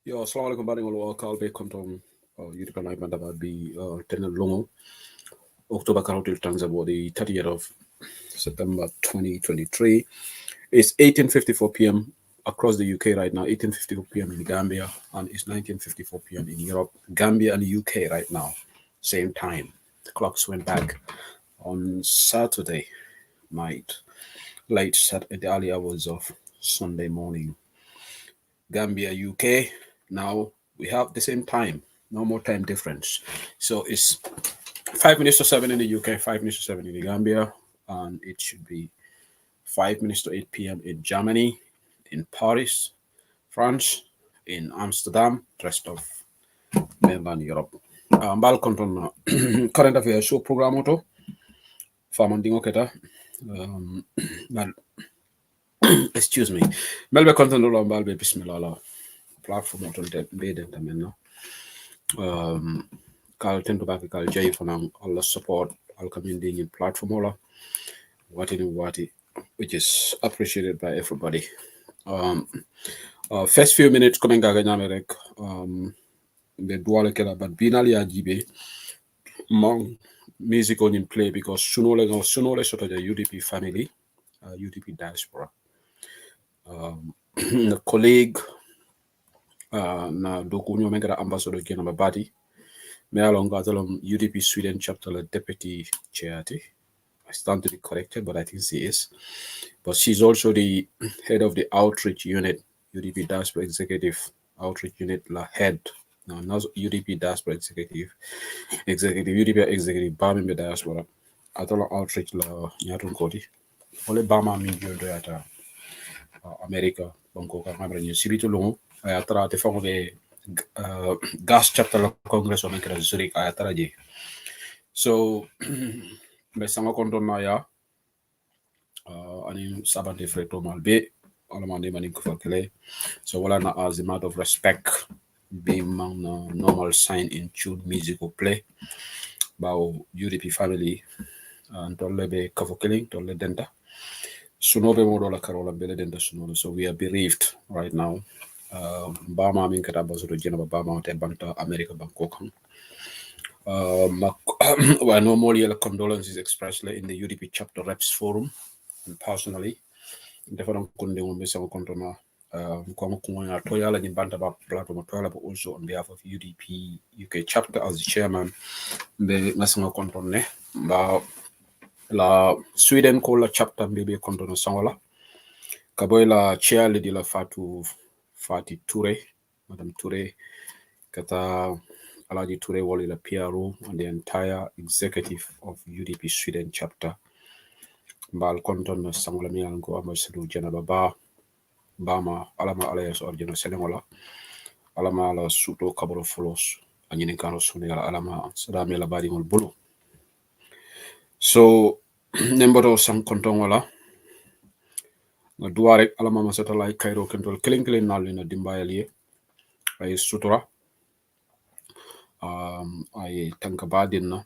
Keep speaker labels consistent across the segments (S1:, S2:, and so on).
S1: Yo, assalamualaikum warahmatullahi wabarakatuh. Kontom YouTube kanal mandaba bi tenel longo October karotil tanzabo the 30th of September 2023. It's 18:54 p.m. across the UK right now, 18:54 p.m. in Gambia, and it's 19:54 p.m. in Europe. Gambia and UK right now, same time. The clocks went back on Saturday night, late Saturday, the early hours of Sunday morning. Gambia, UK. Now we have the same time, no more time difference. So it's 5 minutes to 7 in the UK, 5 minutes to 7 in the Gambia, and it should be 5 minutes to 8 p.m. in Germany, in Paris, France, in Amsterdam, rest of mainland Europe. Mbal konton current affairs show program auto famandingo keta mal excuse me melbe konton lo mbal be bismillah la platform auto be den tamen kal tento back kal jay fanang Allah support al community in platform ola wati which is appreciated by everybody. First few minutes coming gaga nyame rek be duale kela but binali ya jibe mong music on in play because sunole sort the UDP family, UDP diaspora. The colleague na doku nyo megara ambassador kena babadi me along gatalom UDP Sweden chapter la deputy chair. I stand to be corrected, but I think she is. But she's also the head of the outreach unit, UDP diaspora executive outreach unit la head. No, not UDP diaspora executive, UDP executive Bama diaspora. Atala outreach la nyatun kodi. Ole Bama mi jodo ata America banko ka ngamra ni sibito longo ayatra te fongo be gas chapter la congress o mekra Zurich ayatra je. So be sanga konton na ya ani sabante freto malbe alamande manin ko fakele. So wala na as a matter of respect being man normal sign in tune musical play bao UDP family and tolle be kafokeling tolle denta sunobe modola karola bele denta sunola. So we are bereaved right now. Bama min kata bazo jena Bama te banta America Bangkok. Well, normally a condolences expressly in the UDP chapter reps forum and personally. Different kunde mo mesa kontona ko kunya toyala ni banta ba platform toyala but also on behalf of UDP UK chapter as the chairman be ngasanga kontone ba la Sweden ko la chapter be kontona sangola kaboy la chair le di la Fati Toure, Madam Toure kata Alaji Toure wali la PRO and the entire executive of UDP Sweden chapter mbal konton na sangola mi anko ambassador jena Bama alama alayas orjino selengola alama ala suto kabro folos anyini kano sunela alama sadami la badi ngol bulu. So nemboto sang konton wala nga duare alama masata lay kairo kentol kelen nalina dimbayali ay sutura ay tanka badin na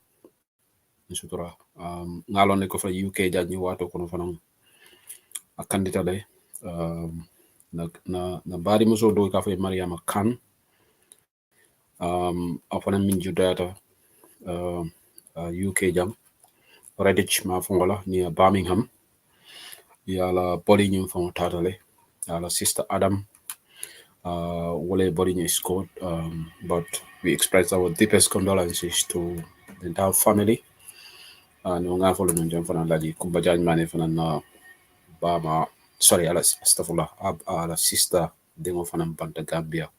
S1: sutura ngalone ko fa UK janyi wato kono fanang a candidate le na bari muso do ka fa Mariama Khan afana min judata UK jam Redditch ma fongola ni Birmingham yala body nyum fon tatale yala sister Adam wole body is called but we express our deepest condolences to the entire family and nga folo non jam fana laji kumba jany mane fana na Bama sorry ala astaghfirullah ala sister dengo fana banta Gambia.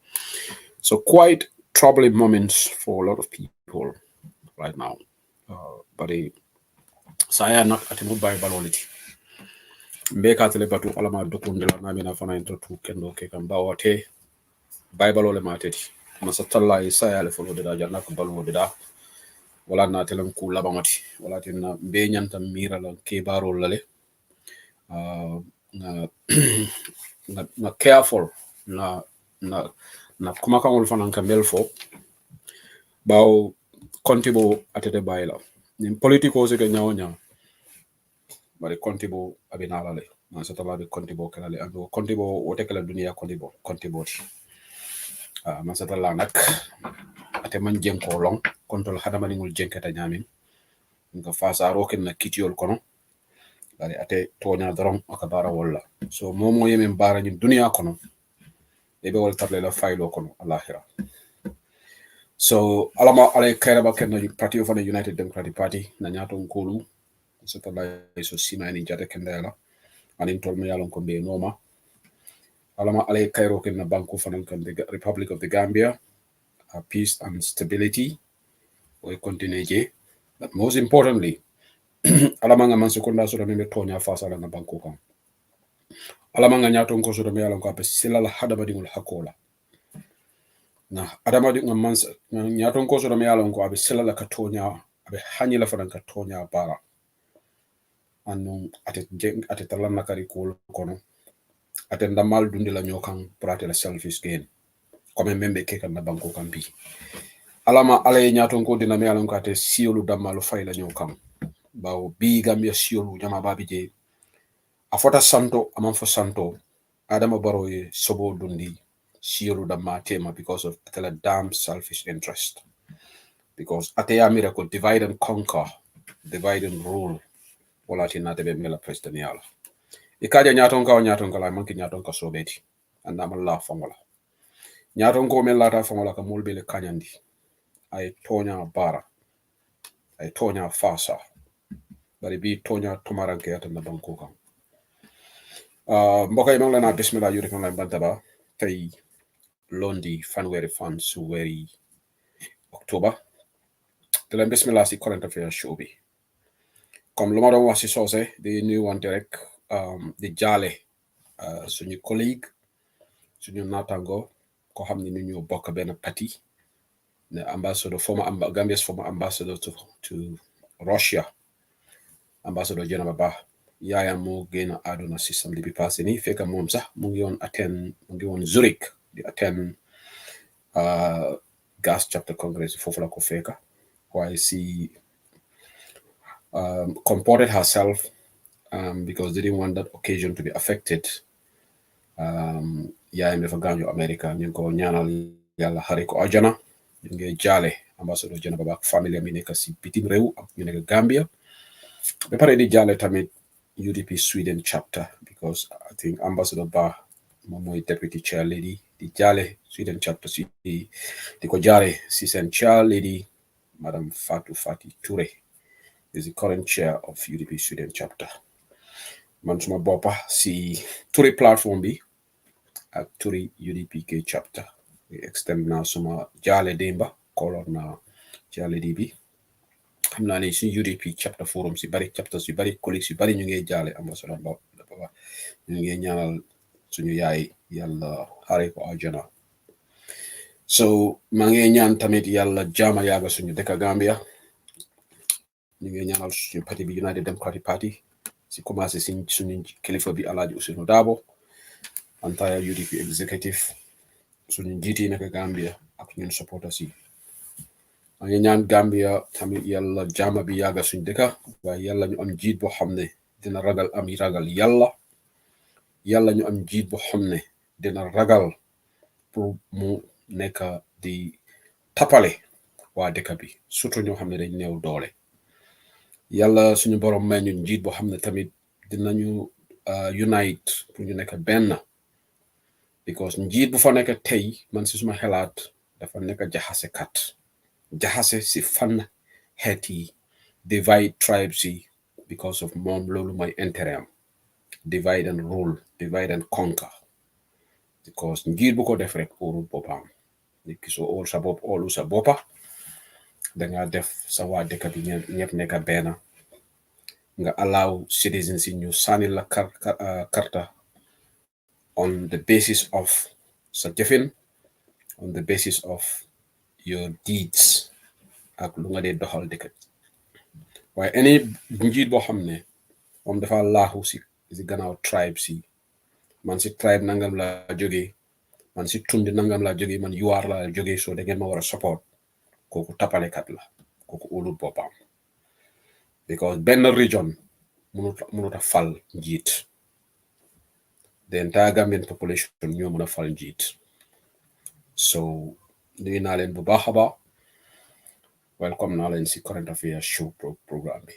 S1: So quite troubling moments for a lot of people right now. But saya not at no Bible only. Mbeka tele batu alama dokundela na mina fana into tu kendo ke kamba wate Bible ole mateti. Masatalla Isaiah le follow de da janna ko balu de da wala na telam ku labamati wala tinna be nyanta mira la ke baro lale na careful na kuma kangol fanan kambel fo baw kontibo atete bayla ni politiko se ke nyawonya bari kontibo abinala le na satala be kontibo kala le ando kontibo wote kala dunia kontibo man satala nak ate man jenko long kontrol hadama ni ngul jenkata nyamin nga fasa roken na kitiol kono bari ate tonya dorom akabara wala so momo yemen bara ni dunia kono ebe wal table la faylo kono alahira so alama ale kairaba kenna party of the United Democratic Party na nyato nkulu satala so sima ni jate kendela anin tolme yalon ko be noma alama ale kairo kenna banko fanan kan the Republic of the Gambia peace and stability we continue but most importantly alama nga man sekonda so me tonya fasa la banko kan alama nga nyato ko so me yalon ko be silala hadaba dingul hakola na adama di nga man nyato ko so me yalon ko be silala ka tonya abe hanyila fanan ka tonya bara anu ate talanna kari ko kono ate ndamal dundi la nyokan prate la selfish gain comme membe ke kan na banko kan bi alama alay nyaton ko dina me alon ko ate siolu damalu fay la nyokan bawo bi Gambia siolu jama babi je afota santo amam fo santo adama baro ye sobo dundi siolu damma tema because of tela damn selfish interest because ate ya miracle divide and conquer divide and rule wala tina te be mela president yala ikaja nyaton ka la manki nyaton ka sobeti andama la fongola nyaton ko men lata fongola ka mulbe le kanyandi ay tonya bara ay tonya fasa bari bi tonya tumaranke ata na banko kan mbokay mang la na bismillah yuri kan la bantaba tay londi fanweeri fan su weri october de la bismillah si current affairs show bi comme luma don wax ci sosé di nuyu wante rek di jale suñu collègue suñu natango ko xamni ñu ñoo bokk ben parti the ambassador Gambia's former ambassador to Russia ambassador Jenaba Ba yaayam mo génn àdduna si samedi bi passé ni fekk moom sax mu ngi woon Zurich di attend gas chapter congress foofu la ko fekka waaye she comported herself because they didn't want that occasion to be affected yaayam dafa gaañu America ñu ngi ko ñaanal yàlla xare ko ajana ñu ngi jaale ambassador Jenaba Ba ak famille mi nekk si bitim réew ak ñu nekk Gambia ba pare di jaale tamit UDP Sweden chapter because I think Ambassador Ba moom mooy deputy chair lady di jaale Sweden chapter si di ko jaare si seen chair lady Madam Fatou Fati Touré is the current chair of UDP Sweden chapter man suma boppa si Touré platform bi ak Touré UDPK chapter extend na suma jaale demba kolor na chair lady bi xam naa ne suñu UDP chapter forum si bari chapters yu bari collègues yu bari ñu ngi jaale ambassadeur Ba ñu ngi ñaanal suñu yaay yàlla xare ko àjjana so maa ngi ñaan tamit yàlla jaama yaaga suñu dëkk Gambia ñu ngi ñaanal suñu parti bi United Democratic Party si commencé si suñu kilifa bi Alhaji Ousainou Darboe entire UDP executive suñu njiiti nekk Gambia ak ñun supporters yi maa ngi ñaan Gambia tamit yàlla jaama bi yaaga suñu dëkk waaye yàlla ñu am jiit boo xam ne dina ragal am ragal yàlla ñu am jiit boo xam ne dina ragal pour mu nekk di tapale waa dëkk bi surtout ñoo xam ne dañ néew doole yàlla suñu borom may ñu njiit boo xam ne tamit dinañu unite pour ñu nekk benn because njiit bu fa nekk tey man si suma xelaat dafa nekk jaxase si fan xeet yi divide tribes yi because of moom loolu mooy intérêt am divide and rule divide and conquer because njiit bu ko def rek óorul boppam nit ki soo óol sa bopp óolu sa boppa danga def sa waa dëkk bi ñëpp nekk benn nga allow citizens yi ñu sànni la karta on the basis of sa jëfin on the basis of your deeds ak lu nga dee doxal dëkk waaye any njiit boo xam ne moom dafa laaxu si gannaaw tribe si man si tribe nangam la jógee man si tundi nangam la jógee man yuwaar la jógee so da ngeen ma war a support kooku tapalekat la kooku óolul boppam because benn region mënut a fal njiit the entire Gambian population ñoo mën a fal njiit So nuyu naa leen bu baax a baax welcome naa leen si current affairs show programme bi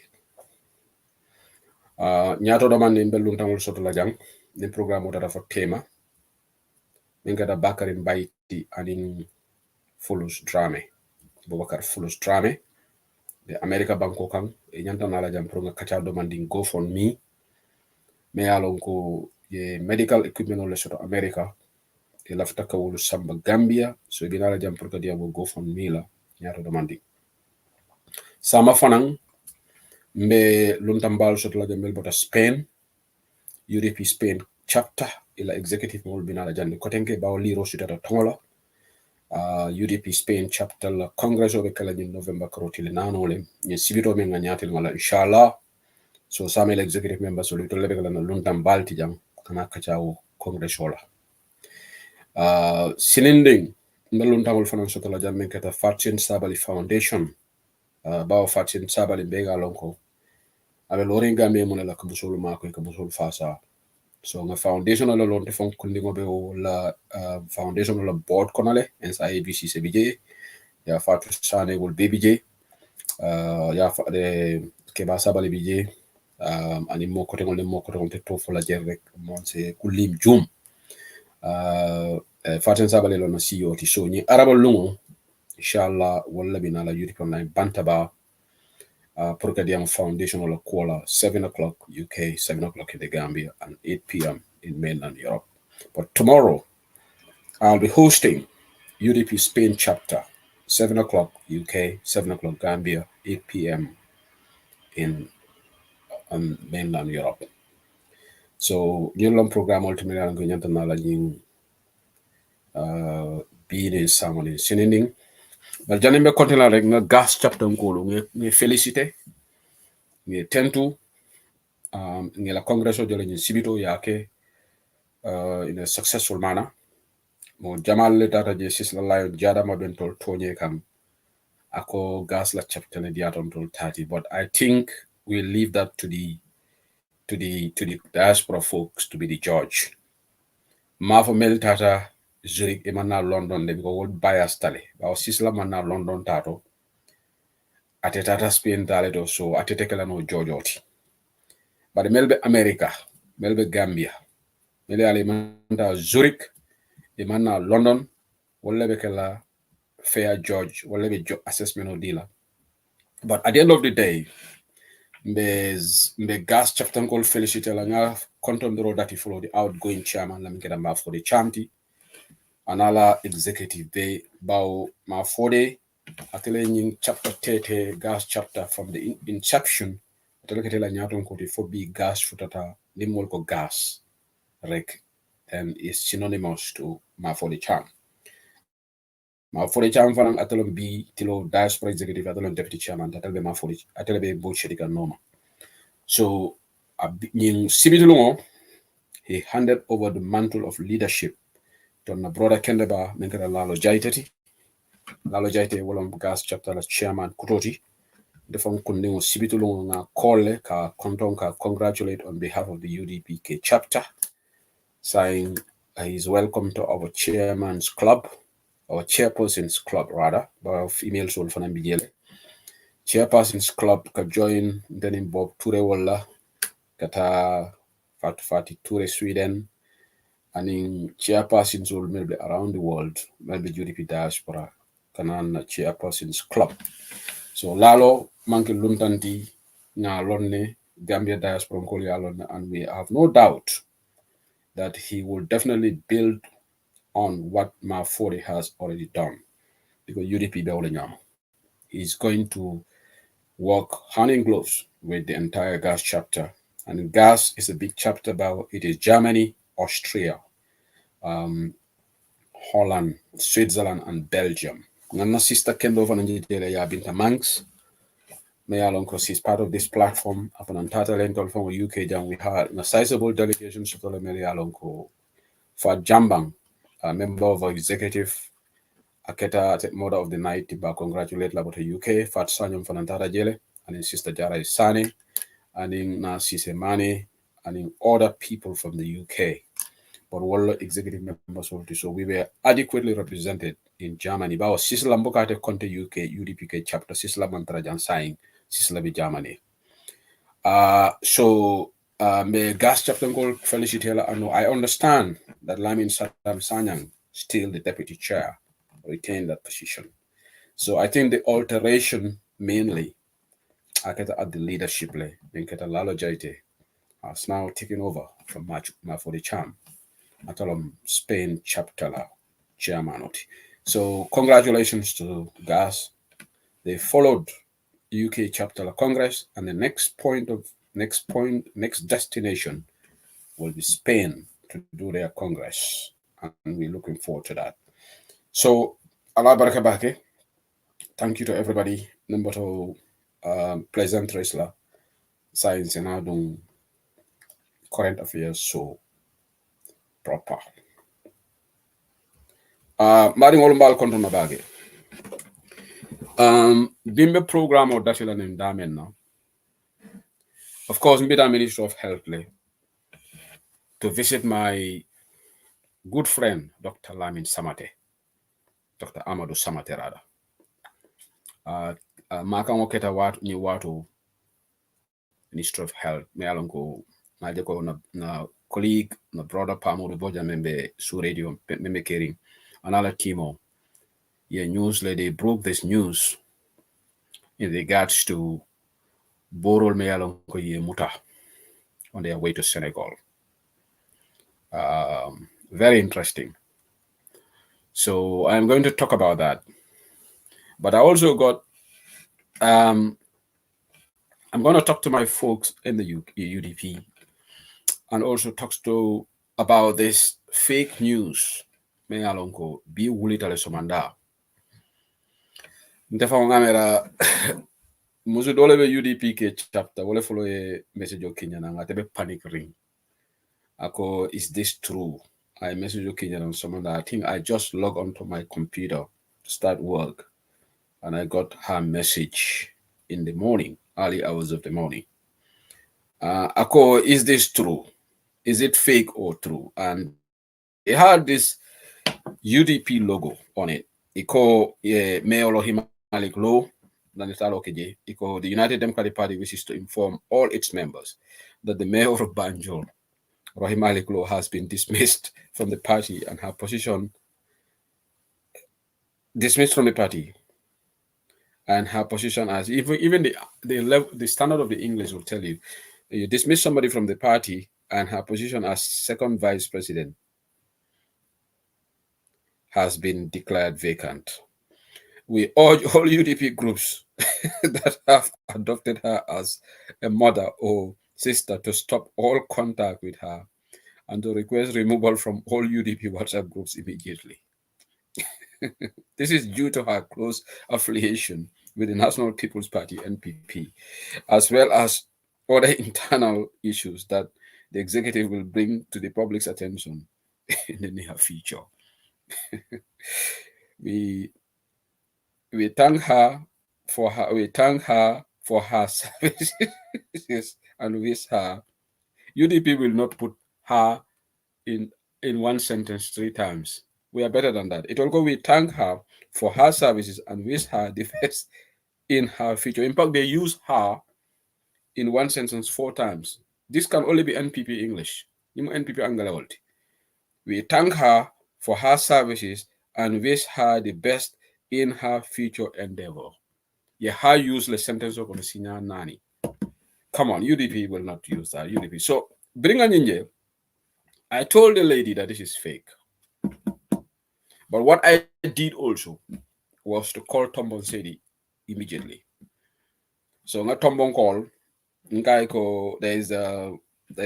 S1: ñaato domande mbellum tangol soto la jang ni programme utata fo tema min gada bakari mbayti anin fulus drame boubacar fulus drame de america banko kan e ñantana la jam pour nga kaca domandin GoFundMe mais alon ko ye medical equipment ole soto america e lafta kawulu samba gambia so bina la jam pour que diabo GoFundMe la ñaato domandin sama fanan mbe luntambal soto la jambel bota Spain UDP Spain chapter ila executive mol bina la jandi kotenke bawo liro sutata tongola UDP Spain chapter la congress obe kala ni November karotile nanole ni sibito men nganyati ngala inshallah so samel executive members so to lebe kala na luntambal ti jam kana kachawo congress ola sinending ndalun tamol fanan soto la jamme kata Fatin Sabali Foundation bawo Fatin Sabali bega lonko abe lorin gambe mon la kabusol mako kabusol fasa so nga foundation la lonte fon kundingo be la foundation la board konale ensa abc cbj ya fatu sane gol bbj ya fa de keba Sabali bj ani mo kote ngol te to fola jer rek mon se kulim jum Fatin Sabali lo no CEO ti so ni arabal lungo inshallah wala bina la UDP online bantaba pour que the foundation will call 7 o'clock UK, 7 o'clock in the Gambia, and 8 p.m. in mainland Europe. But tomorrow, I'll be hosting UDP Spain chapter, 7 o'clock UK, 7 o'clock Gambia, 8 p.m. in mainland Europe. So, yung program ultimately ang ganyan na yung being someone in sinning. But janin be kontina rek nga gas chapter ngolo nge félicité nge tentu nge la congress o jole nge sibito yake in a successful manner mo jamal le data je sisla layo jada ma ben tol tonye kam ako gas la chapter ne diaton tol 30 but I think we'll leave that to the diaspora folks to be the judge ma fo mel tata Zurich emana London de ko wol bias tale ba sisla mana London tato ateta Spain tale do so atete kala no jojoti but melbe America melbe Gambia mele ale manta Zurich e manna London wala be kala fair judge wala be assessment o dila but at the end of the day mbe gas chapter called felicite la nga contondro dati follow the outgoing chairman la mingeda ma for the chamti anala executive day bao ma for the atele nying chapter tete gas chapter from the inception atele ketela nyaton ko di for be gas futata limol ko gas rek and is synonymous to ma for the charm ma for the charm fanan atele bi tilo diaspora executive atele deputy chairman atele ma for atele be bo shirika norma so in Sibitulungo, he handed over the mantle of leadership to my brother Kendeba Menkara Lalo Jaiteti. Lalo Jaite Wolom Gas chapter chairman Kutoti. The phone Kundingo Sibitulungo Kole ka Konton ka congratulate on behalf of the UDPK chapter, saying he's welcome to our chairman's club, our chairperson's club rather, by female soul for Nambijele. Chairperson's club ka join then Bob Ture Walla kata Fati Ture Sweden and in chairpersons will maybe around the world maybe UDP diaspora kanan chairpersons club so lalo manke luntanti na lonne Gambia diaspora nkoli alon and we have no doubt that he will definitely build on what Mafori has already done because UDP Bewlenyam is going to work hand in gloves with the entire gas chapter. And gas is a big chapter about it is Germany, Austria, Holland, Switzerland, and Belgium. Nana sister Kendo van Nigeria Binta Manx. May Alonco is part of this platform. Upon Antata Lenton from UK, we had a sizable delegation to Mary Alonco for Jambang, a member of our executive. Aketa mother of the night to congratulate Labota UK, Fat Sanyam Fanantara Jele, and his sister Jara Sani, and in Nasise Mane, and in other people from the UK. or wall executive members of the, so we were adequately represented in Germany. But Sisla Mbokate Conte UK UDPK chapter Sisla Mantrajan sign Sisla be Germany. So me gas chapter goal felicity and I understand that Lamin Saddam Sanyang, still the deputy chair, retained that position. So I think the alteration mainly at the leadership le, then Lalo Jaite has now taken over from Mafodi Cham at Spain chapter chairman. So congratulations to GAS. They followed UK chapter Congress, and the next destination will be Spain to do their Congress, and we're looking forward to that. So, Allah Barakabake, thank you to everybody. Number two, pleasant Resla, science and adung current affairs so proper. Mari ngol mbal konto na bage. Bimbe program or datila nim damen now. Of course, Mbida Minister of Health to visit my good friend, Dr. Lamin Samate, Dr. Amadou Samate Rada. Maka ngoketa watu ni watu Minister of Health, me alongo na colleague, na brother Pamodu Boja membe su radio, membe kering, another Kimo. Yeah, news they broke this news in regards to Borol me alongo ye muta on their way to Senegal. Very interesting. So I'm going to talk about that. But I also got, I'm going to talk to my folks in the UDP and also talk to about this fake news. Me alonko bi wulitale somanda. Ntefa ngamera musu dole be UDP ke chapter wole follow a message o Kenya na ngate be panic ring. Ako, is this true? I message o Kenya on someone I think I just log onto my computer to start work, and I got her message in the morning, early hours of the morning. Ako, is this true? Is it fake or true? And it had this UDP logo on it. Iko Mayor Malik Law, Iko the United Democratic Party wishes to inform all its members that the mayor of Banjul, Rohim Malik Law, has been dismissed from the party and her position dismissed from the party. And her position as even the standard of the English will tell you, you dismiss somebody from the party and her position as second vice president has been declared vacant. We urge all UDP groups that have adopted her as a mother or sister to stop all contact with her and to request removal from all UDP WhatsApp groups immediately. This is due to her close affiliation with the National People's Party, NPP, as well as other internal issues that the executive will bring to the public's attention in the near future. We thank her for her services and wish her. UDP will not put her in one sentence 3 times. We are better than that. It will go, we thank her for her services and wish her the best in her future. In fact, they use her in one sentence 4 times. This can only be NPP English. NPP Angala. We thank her for her services and wish her the best in her future endeavor. Yeah, her useless sentence of senior nani. Come on, UDP will not use that. UDP. So bring an in. I told the lady that this is fake. But what I did also was to call Tombon Sedi immediately. So not Tombon call. There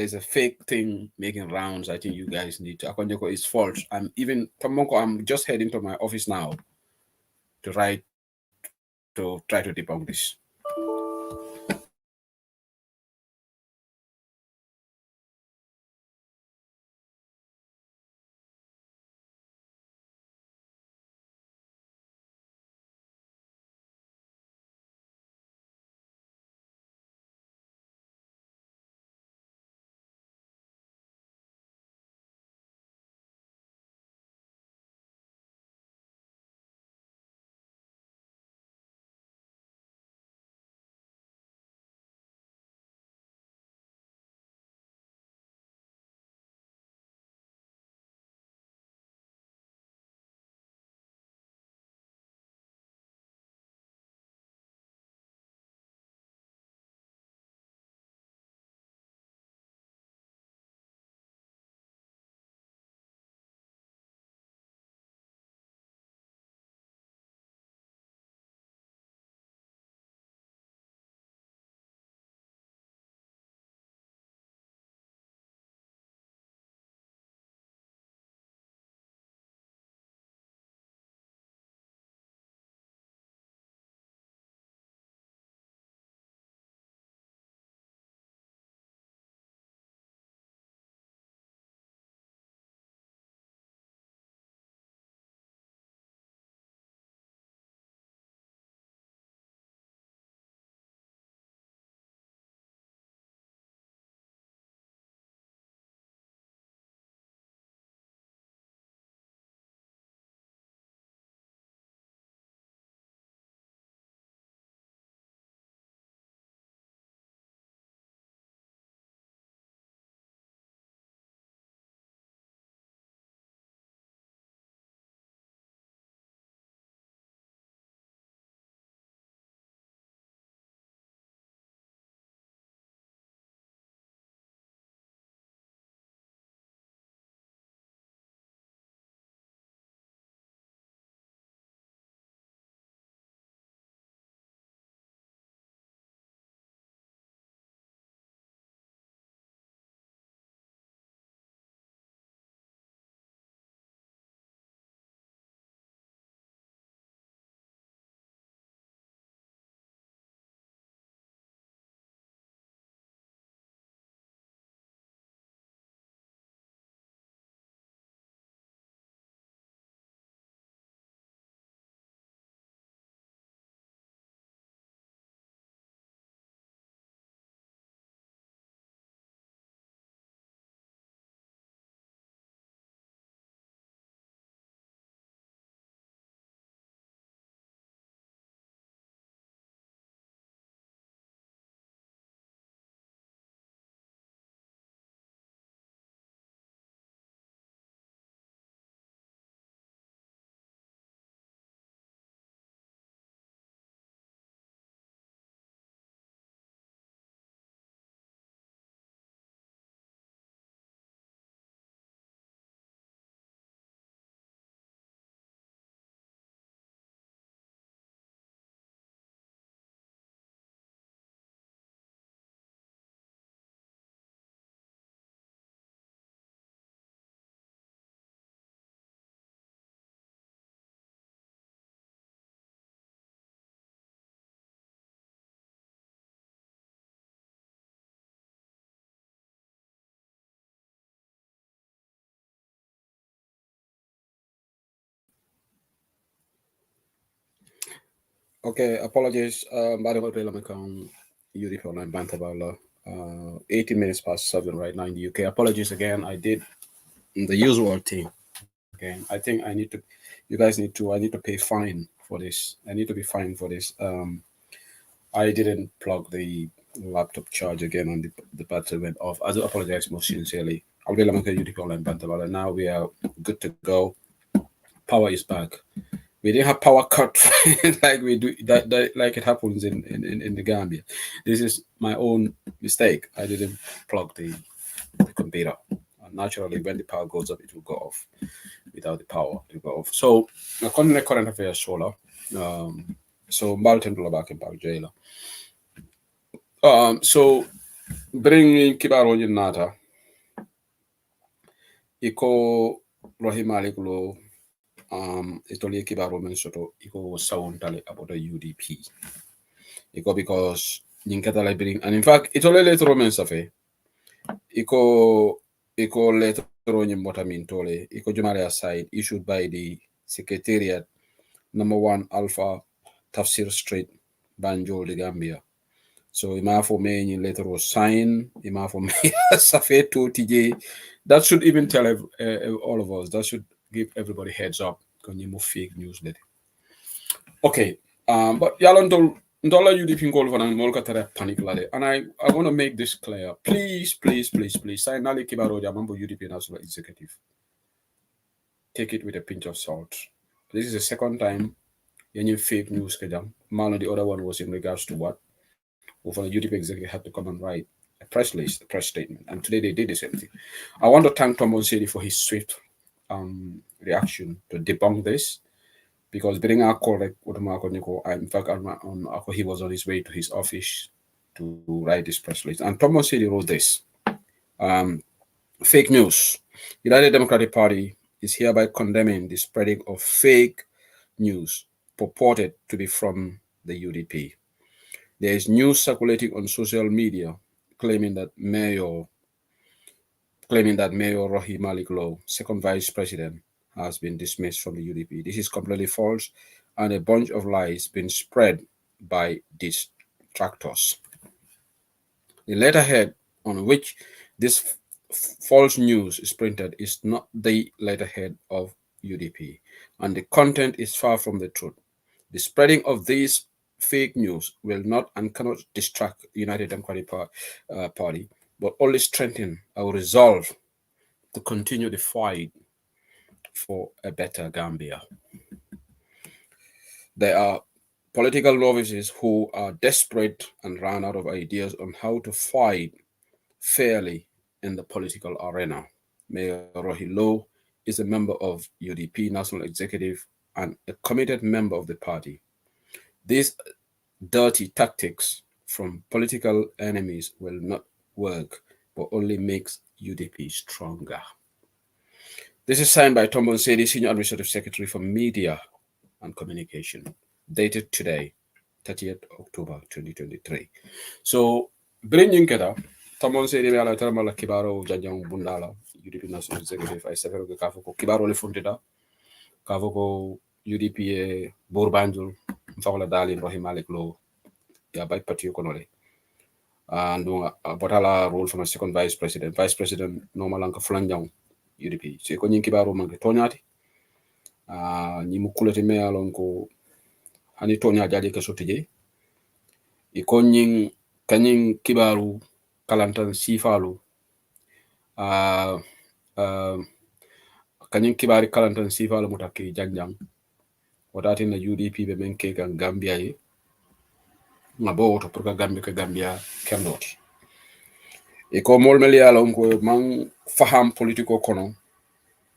S1: is a fake thing making rounds. I think you guys need to. Akonyeko is false. I'm just heading to my office now to try to debunk this. Okay, apologies. Bari ko pala makang UDP online bantabala. 18 minutes past 7 right now in the UK. Apologies again. I did the usual thing again. I think I need to. You guys need to. I need to pay fine for this. I need to be fined for this. I didn't plug the laptop charge again, and the battery went off. I do apologize most sincerely. I'll be like UDP online bantabala. Now we are good to go. Power is back. We didn't have power cut like we do that like it happens in the Gambia. This is my own mistake. I didn't plug the computer. Naturally, when the power goes up, it will go off. Without the power, it will go off. So, current affairs solar. Um, so, Baltimore dollar back in Park Jailer. So, bring Kibaro Nata. Iko Rohimalik Lo. Itoli Kibaro Mensoto. Iko sound about the UDP. Iko because Ninkata bring, and in fact, it's only later Roman Safe. Iko later on Motamin Tole, Iko Jumare aside, issued by the Secretariat, #1 Alpha Tafsir Street, Banjul, the Gambia. So, Ima for me, later was sign, Ima for me, Safe to TJ. That should even tell all of us, that should give everybody heads up. Can you move fake news later? Okay, but Yalon Dollar UDP goal for an Molkatara panic lade. And I want to make this clear. Please, sign Nali Kibaro Jamambo UDP National Executive. Take it with a pinch of salt. This is the second time any fake news kajam. Man, the other one was in regards to what? Well, the UDP executive had to come and write a press release, a press statement. And today they did the same thing. I want to thank Tom Onsedi for his swift reaction to debunk this. Because being a correct, in fact, he was on his way to his office to write this press release. And Thomas City wrote this. Fake news. United Democratic Party is hereby condemning the spreading of fake news purported to be from the UDP. There is news circulating on social media claiming that Mayor Rohi Malik Low, second vice president, has been dismissed from the UDP. This is completely false and a bunch of lies been spread by detractors. The letterhead on which this false news is printed is not the letterhead of UDP, and the content is far from the truth. The spreading of these fake news will not and cannot distract the United Democratic Party, but only strengthen our resolve to continue the fight for a better Gambia. There are political novices who are desperate and run out of ideas on how to fight fairly in the political arena. Mayor Rohilo is a member of UDP National Executive and a committed member of the party. These dirty tactics from political enemies will not work, but only makes UDP stronger. This is signed by Tom Bonsedi, Senior Administrative Secretary for Media and Communication, dated today, 30th October 2023. So, bringing Keta, Tom Bonsedi ala termala kibaro jajang bundala, UDP National Executive, I several kafoko kibaro le fundida, kafoko UDP e Borbanjul, mfawla dali Rohim Malik Lo, ya by Patio Konole. And Botala role from a second vice president. Vice President Normalanka Flanjang UDP. So ko nyin kibaro manke tonyati. Ni mukulati me alon ko hani tonya jadi ke sotije. Iko nyin kanyin kibaru kalantan sifalu. Kanyin kibari kalantan sifalu mutaki janjang. Wadati na UDP be menke kan Gambia yi. Ngabo to pour Gambia kemdoti. Iko molmeli alon ko man faham politiko kono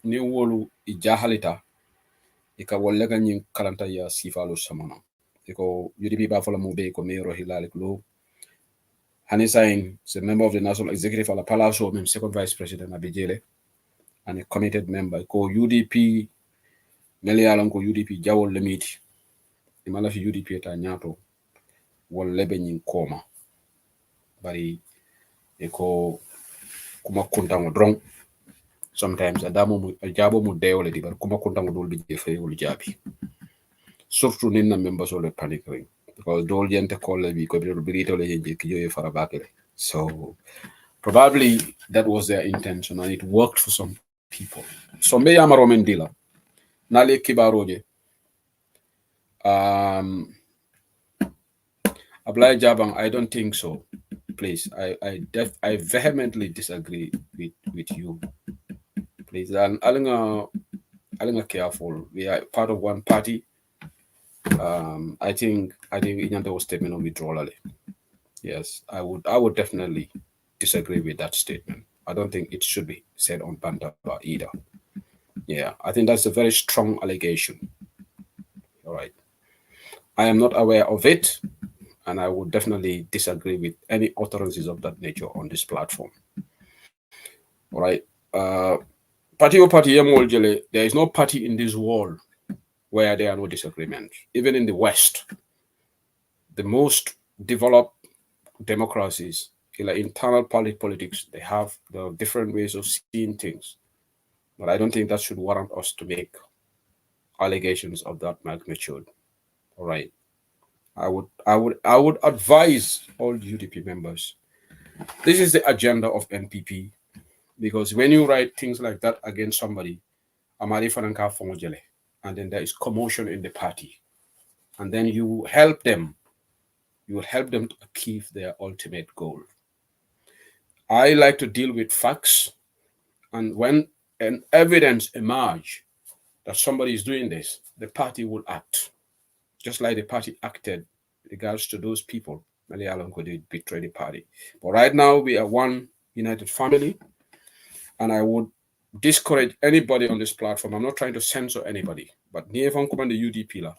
S1: ni wolu I jahalita ika wolle ganyin kalanta ya sifalo samana iko UDP ba fola mube ko Mayor Hilalik Lo hani sign is a member of the National Executive ala Palaso même second vice president Abijele and a committed member ko UDP meli alon ko UDP jawol lemiti imala fi UDP ta nyato wolle be nyin koma bari iko kuma kuntango drong sometimes adamo mu jabo mu dewle di bar kuma kuntango dul bi jefe wul jabi surtout ninna members of the panic ring because dol jente kolle bi ko birito le jenje ki joye fara bakele. So probably that was their intention and it worked for some people. So mbe yamaro men dila nale kibaroje Ablai Jabang, I don't think so. Please, I vehemently disagree with you. Please, and alinga careful. We are part of one party. I think in the statement of withdrawal. Yes, I would definitely disagree with that statement. I don't think it should be said on Bantaba either. Yeah, I think that's a very strong allegation. All right. I am not aware of it, and I would definitely disagree with any utterances of that nature on this platform. All right. There is no party in this world where there are no disagreements. Even in the West, the most developed democracies, like internal politics, they have the different ways of seeing things. But I don't think that should warrant us to make allegations of that magnitude. All right. I would advise all UDP members. This is the agenda of NPP, because when you write things like that against somebody, and then there is commotion in the party, and then you help them to achieve their ultimate goal. I like to deal with facts, and when an evidence emerge that somebody is doing this, the party will act, just like the party acted with regards to those people. Mali Alonko did betray the party. But right now, we are one united family, and I would discourage anybody on this platform. I'm not trying to censor anybody, but near the UDP,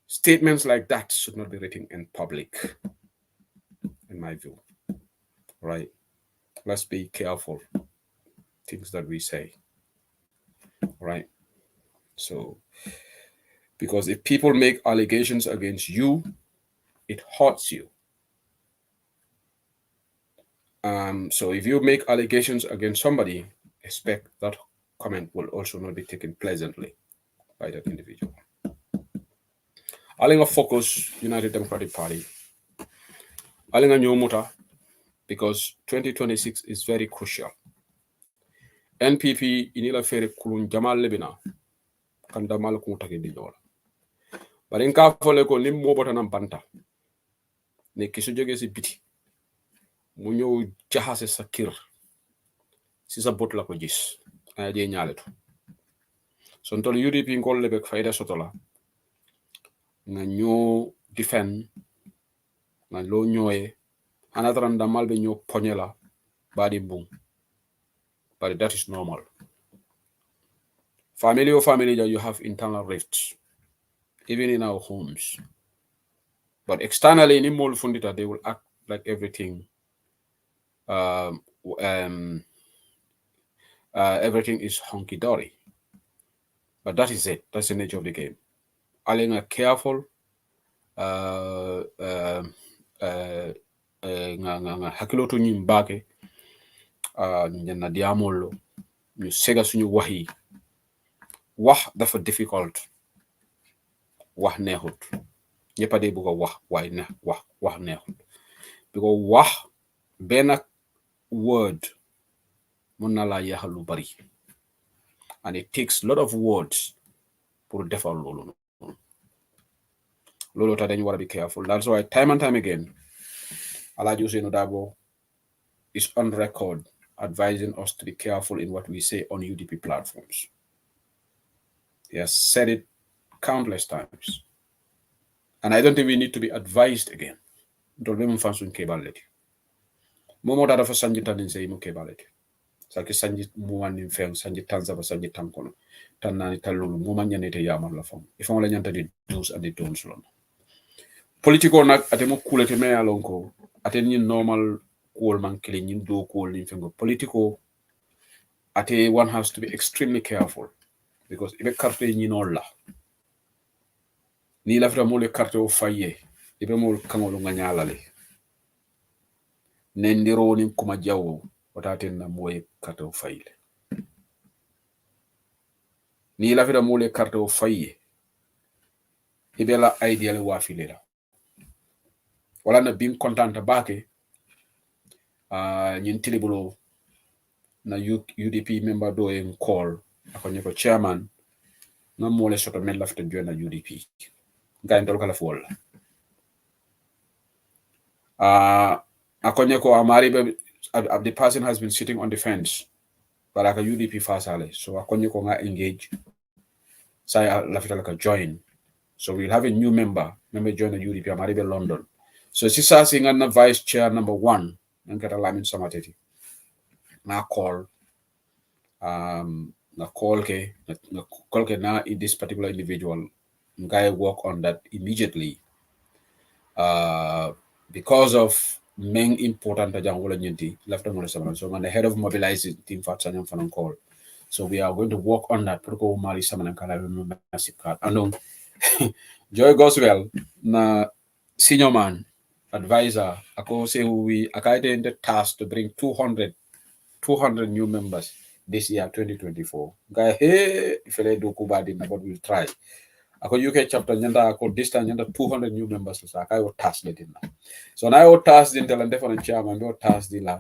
S1: statements like that should not be written in public, in my view. Right? Let's be careful things that we say. Right? So, because if people make allegations against you, it hurts you. So if you make allegations against somebody, expect that comment will also not be taken pleasantly by that individual. Alinga focus United Democratic Party. Alinga Nyomuta, because 2026 is very crucial. NPP inila fere kulun jamal lebina kanda mal ko take di jola. Bari nka fole ko lim mo botana banta. Ne kisu joge si biti. Mu ñew jaxase sa kir si sa bot la ko gis ay je ñaaletu son tol UDP ngol lebek fayda sotola nga ñoo defend nga lo ñoye anatran damal be ñoo poñela badi bum, but that is normal. Family that you have internal rifts even in our homes, but externally in Mol Fundita they will act like everything everything is hunky-dory. But that is it. That's the nature of the game. Aling are careful. Hakilo to nyimbake. Nyana diamolo. Ñu sega suñu wax yi. Wax dafa difficult. Wax neexut. Ñepa de bëgg wax waaye ne wax neexut. Because wax benn word mën na la yaxal lu bari. And it takes a lot of words pour defar lolu. Lolu ta dañu wara be careful. That's why time and time again Alhaji Ousainou Darboe is on record advising us to be careful in what we say on UDP platforms. He has said it countless times. And I don't think we need to be advised again. Dolbe fansun kebaleti. Momo da dafa sanji tanin say mu kebaleti. Saki sanji muwani feng sanji tanza ba sanji tankono. Tanani talulu mumanya te yaman la fam. Ifon la nyanta di do's and the don'ts lon. Political nak atemo kulete me alonko. Aten yin normal cool man killing yin do cool in fingo. Political ate one has to be extremely careful because ibe carte yin olla. Ni la fra mole carte o faye. Ibe mol kangolo nganyala le. Nendiro ni kuma jawo wataten na moye carte o fayle. Ni la fra mole carte o faye. ibela ideal wafilera wala na bin contente bake nyin tilibulo na UDP member do en call akonye ko chairman na mole soto men lafta join na UDP ga ndol kala fol akonye ko amari be the person has been sitting on the fence but aka UDP fasale so akonye ko nga engage saya lafta like join so we'll have a new member join the UDP amari be London so sisa singa na vice chair number 1 ngata lamin samateti na call na call ke na this particular individual guy work on that immediately because of main important jangula nyinti left on so the head of mobilizing team fatsanyam fanan call so we are going to work on that protocol mali samanan kala massive card anon joy goes well na senior man advisor ako say we akaide the task to bring 200 new members this year 2024 guy hey fele do kubadi na but we'll try ako UK chapter nyanda ako this time nyanda 200 new members so akai wo task le dinna so na wo task din tele different chairman do task di la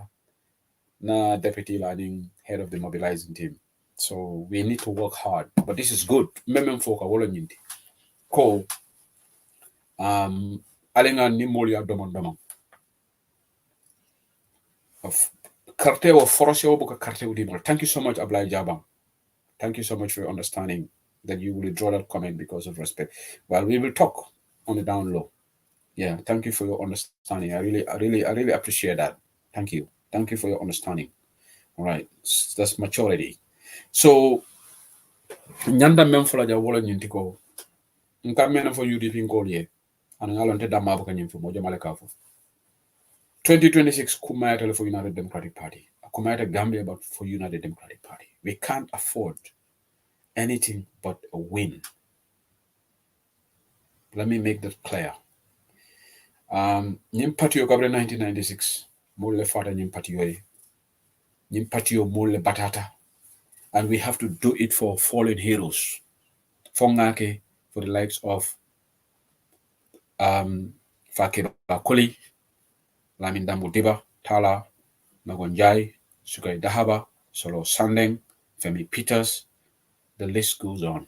S1: na deputy leading head of the mobilizing team so we need to work hard but this is good memem foka wolo nyindi ko alenga ni moli abdomon of carte o force o buka carte o dimol thank you so much Ablay Jabang thank you so much for your understanding that you will withdraw that comment because of respect well we will talk on the down low yeah thank you for your understanding I really appreciate that thank you for your understanding all right that's maturity so nyanda mem fula ja wala nyinti ko nka mena fo UDP ngol ye an ngalonte damma ko nyim fo mo jamale ka fo 2026 kumayata for United Democratic Party kumayata Gambia but for United Democratic Party we can't afford anything but a win. Let me make that clear. Nyim patio kabre 1996 mole fata nyim patio mole batata and we have to do it for fallen heroes fongake for the likes of Fakeba Koli Lamin Dambo Diba Tala Nagonjai Sukai Dahaba Solo Sandeng Femi Peters the list goes on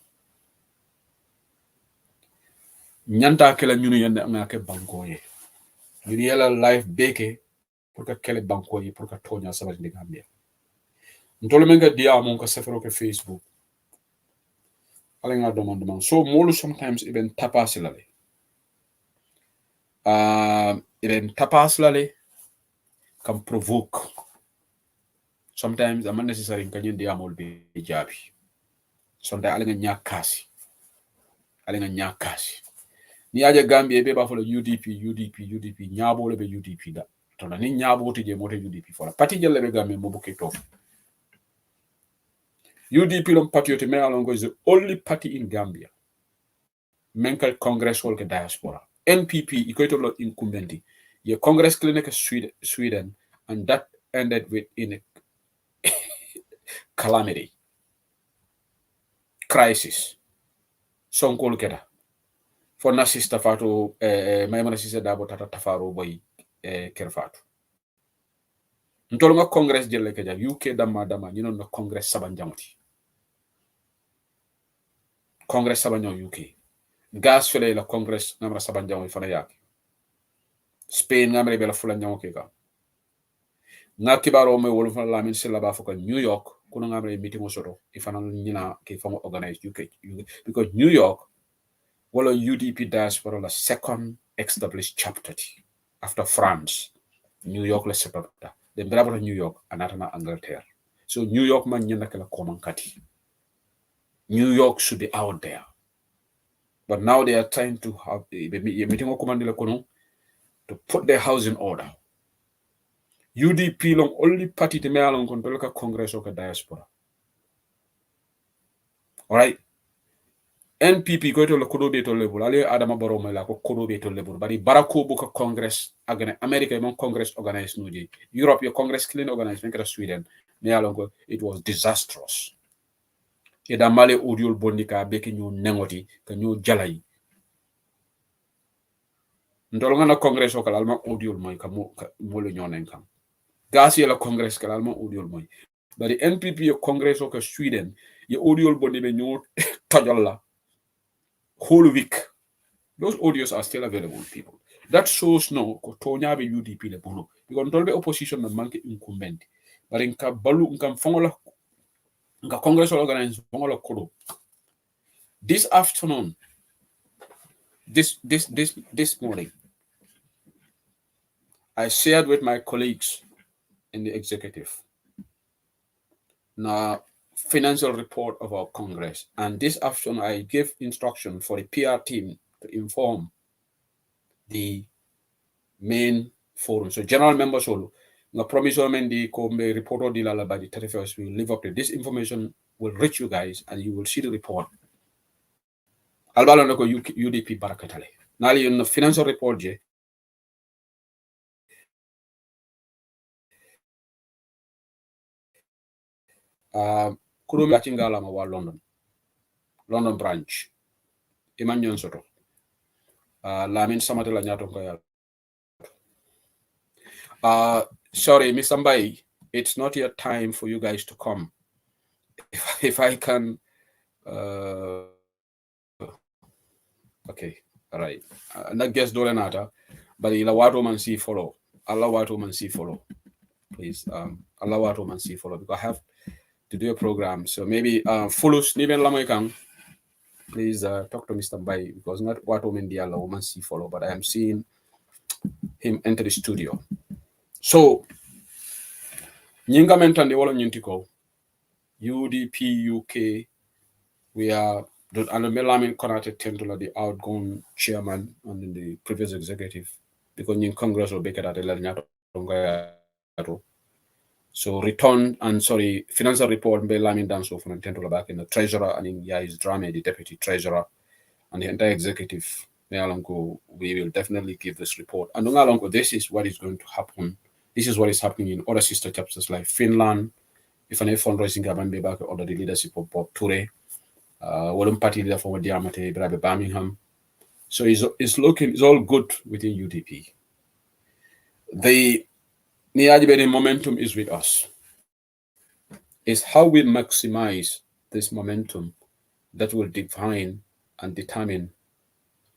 S1: nyanta kala ñunu yende ngake bankoye ñu yela life beke pour que kele bankoye pour que tonya sabati de Gambia ntolo menga dia mon ka sefero ke Facebook ala nga demande so molu sometimes even tapas lale even tapas lale can provoke sometimes am necessary kanyen dia mol be jabi sonda ala nga nyakasi ni aja Gambia be ba folo UDP nyabo le be UDP da to na ni nyabo te je mote UDP fola pati jelle be Gambia mo buke to UDP long patriote me alongo is the only party in Gambia mental congress wol ke diaspora NPP equator lo incumbenti ye congress clinic Sweden and that ended with in a calamity crisis sonkol keda for na sister fatu maymana sister dabo tata tafaro boy kerfatu ntolo nga congress jelle ke ja UK dama ñu non na congress sabanjamoti congress sabanjam UK gas fele la congress namra sabanjam fana yak Spain ngamre be la fula nyamo ke ka nga kibaro me wolu fana la min sila ba foka New York kuna ngamre meeting o soto ifana ñina ke famo organize UK because New York wala UDP diaspora la second established chapter after France New York la sepata de bravo New York anatana Angleterre so New York man ñina ke la komankati New York should be out there but now they are trying to have a meeting o command la kono to put their house in order UDP long only party te mealon kon tolka congress o ka diaspora all right NPP ko to la kodobe to lebul ale adama baro la ko kodobe to lebul bari barako bu ka congress agane America mon congress organize nuje Europe your congress clean organize men ka Sweden mealon ko it was disastrous e da male audio bondika be ke ñu nengoti ka ñu jalay ndolonga na congress o kala alma audio moy ka mo le nyonen kam gasi la congress kala alma audio moy bari NPP yo congress o ka Sweden ye audio boni be nyo tojol la whole week. Those audios are still available, people. That shows no ko tonya be UDP le bono because ndolbe opposition na manke incumbent but nka balu nka fongola nka congress organize fongola kodo this afternoon this morning I shared with my colleagues in the executive now financial report of our congress, and this afternoon I gave instruction for the PR team to inform the main forum. So general members all the promise the report by the 31st will live up to this information will reach you guys and you will see the report. Albalo nako UDP barakatale. Nali in the financial report je kurumi achingala ma wa London branch Emmanuel Soto Lamin Samate la nyato ko yal sorry Mr. Mbai, it's not yet time for you guys to come. If I can okay, all right. Not guess dole nata, but ila watu man see follow. Allah watu man see follow. Please, Allah watu man see follow because I have to do a program. So maybe follow Niven Lamoikang. Please talk to Mr. Mbai because not watu man di Allah man see follow, but I am seeing him enter the studio. So nyinga mentande wala nyintiko UDP UK we are and the Melamin connected Tentula, the outgoing chairman and the previous executive, because in Congress will be at so return and financial report Melamin dance of Tentula back in the treasurer and in his drama, the deputy treasurer and the entire executive. We will definitely give this report. And this is what is going to happen. This is what is happening in other sister chapters like Finland. If an fundraising government be back under the leadership of Bob Toure. One party leader from Diamante, Brabe Birmingham. So it's all good within UDP. The momentum is with us. It's how we maximize this momentum that will define and determine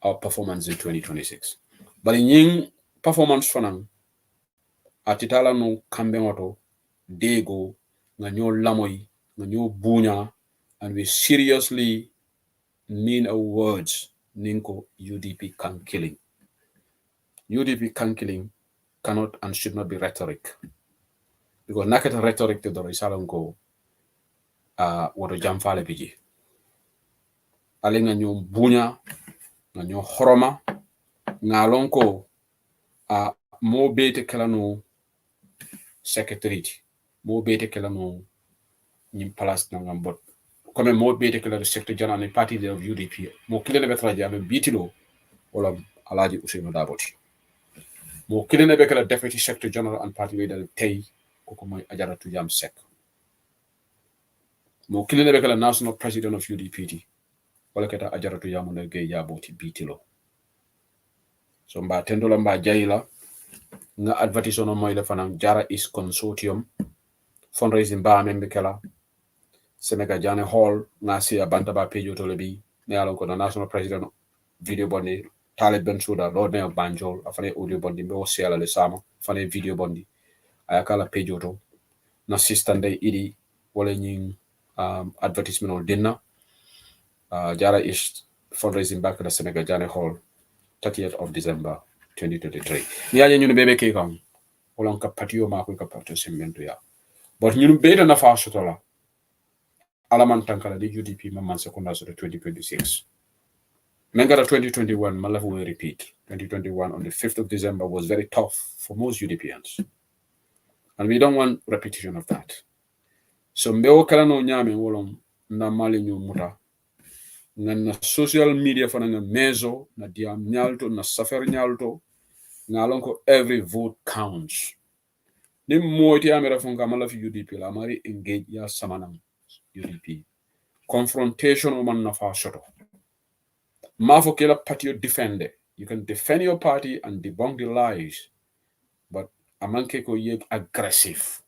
S1: our performance in 2026. But in performance fanang, atitala no kambengoto, dego, nganyo lamoy, nganyo bunya, and we seriously mean our words, Ninko UDP can killing. UDP can killing cannot and should not be rhetoric. Because nakata rhetoric to the risalanko wato jamfale biji. Alinga nyo bunya, nyo horoma, ngalonko mo bete kelano secretary, mo bete kelano nyimpalas nangambot. Comme mo bete kala secretary general ni party of UDP mo kilene betra jabe bitilo wala alaji Useno Daboti mo kilene be kala deputy secretary general and party leader tay ko moy Ajaratu Jam Sek mo kilene be kala national president of UDP wala kata Ajaratu Yamuna Gay Yaboti bitilo so mba tendola mba jayila nga advertisement moy le fanan Jara is consortium fundraising ba membe kala Seneca Jane Hall nasi abantaba pejo tolebi ne alon ko national president video bondi Talib Bensouda Lord Mayor Banjol afane audio bondi mbe osiala le sama afane video bondi ayakala pejo to na sistande idi wala nying advertisement on dinner Jara is fundraising back at the Seneca Jane Hall 30th of December 2023 ni anya nyune bebe ke kan wala ka patio ma ko ka patio semento ya but nyune beta na fa sotola Alaman Tankala, the UDP Maman Secondary 2026. Mengara 2021, Malafu will repeat. 2021 on the 5th of December was very tough for most UDPians. And we don't want repetition of that. So mbeo kala no nyame wolom na mali nyu muta. Na social media fana nga mezo, na diam nyalto, na safer nyalto, na alonko every vote counts. Ni mwoti amera funga malafu UDP la mari engage ya samanang. UDP confrontation o man nafa shoto mafo kila patio defende You can defend your party and debunk the lies, but amanke ko yek aggressive.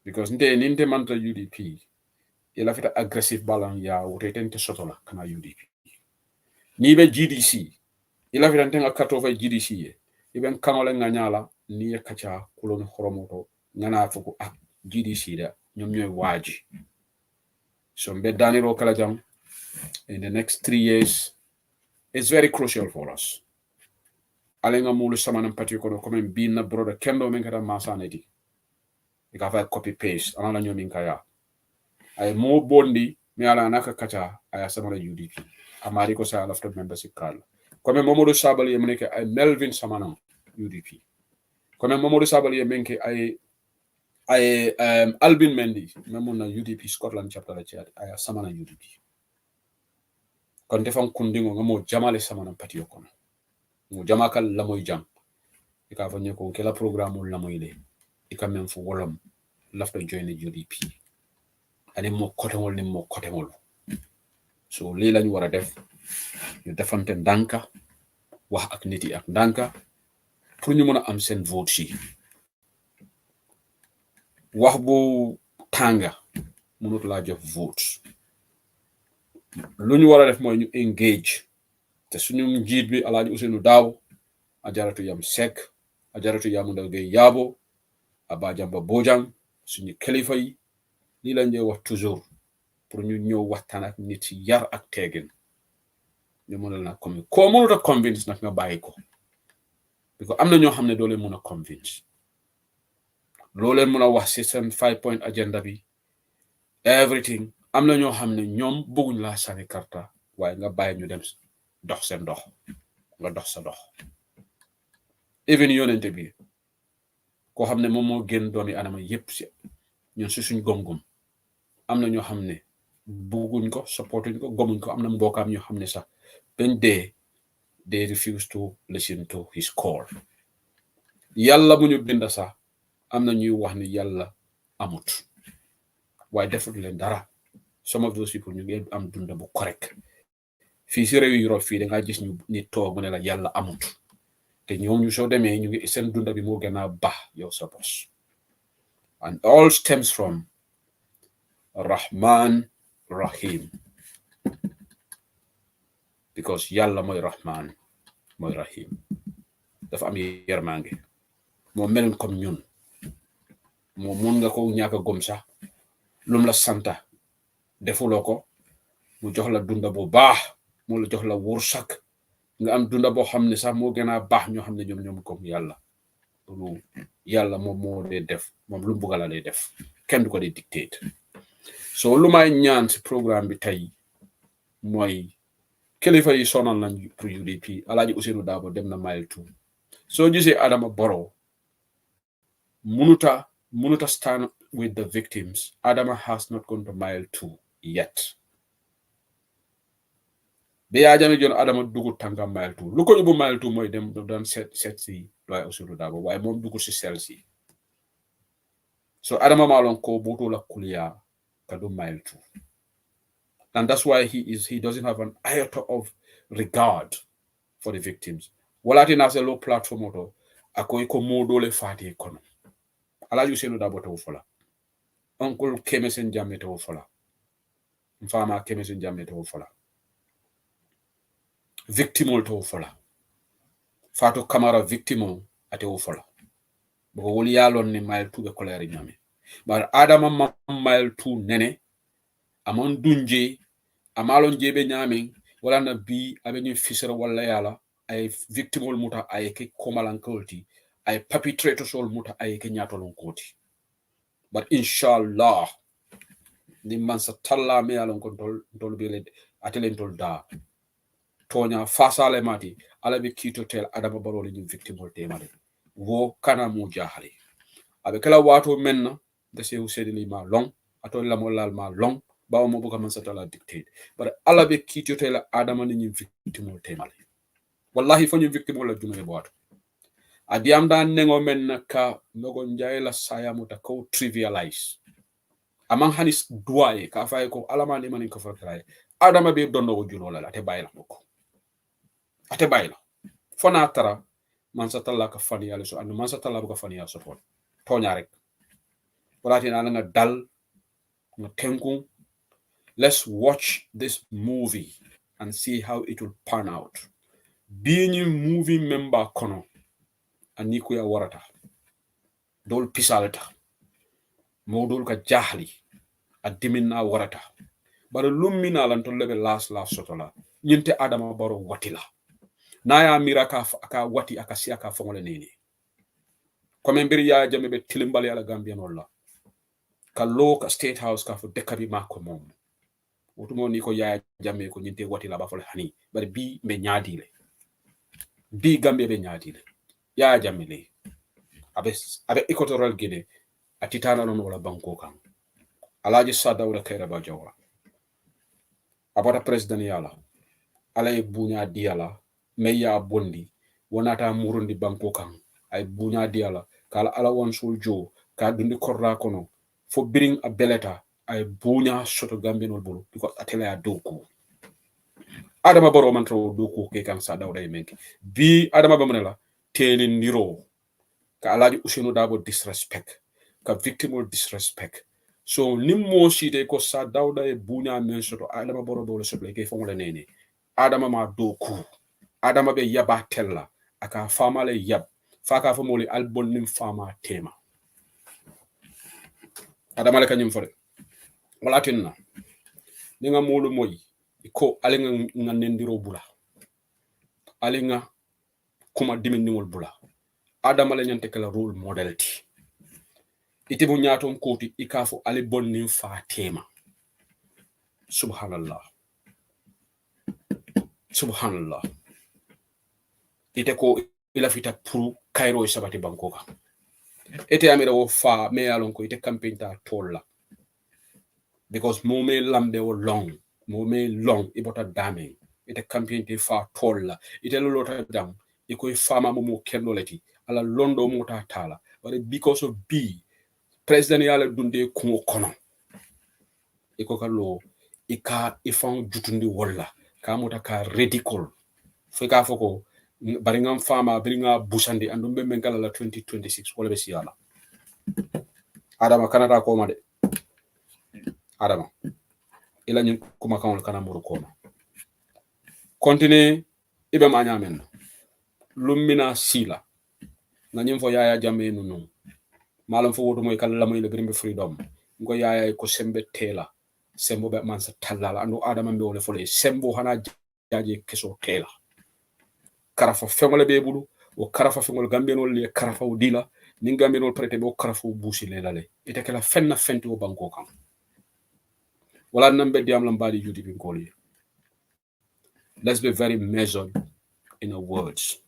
S1: Because ninte manta UDP, ila fita aggressive balang ya wotente sotola kana UDP. Nibe GDC, ila fita ntenga katova GDC ye. Iben kanole nganyala ni ye kacha kulon horomoto ngana fuku GDC da ñom ñoy waji. So mbe daniro kala jam in the next 3 years, it's very crucial for us. Alenga mulu samanam pati kono comme binna broda kendo men kata masaneti. Ika fa copy paste anala ñomin kaya. Ay mo bondi mi ala naka kacha ay samana UDP. Amari ko sa lafta membership card. Comme Mamadou Sabali yemeneke ay Melvin Samanam UDP. Comme Mamadou Sabali yemenke ay Albin Mendy memuna UDP Scotland chapter la chat ay samana UDP. Kon defam kundingo ngamo jamale samana pati kono. Mo jamakal la moy jam. Ika fa ñeko kala programme la moy le. Ika men fu wolom lafta join UDP. Ani mo kotengol ni mo kotengol. So li lañu wara def ñu defante ndanka wax ak nit yi ak ndanka pour ñu mëna am sen vote ci wax bu tanga mënut la jox vote lu ñu wara def moy ñu engage te suñu njiit bi Alaaji Ousseynou Daaw ajaratu yam sek ajaratu yamu ndaw gay yabo aba jamba bojang suñu kilifa yi li lañ dé wax toujours pour ñu ñëw waxtaan ak nit yi yar ak teggin ñu mënal na comme ko mënut a convince nak nga bàyyi ko because am na ñoo xam ne doo leen mën a convince loo leen mën a wax ci seen 5-point agenda bi everything am na ñoo xam ne ñoom bëgguñ laa sànni karta waaye nga bàyyi ñu dem dox seen dox nga dox sa dox even yonente bi koo xam ne moom moo gën doomi adama yépp ci ñun ci suñ gom-gom am na ñoo xam ne bëgguñ ko supportuñ ko gomuñ ko am na mbookaam ñoo xam ne sax ben they refuse to listen to his call. Yalla bu ñu bind sax am na ñuy wax ni yàlla amut waaye defut leen dara. Some of those people ñu ngi am dunda bu correct fii si réew Europe fii da nga gis ñu ni toog mu ne la yàlla amut te ñooñu soo demee ñu ngi seen dunda bi moo gën a baax yow sa bos. And all stems from Rahman Rahim, because yàlla mooy Rahman mooy Rahim dafa am yermange moo melun comme ñun moo mun nga ko ñaaka gom sax lum la santa defuloo ko mu jox la dunda bu baax moo la jox la wursak nga am dunda boo xam ne sax moo gën a baax ñoo xam ne ñoom comme yàlla lu yàlla moom moo dee def moom lu bugga la dee def kenn du ko dee dictate. So lu may ñaan si programme bi tey mooy kilifa yi sonal nañ pour UDP Alaaji Ousseynou Dabo dem na mile 2 soo gisee Adama Barrow munuta stand with the victims. Adama has not gone to mile 2 yet. Be ya jame jon Adama dugu tanga mile 2 lu ko yóbbu mile 2 mooy dem daan set si doy Ousseynou Dabo waaye moom dugu si sel si. So Adama malon ko butu la kuliya kadu mile 2. And that's why he doesn't have an iota of regard for the victims. Walati na se low platform oto akoy ko modole fati kono. Alaaji Ousseynou Dabo taw fola. Uncle Kemesen Jammeh taw fola. Mfama Kemesen Jammeh taw fola. Victimol taw fola. Fatou Camara victimol atew fola. Boko woli yalon ni mile 2 be kolere nyame. Bar Adama mile 2 nene amon dunje amalon jebe nyame wala na bi abenye fisera wala yala ay victimol muta ay ke komalankolti ay perpetrators all muta ay ke nyatolon koti. But inshallah ni mansa talla me alon ko tol bele atelen tol da tonya fasale mati ala be kito tel Adama Barrow ni victimol temale wo kana mu jahali abe kala wato menna de se Ousseynou ma long ato la mo lal ma long bawo mo buka man satala dictate but ala be kito tel Adama ni victimol temale wallahi fanyu victimol la jume boato adiam dan nengo menna ka nogo njay la saya muta ko trivialize amang hanis duaye ka fay ko alama ni manin ko fakray Adama be don nogo juno la te bayila ko ate bayila fana tara man sa talla ka fani yalla so andu man sa talla ka fani ya so tonya rek walati na nga dal nga tenku. Let's watch this movie and see how it will pan out. Being movie member kono aniku ya warata dol pisalata modul ka jahli adimina warata bara lummina lan to lebe last sotola nyinte adama baro watila naya mira ka wati akasi aka fongole nini comme mbiri ya jame be tilimbali ala gambien wala ka lo ka state house ka fo dekabi mako mom wotumo ni ko ya jame ko nyinte watila ba fole hani bari bi be nyaadile bi gambie be nyaadile ya jame le abe equatorial guinea atitana non wala banko kan alaji sadawra kayra ba jawra abata president yala alay bunya diala meya bondi wonata murundi banko kan ay bunya diala kala ala won soljo ka dundi korra kono fo biring a beleta ay bunya soto gambinol bulu because atela ya doku adama baro man to doku ke kan sadawra e menki bi adama bamunela teni ndiro ka alaji usenu dabo disrespect ka victimol disrespect so nimmo site ko sa dawda e bunya men soto adama boro dole soble ke fongole nene adama ma doku adama be yaba tella aka fama le yab faka fa moli albon nim fama tema adama le kanyum fore wala tinna ni nga molu moy ko ale nga nendiro bula ale nga kuma dimeningol bula adama le nyante kala role model ti ite bu nyaaton koti ikafo ale bon nim fa tema subhanallah ite ko ila fita pour kairo e sabati bankoka ete amira wo fa me alon ko ite campaign ta tolla because mome lambe wo long ibota dame ite campaign te fa tolla ite lolota dam iko fama mo kennoleti ala londo mota tala but because of b president yala dunde ko kono iko kalo ika ifan jutundi wala ka mota ka ridicule fika foko bari ngam fama bari nga busandi andum be men kala la 2026 wala be siyala adama kanata ko ma de adama ila nyin kuma kan kana muru ko ma continue ibe ma nyamen lumina sila na nyim fo yaya jamme nunu malam fo wodo moy kala lamay le brimbe freedom ngo yaya ko sembe tela sembo be man sa talala andu adama be wala fo le sembo hana jaaje keso tela karafa fengole be bulu o karafa fengol gambenol le karafa o dila ni gambenol prete be o karafa o busi le lale ite kala fenna fenti o banko kam wala nambe diam lambadi judi bin koli. Let's be very measured in our words.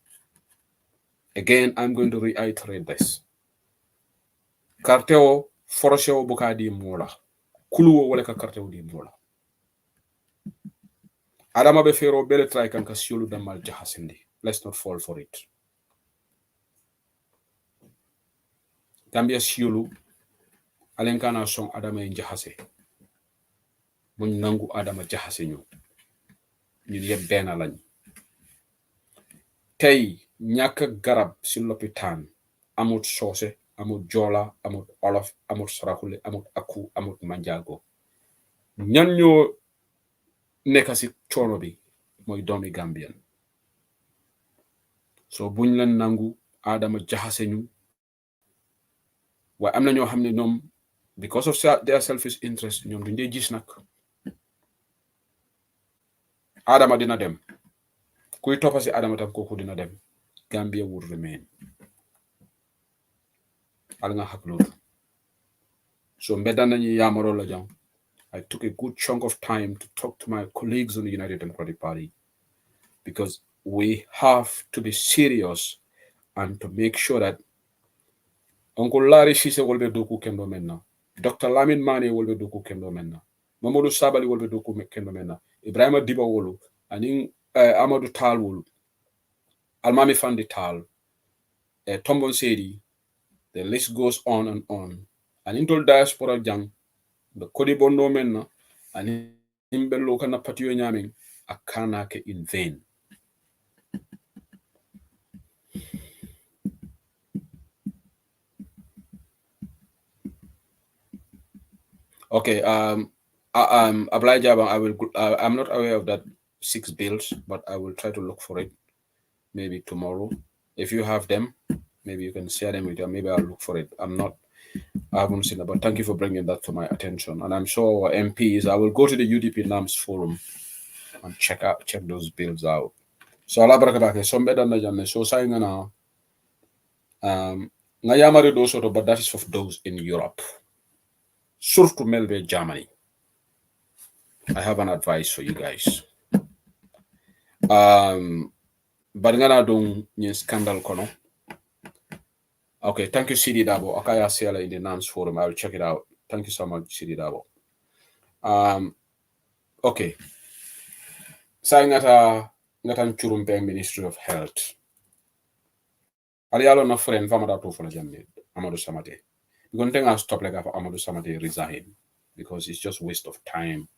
S1: Again, I'm going to reiterate this. Karteo foroseo buka di mola kuluwo wala ka karteo di mola adama be fero bele try kan ka siolu damal jahasindi. Let's not fall for it. Gambia siolu alenkana song adama en jahase mun nangu adama jahase ñu yeb bena lañ tay ñaka garab ci l'hôpital amut sosé amut jola amut olof amut sarakule amut aku amut manjago ñan ñoo nekk ci coono bi mooy doomi Gambian so buñ leen nangu adama jaxase ñu waaye am na ñoo xam ne ñoom because of their selfish interest ñoom duñ dee gis nag adama dina dem kuy toppa si adama tam kooku dina dem Gambia would remain al nga xak loolu so mbeddan nañu yaamaro la jam I took a good chunk of time to talk to my colleagues on the United Democratic Party because we have to be serious and to make sure that Uncle Larry Shise will be doku kendo menna, Dr. Lamin Mane will be doku kendo menna, Mamadou Sabali will be doku kendo menna, Ibrahima Diba wolu, aning Amadou Tal wolu, Almami Fandi Tal, Tombon Sedi, the list goes on and on. And into diaspora jang, the Kodi Bondo menna, and imbelo kana patiyo nyaming, akana ke in vain. Okay. Ablaye Jabang, I'm not aware of that 6 bills, but I will try to look for it maybe tomorrow. If you have them, maybe you can share them with you. Maybe I'll look for it. I haven't seen it, but thank you for bringing that to my attention. And I'm sure our MPs, I will go to the UDP NAMS forum and check those bills out. So ala baraka so better na janne so saying na nga yamari those sort of, but that is of those in Europe. Surtout Melbe, Germany. I have an advice for you guys. But ngana dong nyen scandal kono. Okay, thank you, CD Dabo. Akaya Sela in the NAMS forum. I will check it out. Thank you so much, CD Dabo. Okay. Saying ngata churumpe Ministry of Health. Alialo na friend famada to for jambe Amadou Samate. You're going to stop like Amadou Samate resign because it's just waste of time.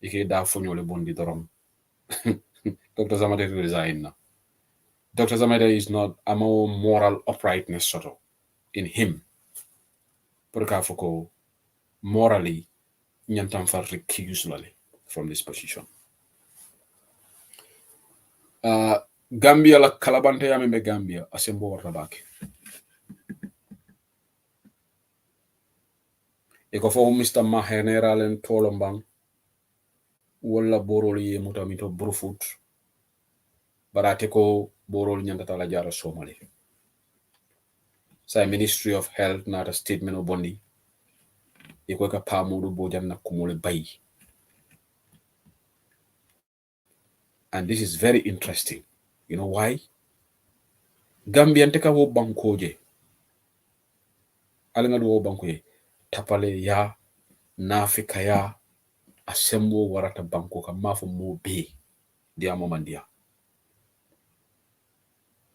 S1: Ike da fonyo le bondi dorom. Dr. Samate resign now. Dr. Zameda is not a more moral uprightness sort of in him. Porque morally, nyantam far recuse from this position. Gambia la kalabante yamembe Gambia asembo warabake. Eko fo Mr. Mahenera len tolombang wala boroli ye mutamito brufut barate ko borol nyandata la jara Somali. Sa Ministry of Health not a statement of bondi. Eko ka pamudu bojan na kumule bayi. And this is very interesting. You know why? Gambian teka wo bankoje. Alinga wo bankoje. Tapale ya, nafika ya, asembo warata banko ka mafo mo be. Dia momandia.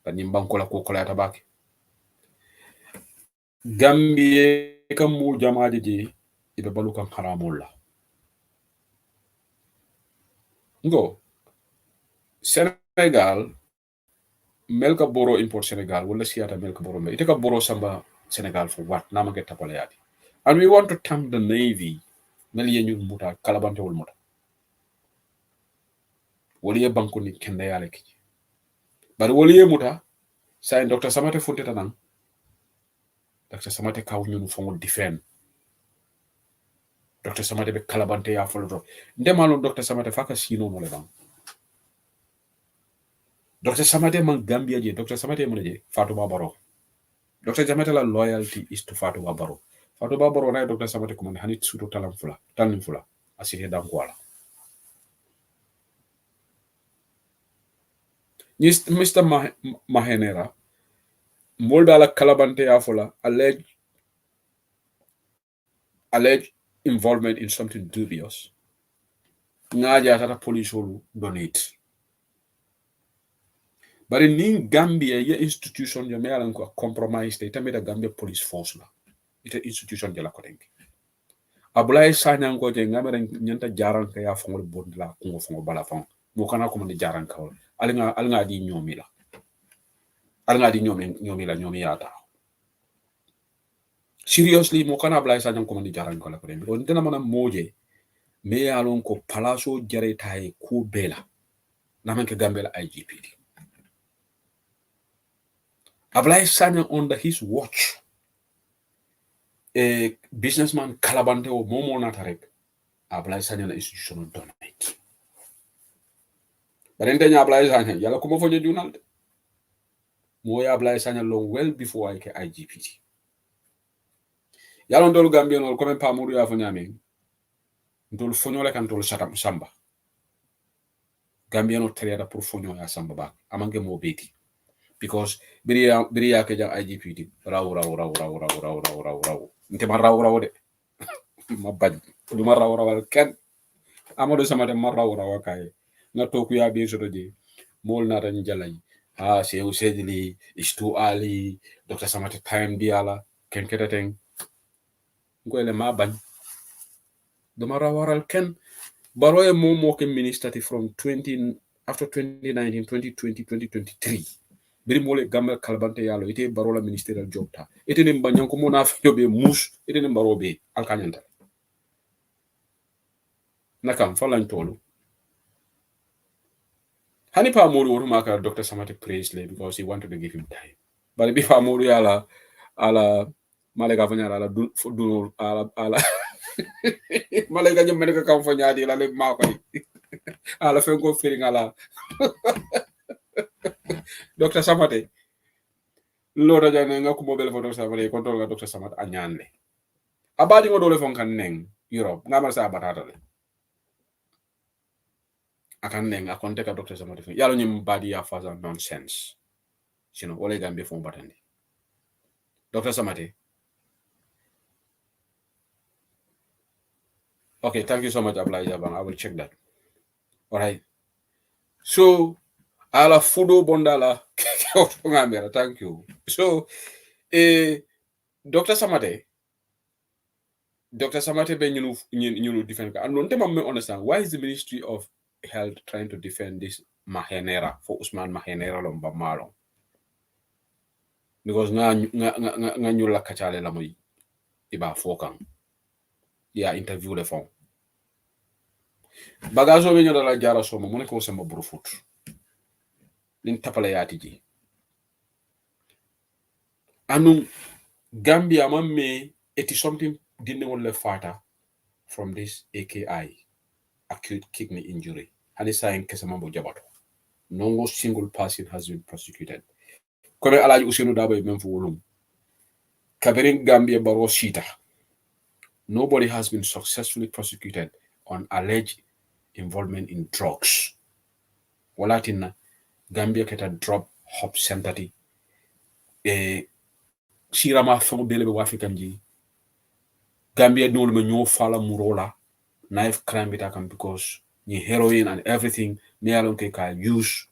S1: But banko la kokola ya tabaki. Gambie ka mo jamaje je, ibe baluka haramola. Ngo, Senegal, melka boro import Senegal, wala siyata melka boro me. Iteka boro samba Senegal for what? Namake tapale yadi. And we want to thank the Navy. Meliye muta kalabante wol muta. Woliye banko ni kende yale kiji. Bari woliye muta, sa Dr. Samate funte tanang. Dr. Samate kaw ñun fongo defend. Dr. Samate be kalabante ya folo. Ndemalo Dr. Samate faka sino mo le bang. Dr. Samate man Gambia je, Dr. Samate mo je Fatou Babaro. Dr. Samate la loyalty is to Fatou Babaro. Fatou Babaro na Dr. Samate ko man hanit suto talam fula. Asite dam kwala. Mr. Mahenera molda la kalabante ya fola alleged involvement in something dubious. Ngaja tata police holu donate. But in Gambia, your institution, your mail compromised. They tell me the Gambia police force la. It's an institution de la kodengi. Abulai sanya ngo je ngamere nyanta jaran ka ya fongol bond la kungo fongo bala fong. Mo kana ko mande jaran ka wol. Alnga di nyomi la. Alnga di nyomi yata. Seriously, mo kana abulai sanya ko mande jaran ka la kodengi. Because ntena mana moje me alon ko palaso jare tay ku bela. Namanke Gambia la IGPD. Abulai Sanya under his watch, a businessman Kalabante or Momo Natarek, Abulai Sanya na institutional donate. But then Abulai Sanya, Yala come for your journal. Moya Abulai Sanya long well before I can IGPT. Yalon Dol Gambian or come Pamuri Avonyaming, Dol Fonyola can tol Shatam Samba. Gambiano Terriada Profonio ya Samba back, among them obeti. Because Biria Kaja IGPT, raw. Ntema raw de. Mabad. Duma raw ken. Amadou Samate ma raw kay. Na toku ya bi sotoje. Mol na tan jalay. Sew sedli, is too early. Dr. Samate time diala. Ken ketateng. Ngwele ma bañ. Duma raw ken. Baroye mo ke minister from after 2019, 2020, 2023. Biri mole Gambia kalbante yalo ite barola ministerial job ta ite ne banyanko mona fa yobe mus ite ne barobe alkanyanta nakam fa lañ tolu hani pa modu wotu maka Dr. Samate praised le because he wanted to give him time but bi pa modu ala malega fanya ala du ala malega nyum meneka kam fanya di la le ma ko ala fen ko feeling ala Dr. Samate lo raja ne nga ko mobile photo Samate control nga Dr. Samate anyan le abadi ngo dole fon kan neng Europe nga mal sa batata le akan neng akon teka Dr. Samate yalo nyim badi ya faza nonsense sino wole gambe fon batandi Dr. Samate. Okay, thank you so much, Abla Jabang. I will check that. All right. So, ala fudo bondala. Thank you. So, Dr. Samate ben you defend. And don't me understand why is the Ministry of Health trying to defend this Mahenera for Usman Mahenera lomba malo? Because nga nyula kachale la moy iba fokang. Ya interview le fond. Bagazo be nyola la jara soma mo ne ko sama burufut. Lin tapala yati ji. Anu Gambia mamme it is something didn't only fata from this AKI acute kidney injury. And it's saying kesamambo jabato. No single person has been prosecuted. Kome alaji usenu daba menfu wolum. Kaberin Gambia baro shita. Nobody has been successfully prosecuted on alleged involvement in drugs. Walatina Gambia keta drop hop centati. Sirama fengo belebe wafikanji. Gambia no me nyo fala murola knife crime bitakam because ni heroin and everything me alon ke ka use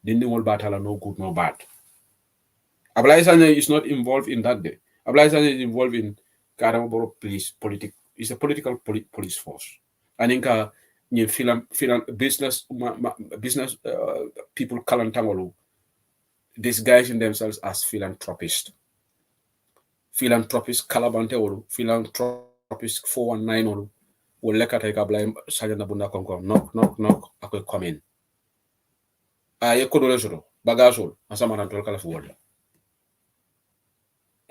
S1: didn't wol batala no good no bad. Ablaisanya is not involved in that day. Ablaisanya is involved in Karamaboro police it's a political police force. And inka ni business people kalantangolo disguising themselves as philanthropists. Philanthropist kalabante olu philanthropist 419 olu wo lekata ka blay sajana bunda konko knock akoy come ye ko do resoto bagasol asama nan tol kala fu wala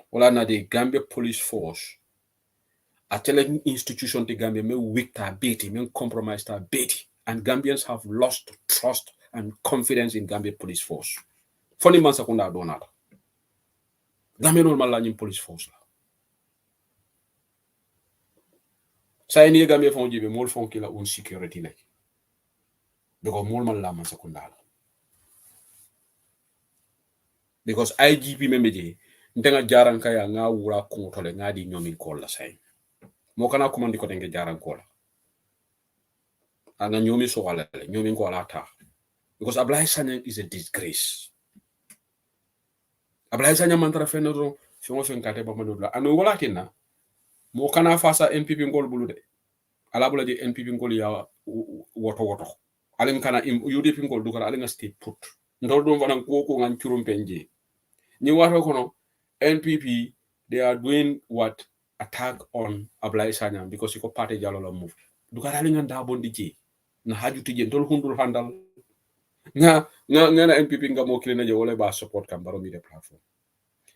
S1: wala na the Gambia police force a tele institution to Gambia me weak ta beti me compromise ta beti and Gambians have lost trust and confidence in Gambia police force foni man sakunda donata Gambia normal la ñim police force la say ni Gambia fon jibe mol fon ki la un security la because mol man la man sakunda la because IGP membeje ndenga jaran kaya nga wura ko tole nga di ñomi ko la say mo kana ko mandi ko denga jaran ko la anga ñomi so wala ñomi ko la ta because Ablaye Sanyang is a disgrace. Ablaye Sanyang mantara fenoro fengo fenkate ba manodla anu wala tinna mo kana fasa NPP ngol bulu de ala bula di NPP ngol ya woto alin kana UDP ngol dukara alin stay put ndol do fanan ko ngan curum penje ni wato kono NPP they are doing what attack on Ablaye Sanyang because he ko party jalo la move dukara alin nda bondi ji na haju tije ndol hundul handal nga na NPP nga mo kilena je wala ba support kam baro mi de platform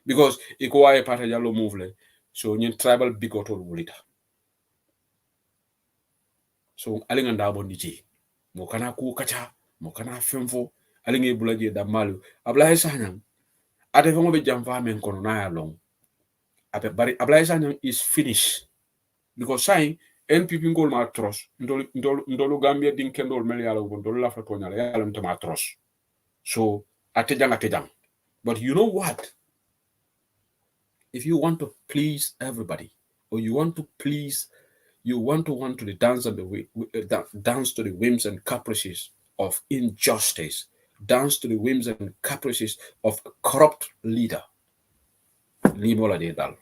S1: because iko waye party jalo move le so ñun tribal bigotol wulita so alinga ndabo ndiji mo kana ku kacha mo kana femfo alinga bulaje da malu Ablaye Sanyang ate fo be jamfa men kono na ya long ape bari Ablaye Sanyang is finished because say NPP ngol ma trust ndolu Gambia din kendol mel yalla gon ndolu la fa toñala yalla ntama trust so ate jang but you know what if you want to please everybody or you want to dance on the way, dance to the whims and caprices of injustice, dance to the whims and caprices of a corrupt leader. Limola de dal.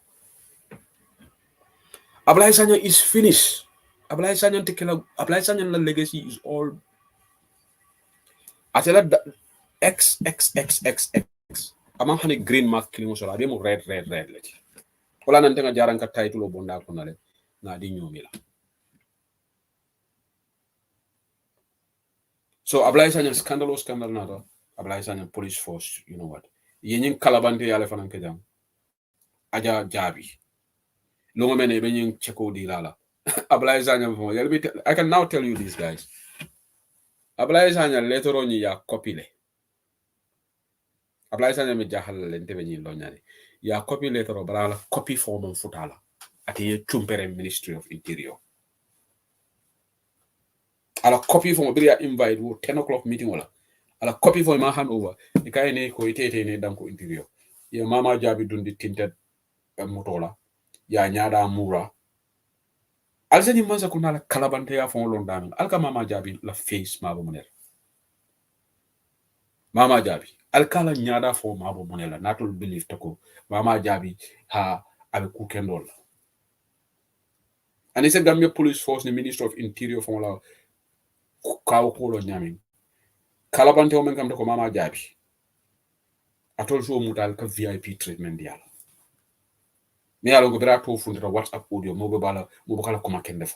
S1: Ablaye Sanyang is finished. Ablaye Sanyang legacy is all. Atela X. Amam hani green mark kilimo sola demo red leti. Wala nantenga jaran ka title bonda ko nale na di ñomi la So Ablaye Sanya scandal nada. Ablaye Sanya police force, you know what? Yenin kalabante yale fanan kejang. Aja jabi. Longo mene benin cheko di lala. Ablaye Sanya I can now tell you these guys. Ablaye Sanya later on ya copy le. Ablaye Sanya me jahal lente benin lo nyari. Ya copy later on brala copy form on futala. Ati ye chumpere Ministry of Interior. Ala copy form bria invite wo 10 o'clock meeting wala. Ala copy form ma hand over. Ikaye ne ko itete ne danko Interior. Ya mama jabi dundi tinted motola. Ya nyada mura. Alzani manza kuna la kalabante ya fon londano. Alka mama jabi la face mabo monel. Mama jabi. Alkala nyada fo mabo monela. Natul believe tako. Mama jabi ha abe kukendola. And it's a Gambia Police Force, the Minister of Interior fon la kawo kolo nyamin. Kalabante o men kam tako mama jabi. Atol so mutal ka VIP treatment diala. Me alo go bra to fundira WhatsApp audio mo kala kuma kendefo.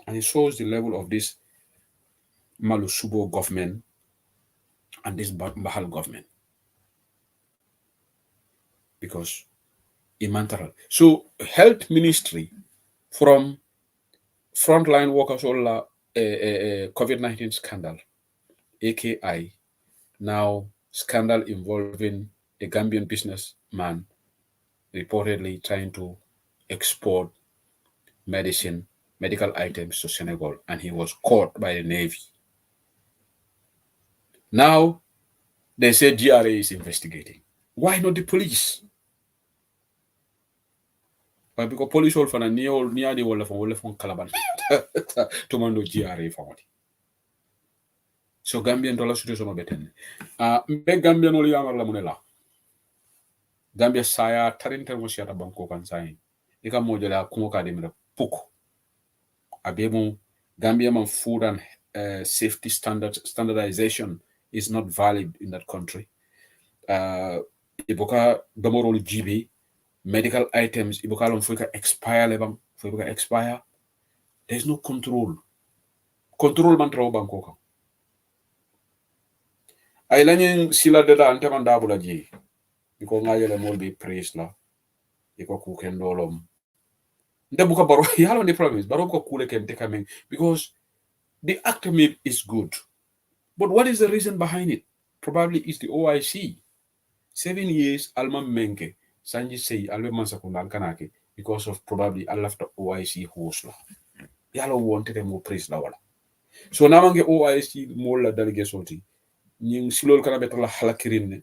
S1: And it shows the level of this Malusubo government and this Bahal government. Because imantara. So health ministry from frontline workers all COVID-19 scandal, AKI, now scandal involving a Gambian businessman reportedly trying to export medical items to Senegal, and he was caught by the Navy. Now, they say GRA is investigating. Why not the police? But because police all from near the wall from Calaban to mando GRA for what? So Gambian dollar situation no better. Be Gambian only amar la monela. Gambia saya tarinter mo siya banko kan sayin. Ika mo jala kumoka de mira puko. Abemo Gambia man food and safety standardization is not valid in that country. Iboka domorol GB medical items iboka lon fuika expire lebam fuika expire. There's no control. Control man trawo banko kan. Ay lanyen sila deda ante man dabula ji. Iko ngayele mol be praise la. Iko kukendolom. Nde buka baro yalo ni promise baro ko kule kente coming because the act is good. But what is the reason behind it? Probably it's the OIC. 7 years alma menke sanji say alwe mansakunda alkanake because of probably alafta OIC hosla. Yalo wanted a more praise la wala. So namange OIC mola delegation nying silol kana betala halakirin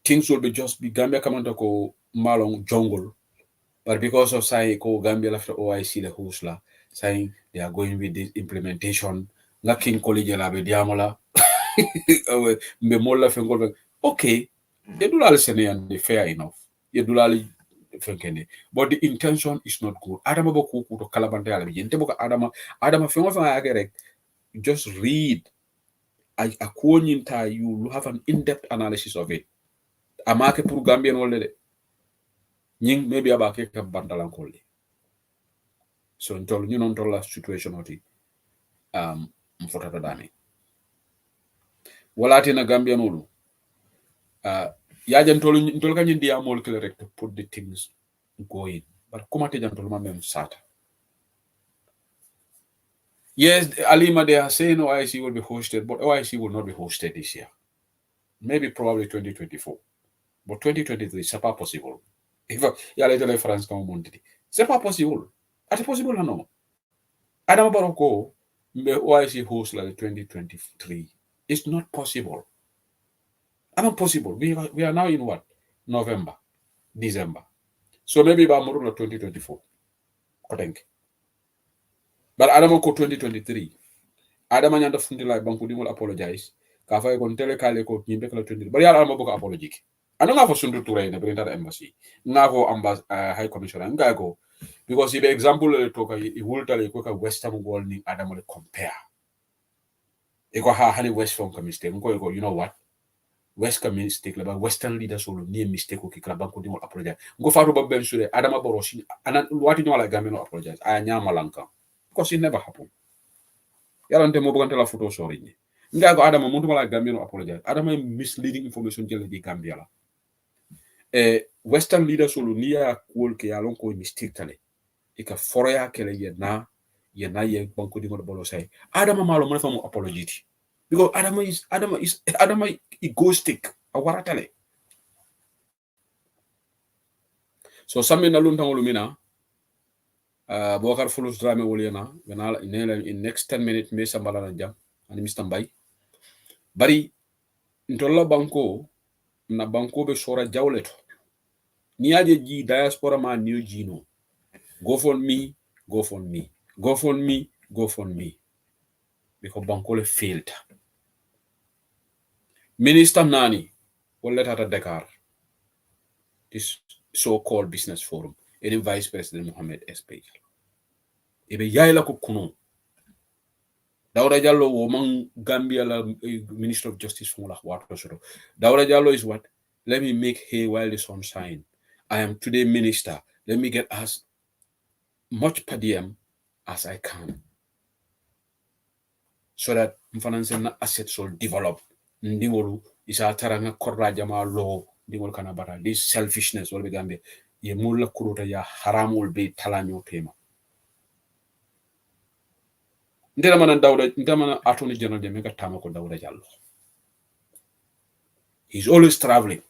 S1: things will be just be Gambia kamanta ko malong jungle. But because of saying ko Gambia after OIC the hosla saying they are going with this implementation nga king college la be diamola me mola fengol okay yedulali sene fair enough yedulali fenkene but the intention is not good adama boku to kalabante ala bi jente boka adama fengo fa agere just read a kuonyinta you have an in-depth analysis of it amake pour Gambian wolde de nying maybe abake ka bandalan kolde so ntol ñu non tolla situation oti mfotata dani walati na Gambian olu yajan tol kanyin dia mol kele rek to put the things going but kuma te jantol ma mem sata yes Alima they are saying OIC will be hosted but OIC will not be hosted this year maybe probably 2024 but 2023 c'est pas possible il y a les télé France comme on dit c'est pas possible c'est possible non Adam Baroko the OIC host like 2023 it's not possible not possible we are now in what November December so maybe by 2024 I think but Adam ko 2023 Adam nyanda fundi la banku dimol apologize ka fay kon tele kale ko nyimbe kala 20 but yalla ma boko apology ano nga fo sundu touré ne printer embassy nga fo high commissioner nga ko because if example le to ka I wultale ko ka western world ni Adam le compare e ko ha hani west from ka mistake ko you know what west ka mistake la ba western leaders solo ni mistake ko ki kala banku dimol apologize ngo faatu ba ben sure Adam borosi ana wati no la gameno apologize aya nyama lanka because it never happened yarante mo bugante la photo sori ni nga go adama muntu mala gambia no apologize adama misleading information jelle di gambia la western leaders solo niya kol ke yalon ko mistake tale e ka foroya kele ye na ye banko di ngol bolo say adama malo mo famu apology because adama is egoistic a waratale so samme na lun tangolu mina Bokar Fulus Drame Woliana, in next 10 minutes, me sambala na jam, ani Mr. Mbay. Bari, ntola banko, na banko be sora jawleto. Ni aje ji diaspora ma new jino. Go for me, go for me. Go for me, go for me. Because banko le failed. Minister Nani, wala tata Dakar. This so-called business forum. Any Vice President Mohammed Espej. Ebe yaila ko kuno. Daura Jallo woman Gambia la Minister of Justice from Water. Daura Jallo is what? Let me make hay while the sun shine. I am today minister. Let me get as much per diem as I can. So that financial assets will develop. Ndingolu isa taranga korra jama law ndingol kana bara. This selfishness will be Gambia. Ye mulla kuruta ya haram will be talanyo tema. Ndamana Attorney General de Mega Tamako Daura Jallo. He's always traveling.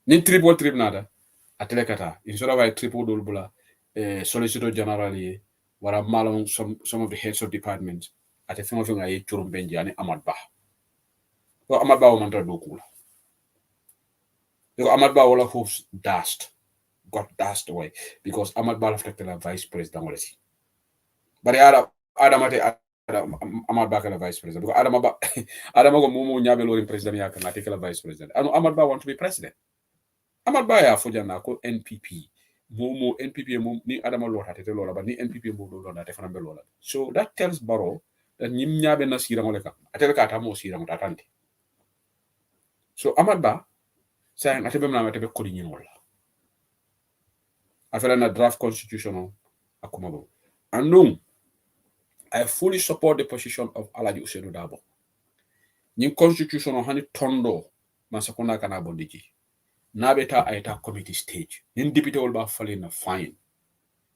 S1: Nin triple trip nada atelekata instead of a triple dolbula solicitor general wara malon some of the heads of departments ate fengo fengo ay turum benji ani Amad Bah so Amad Bah man do kula because Amad Bah wala hopes got dashed away because Amad Bah left the vice president wala si bari adamate Amad Bah la vice president because adama go momo nyabe lorin president yakana take la vice president anu Amad Bah want to be president Amad Bah ya fojana ko NPP momo NPP mom ni adama lota te lola ba ni NPP mo do lona te fana be lola so that tells Barrow that nyim nyaabe na sira moleka atel ka ta mo sira mo tatante so Amad Bah saying ate be na mate be ko di nyin wala afela na draft constitutional akumabo andung I fully support the position of Alaji Ousainou Darboe nyin constitutional hani tondo masakona kana bondiji nabeta aita committee stage nin député wol ba falina fine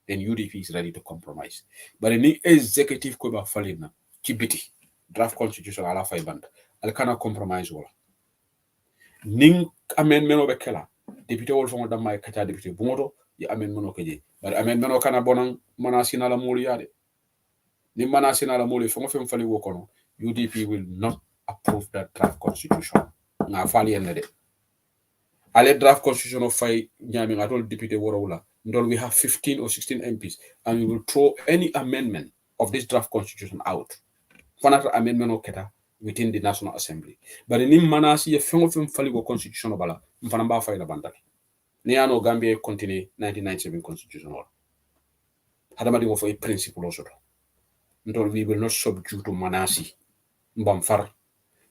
S1: then UDP is ready to compromise but ni executive ko ba falina ci biti draft constitution ala fay band al kana compromise wala ning amendment be kala député wol fongo damay kacha député bu moto yi amendment o keje but amendment kana bonan manasina la mulu yade ni manasina la mulu fongo fem fali wo kono UDP will not approve that draft constitution na fali en de ale draft constitution of fay nyami ngatol député worowula ndol we have 15 or 16 MPs and we will throw any amendment of this draft constitution out fanata amendment o keta within the National Assembly but ni manasi ye fengo fem fali go constitution bala mfana ba fay la bandal ni ano Gambia continue 1997 constitution or hadama di go fay principle o soto ndol we will not subject to manasi mbam far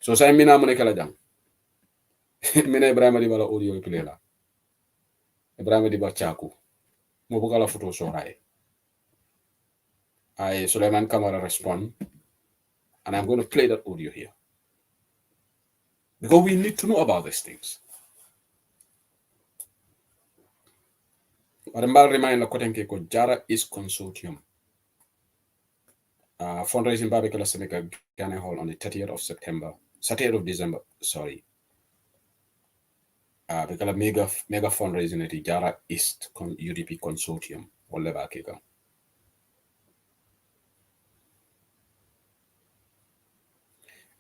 S1: so say mina mo ne kala jang mina Ibrahima di bala audio play la Ibrahima di ba chaku mo buka la photo soraye I Suleiman Kamara respond and I'm going to play that audio here because we need to know about these things. But remind la kotenke ko Jara is consortium. Fundraising Barbecue Seneca Ghana Hall on the 30th of December, sorry. Because mega fundraising at the Jara East UDP consortium or leba kika.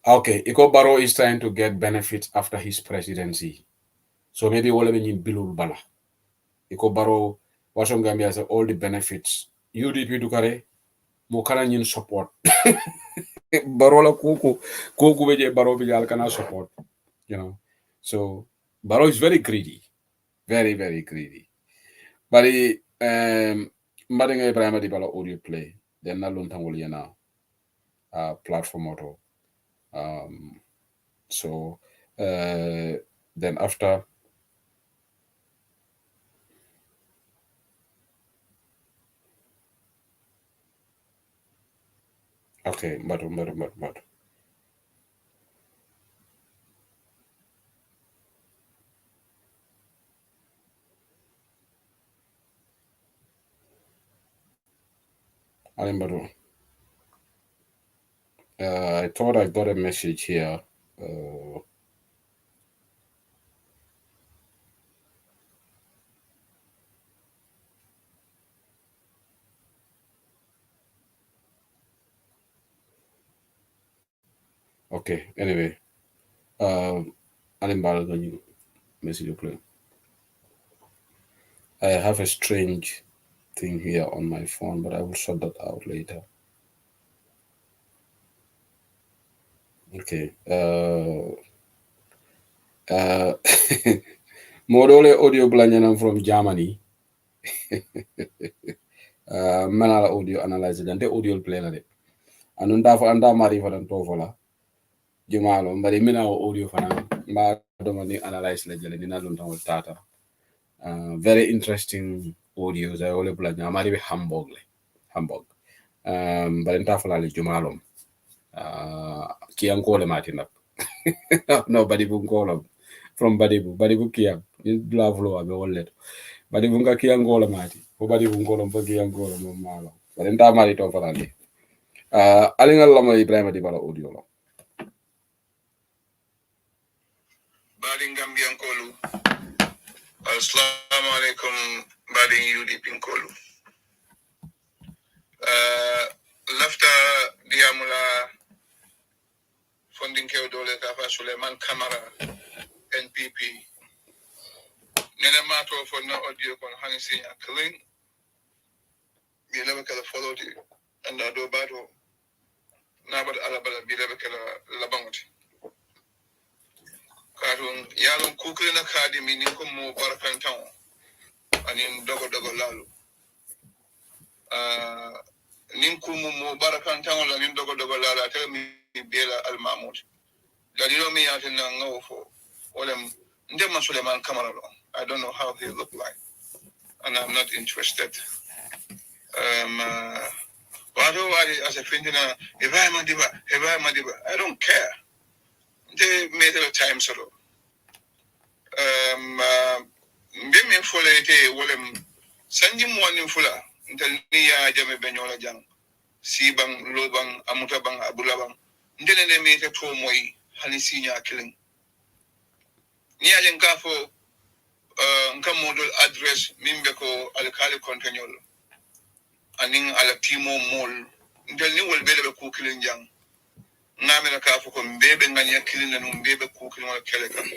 S1: Okay, Iko Barrow is trying to get benefits after his presidency. So maybe we'll have Bilul Bala. Iko Barrow, Washington Gambia has all the benefits. UDP Dukare, Mokana Yin support. Barrow la kuku beje Barrow bijal kana support. You know. So Barrow is very greedy. Very, very greedy. But Madinga Ibrahima di Bala audio play. Then na luntangol yana platform auto. So then after Okay, but. I thought I got a message here. Okay, anyway. Alimbal, message play. I have a strange thing here on my phone, but I will sort that out later. Okay. Modole audio blanyanam from Germany. Manala audio analyze dante audio play la de. Anunda fa anda mari fa dan to fola. Jumalo mbari mina audio fa na ma do mani analyze la jele dina lun tan tata. Very interesting audios I ole blanya mari be Hamburg le. Hamburg. Bari nta fa la le jumalo. Kiang kole mati nak. No Badibu Ngolam from Badibu Kiang. In Blavlo, I will let Badibunga Kiang Gola Mati, who Badibu Ngolam for Kiang Golam Malo. But in Tamari to Farali. Alinga Lama Ibrahim Dibala Audio.
S2: Bading Gambian Kolu. Assalamu alaikum, Bading Yudi Pinkolu. Lafta Diamula Funding Keodole Kafa Suleiman Kamara, NPP. Nene mato for no audio kon Hansi Clean. We never can follow it. And I do battle. Nabat Alabala be never can Labangot. Karun Yalum Kukrin Academy Ninkumu Barakan Town. And in Dogo Lalu. Ninkumu Barakan Town and in Dogo Lala tell me Bela Al Mahmoud. Gadino me out in Nango for Olem Ndema Suleiman Kamara. I don't know how he look like. And I'm not interested. As a friend, if I'm a diva, I don't care. They made it a time solo. Give me full Wolem Sanjim one in Fula, until Nia Jame Benyola Jang, Sibang, Lobang, Amutabang, Abulabang. Then they made a two moi, Hanisinia killing. Nia Jankafo, Nkamodul address, Mimbeko, Alkali Continual, Aning Alatimo Mol, until you will be able to cook in Jang. Namina Kafu, baby, Nanya killing and baby cooking on a Kelekan,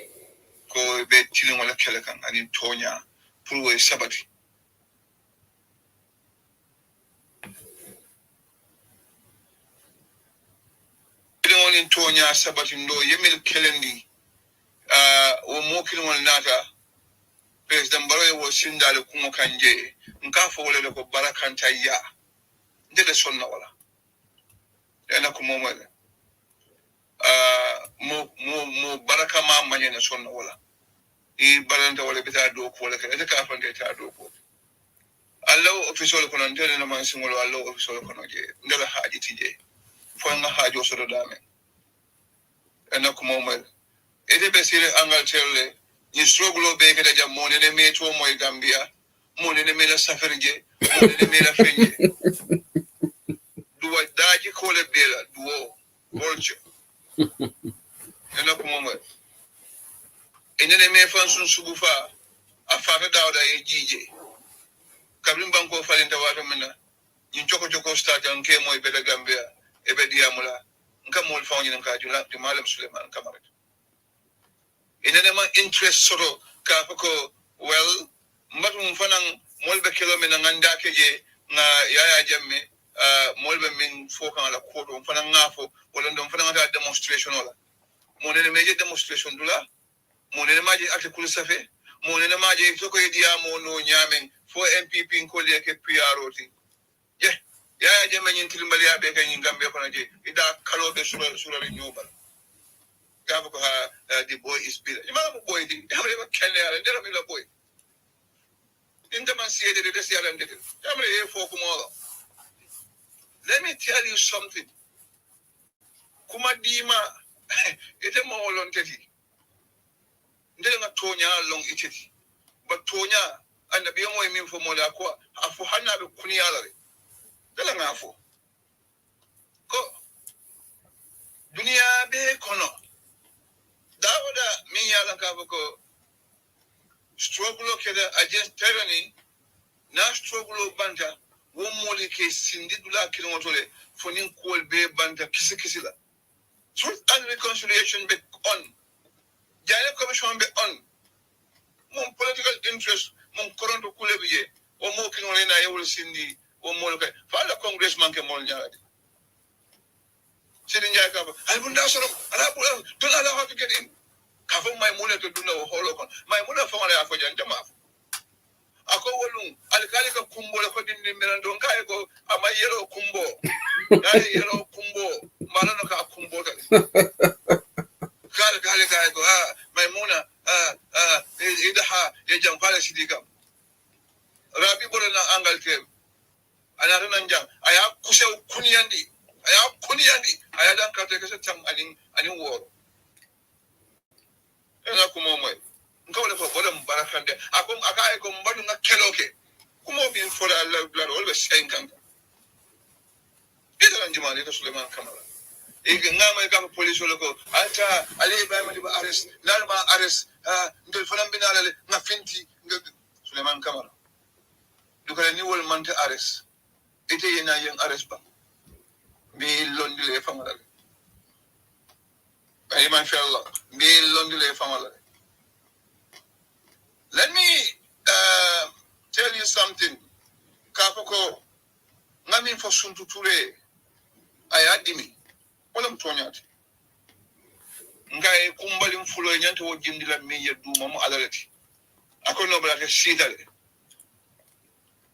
S2: go bed chilling on a Kelekan, and in Tonya, Pulway Sabati. On in Tonya Sabatin do Yemil Kelendi, or more killing on Nata, President Barrow was Sindal Kumokanje, Nkafo Leko Barakanta Ya, did a son Nawala. Then a Kumomal. Mo Barakama Manana son Nawala. He Baranta Walla Bita do Kolaka, the Carpenter do. Allow official content and a man single allow official content. Never had it today. For a hard use of the dame. And a moment. It is basically Angle Chelle. You struggle bake at a morning and made to my Gambia. Morning and made a suffrage. Morning and made a friend. Do I die? You call it Bella. Do vulture. And a moment. And then they may function Subufa. A father out a GJ. Kabin Banko fell into watermana. In Choco start and came with better Gambia. Ebediamula, Nkamol found in Kajula, the Malam Suleiman Kamarit. In any interest sort of Kapako, well, Matum Fanang, Molbe Kilomina Nandake, Na Yaya Jemme, Molbe Min Fokan, a quarter of Fanangafo, or London Fananga demonstration. Money major demonstration dula, Money Maji Article Safe, Money Maji Toko Diamo no Yamming, 4 MPP in Kodiak PROT. Yeah. Yeah, German in Tilmalia Baker in Gambia Konaji, Ida Kalobe Sura Renewable. Gavaka, the boy is bitter. You have a boy, you have a Kenya, and then a boy. In the Mansia, the Siaran did it. Let me tell you something. kuma dima ite mo wolon teti ndele nga tonya long iteti ba tonya annabi mo min fo mo la ko afu hanna be kuniyala re dala nga fo ko dunia be kono dawoda min yala ka ko struggle keda against tyranny na struggle banta wo moli ke sindi dula kilomotole fonin kol be banta kisi la truth and reconciliation be on jale commission be on mon political interest mon koronto kule biye o mo kino na yewul sindi o mo ka fa la congressman ke mol nyaade sidin jay ka ay bunda soro ala bu don ala ha get in ka fo may mona to duna o holo kon may mona fa wala afo jan jama ako wolum alkali ka kumbo le ko dindi mirando kay ko ama yero kumbo ay yero kumbo malano ka kumbo ta kale ko maimuna idaha ya jampala sidika rabi bolo na angal te ana ranan jam aya kuse kuniyandi aya dan ka te kese tam anin woro ena kumo moy ngawle fo bolam barakande akom akaay ko mbadu na keloke kumo bin fora Allah blood always saying kan ida nan jumani to Suleiman Kamara ngama ka police loko ata ali ba ma diba arrest lalma arrest ndel fanam binalale nga finti Suleiman Kamara dukale ni wol mante arrest ite yena yen arrest ba bi londile famala ay man sha Allah bi londile famala. Let me tell you something kapoko ngami fo suntu ture ayadimi wala mtonyati ngai kumbali mfulo nyante wo jindila miye duma mu alalati akono blake sidale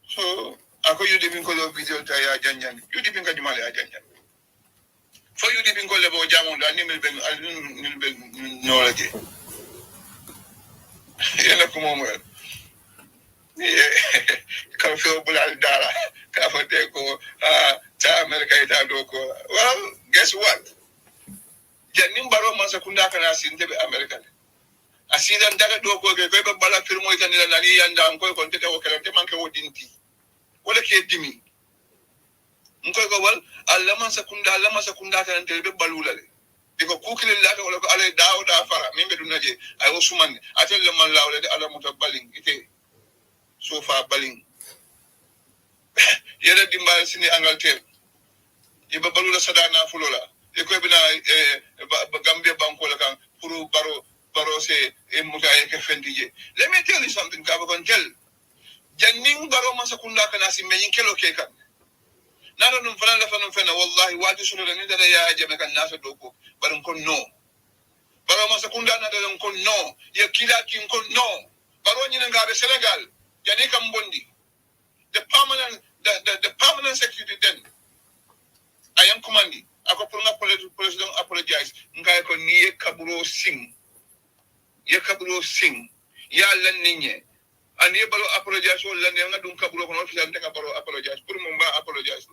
S2: so ako yudi bin ko lo video ta ya janjan yudi bin ka jumale ya janjan fo yudi bin ko le bo jamondo ani mil be nolake yana kuma mo ka fo bulal dara ka fo te ko ta America ita do ko well guess what janim baro man sakunda kana sinte be America asidan daga do ko be bala firmo ita ni la ni yanda am ko te ko kala te man ke wodinti wala ke dimi ngoy ko wal alla man sakunda tan te be balulale diko kukile lata wala ko ale dawda fara min be dunaje ay wo suman atel le man lawle de ala mutabalin ite sofa balin yere dimbal sini Angleterre iba balula sadana fulola e ko bina Gambia banko la kan pour baro se e muta e ke fendije. Let me tell you something ka ba tel janning baro masakunda kana si meyin kelo ke kan nana num fana la fana fana wallahi wadi sunu da ni da ya jame kan nasa doko barin kon no baro masakunda na da kon no ya kila kin kon no baro ni nga be Senegal jani kam bondi the permanent security then I am commanding. Ako pour nga president apologize. Nga ko ni kaburo sing. Ye kaburo sing. Ya lan ninye. Ani balo apologize o lan nga dum kaburo ko no fi tan ka baro apologize. Pour mo ba apologize.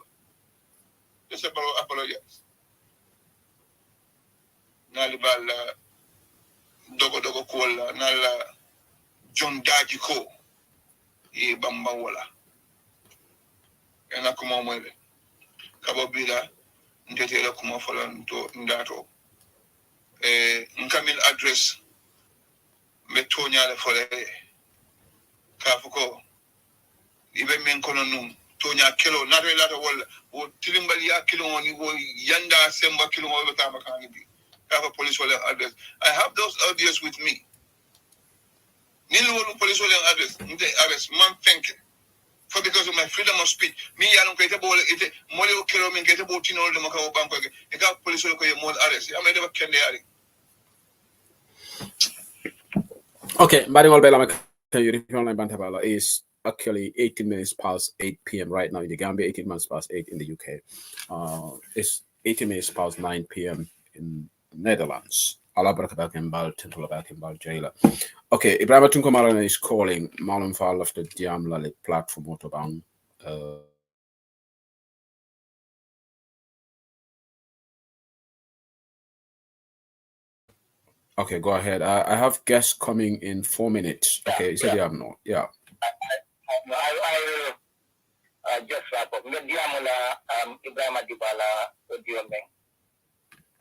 S2: Just baro apologize. Nali bala dogo ko la nala John Daji ko e bamba wala. Ena ko mo moyle. Kabo bila ndetela kuma falan to ndato nkamil address me toñale fole kafuko ibe men kono num toña kilo nato lata wala o tilimbal ya kilo woni wo yanda semba kilo wo tama kan bi kafa police wala address. I have those audios with me nil wolu police wala address nte arrest man thinking for because of my freedom of speech. Me yalon ko ite bol ite mole o kero min kete bo tinol de maka o banko ke e ka police ko ye mol arrest am de kende yari.
S1: Okay, Baringol Bella European Bantabala is actually 18 minutes past 8 p.m. right now in the Gambia, 18 minutes past 8 in the UK. It's 18 minutes past 9 p.m. in Netherlands. Jailer. Okay, Ibrahim Tunkomarana is calling Malum Fall of the Diamla platform Autobahn. Okay, go ahead. I have guests coming in 4 minutes. Okay, you said you have no. Yeah.
S3: I just wrap up. Mediamula Ibrahim Adibala Odiomeng.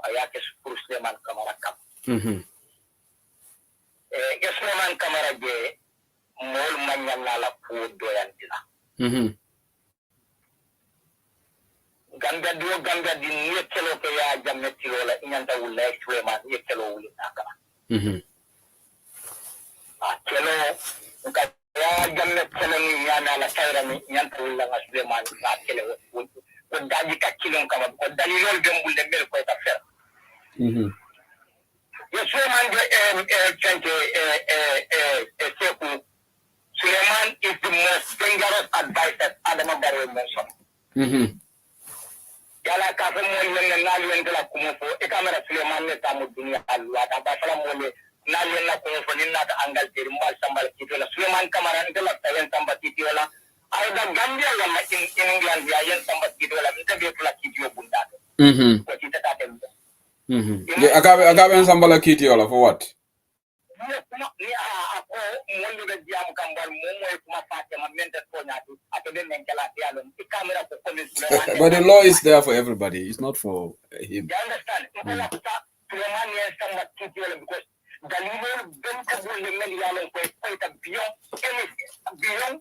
S3: Ayake Suleman Kamara Kap. Suleman Kamara je mol manyala pu doyantila. Gambia di yekelo ke ya jametilo la inyanta wula Suleman yekelo wuli nakala. Kelo ya jametelo ni yana la tayra ni inyanta wula nga Suleman na kelo ko daji ka kilon kama ko dalilol dembulle mel ko ta fer. Suleman Suleman is the most dangerous advisor Adama Barrow mentioned. Yala kafe mo yele na yele la kumofo e kamera Suleman ne tamu dunia alwa ta ba fala mo le na yele na kumofo ni na ta angal teri mbal sambal kitola Suleman kamara ndela tayen samba kitola ay da Gambia wala in England ya yen samba kitola mtabe fula kitio bundado. Ko tita ta tem.
S1: Yeah, agabe sambala kitiola for what? But the law is there for everybody. It's not for him.
S3: You understand? Beyond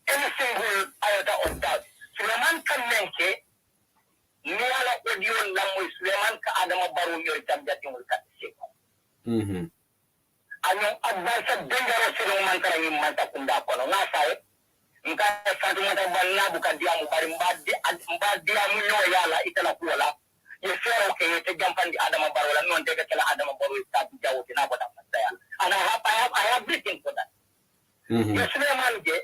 S3: any single iota of doubt. Suleman can make Niala audio language Suleman ka Adama Barrow yo tabjating ulkat seko. Anong advice dangerous Suleman ka yung manta kunda ko no nasa nka sa tumata banna bukan dia mo bari mbadi amu yo yala itala kuwala yo fero ke te jampan di Adama Barrow la non te kala Adama Barrow ta jawo tina ko ta saya and I have written for that. Yo Suleman je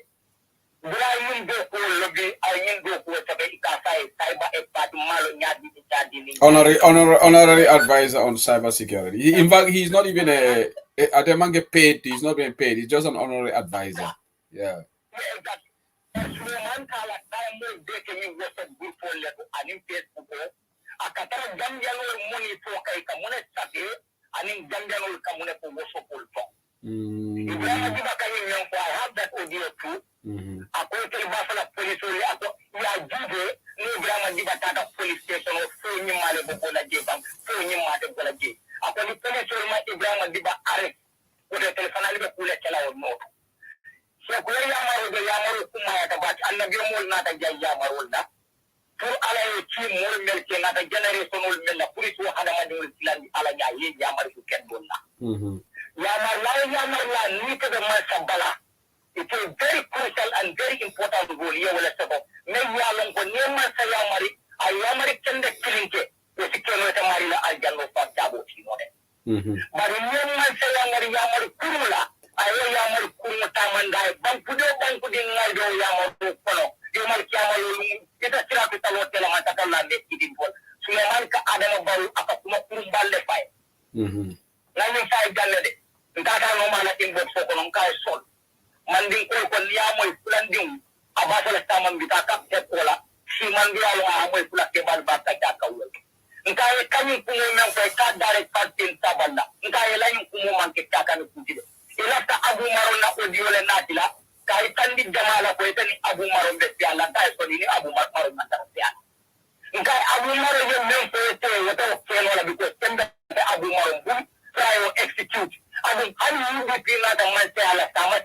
S1: Honorary advisor on cybersecurity. In fact, he's not even Ademan get paid. He's not being paid. He's just an honorary advisor. Yeah.
S3: I have that audio too. Ako yung Buffalo police ako ya jude ni Ibrahim di batata police station o so ni male bo la jebang so ni mate bo la je ako ni police ma Ibrahim di ba arrest ko de telefonali be kule kala o no so ko ya maro kuma ya ta ba annabi mo na ta jaya maro da pour ala yo ci mo mel ke na ta generation ol mel la police wo hada ma dum filan ala ya ye ya maro ko ken bon na ya mar la ni ko de ma sabala. It's a very crucial and very important role here. Well, so may yalong ko niya sa yamari ay yamari kende kilinke kasi keno sa marila ay jalo pa jabo sino de. Bari niya sa yamari kurula ay yamari kurula tamanda bangku din ngai do yamari kono yamari yamari kita sira kita lote la mata kala de kidin bol Suleman ka Adama Barrow apa kuma kurumbal le fay. Lalu fay galle de ndata no mala inbox ko non kay sol. Manding ko niya mo ipulanding abasa la tamang bitaka kola si mandia lo amoy pula ke balbata ka kawul nkai kami kumo men ko ka direct partin taballa nkai la yung kumo man ke ka kan kutide ila ta abu maron na audio le natila kai tandi jamala ko itani abu maron be piala kai so ni abu maron na ta piala nkai abu maron yo men ko te wato kelo la biko tenda abu maron bu try to execute abu ayu bi pina ta man te ala sama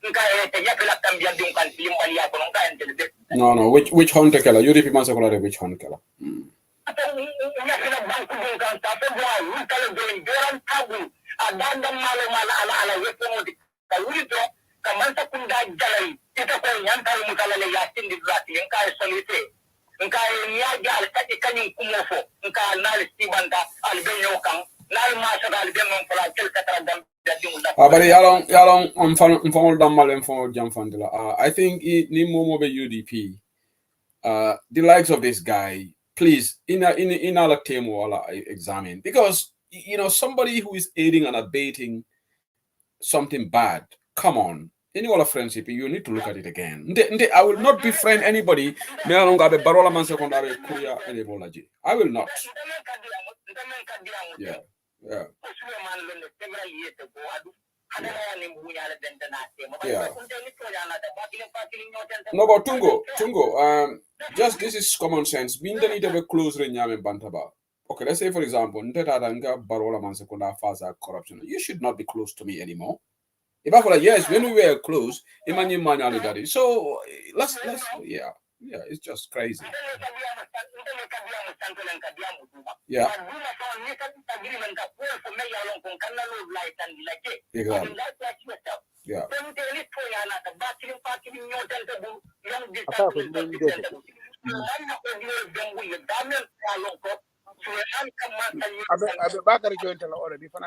S1: No, which hunter killer? You repeat myself, which hunter killer? But yalong on damal and for Jamfandela. I think ni momo be UDP. The likes of this guy, please in our team or examine, because somebody who is aiding and abetting something bad. Come on, any other friendship, you need to look at it again. I will not befriend anybody. I will not. Yeah. Yeah.
S3: Several years ago,
S1: No, but Tungo, just this is common sense. Being the need of a close renyam bantaba. Okay, let's say for example, barola man sekunda faza corruption. You should not be close to me anymore. If I like, yes, when we were close, imani manually daddy. So let's yeah, it's just crazy. Yeah. Exactly. Yeah.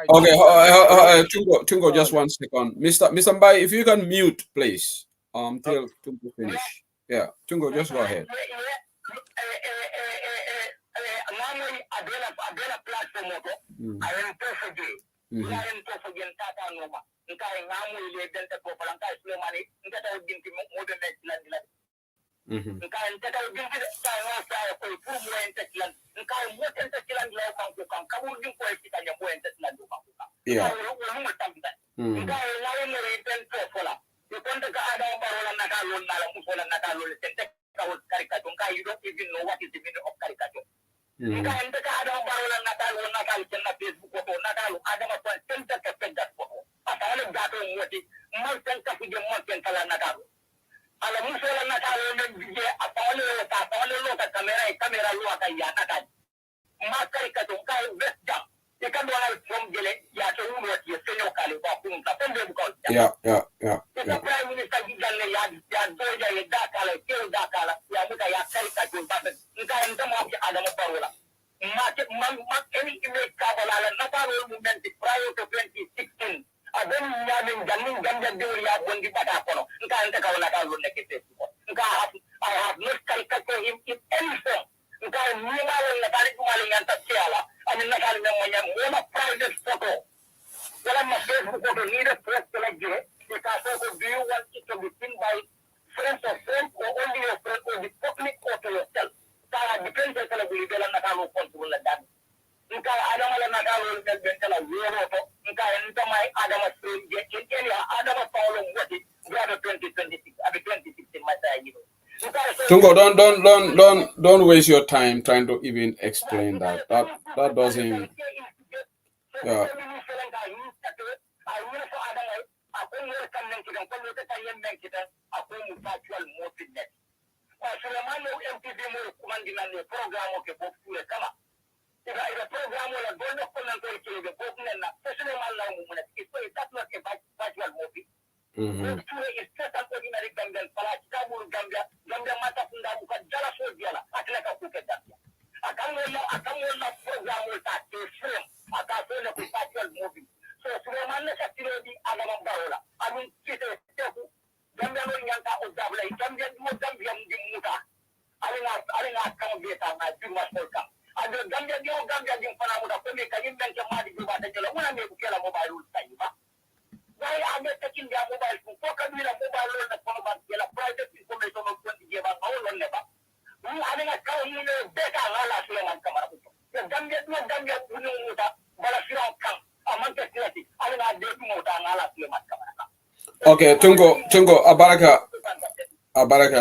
S1: Okay, Tungo, just 1 second. Mr. Mbai, if you can mute, please. Till Tungo finish. Yeah, Tungo, just go ahead. Yeah. Tungo, don't waste your time trying to even explain that. That doesn't. Yeah. Okay, Tungo, Abaraka,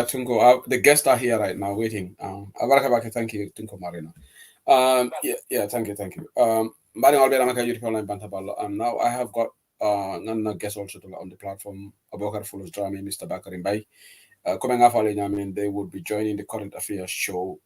S1: Tungo. The guests are here right now waiting. Abaraka, thank you, Tungo Marina. Yeah, thank you. Now I have got Nana guests also on the platform. Abokar Fulus Drama, Mr. Bakarim Bay. They would be joining the current affairs show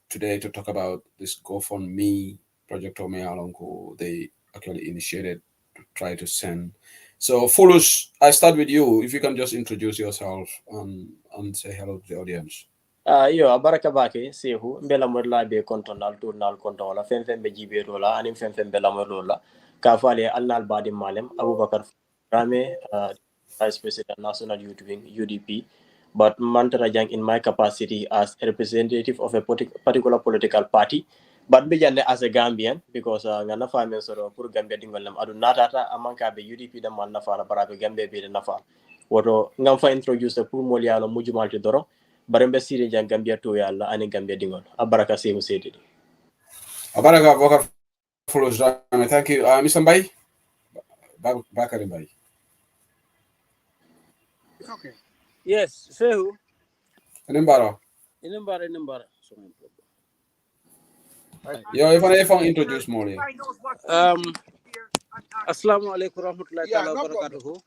S1: today to talk about this GoFundMe project Alonko they actually initiated to try to send. So Fulus, I start with you. If you can just introduce yourself and say hello to the audience.
S4: Yo abaraka bake sehu mbela modla be kontonal tournal kontola fem be jibe rola anim fem bela rola ka fale alnal badi malem Abubakar Rame Vice President National Youth Wing UDP, but Mantarajang in my capacity as a representative of a particular political party, but bijane as a Gambian because ngana fame soro pour Gambia dingolam adu natata amanka be UDP da man nafa barabe Gambia be nafa woto ngam fa introduce pour molialo mujumalti doro barembe sire jang Gambia to yalla ani Gambia dingol abaraka sehu sedidi
S1: Abaraka Abubakar Thank you. Mr. Mbai? Bakari Mbai.
S5: Okay.
S6: Yes, Sehu.
S1: Inimbara. Yo, if I introduce more.
S6: Assalamu alaikum warahmatullahi
S5: Yeah,
S6: ta'ala
S5: no
S6: wabarakatuh.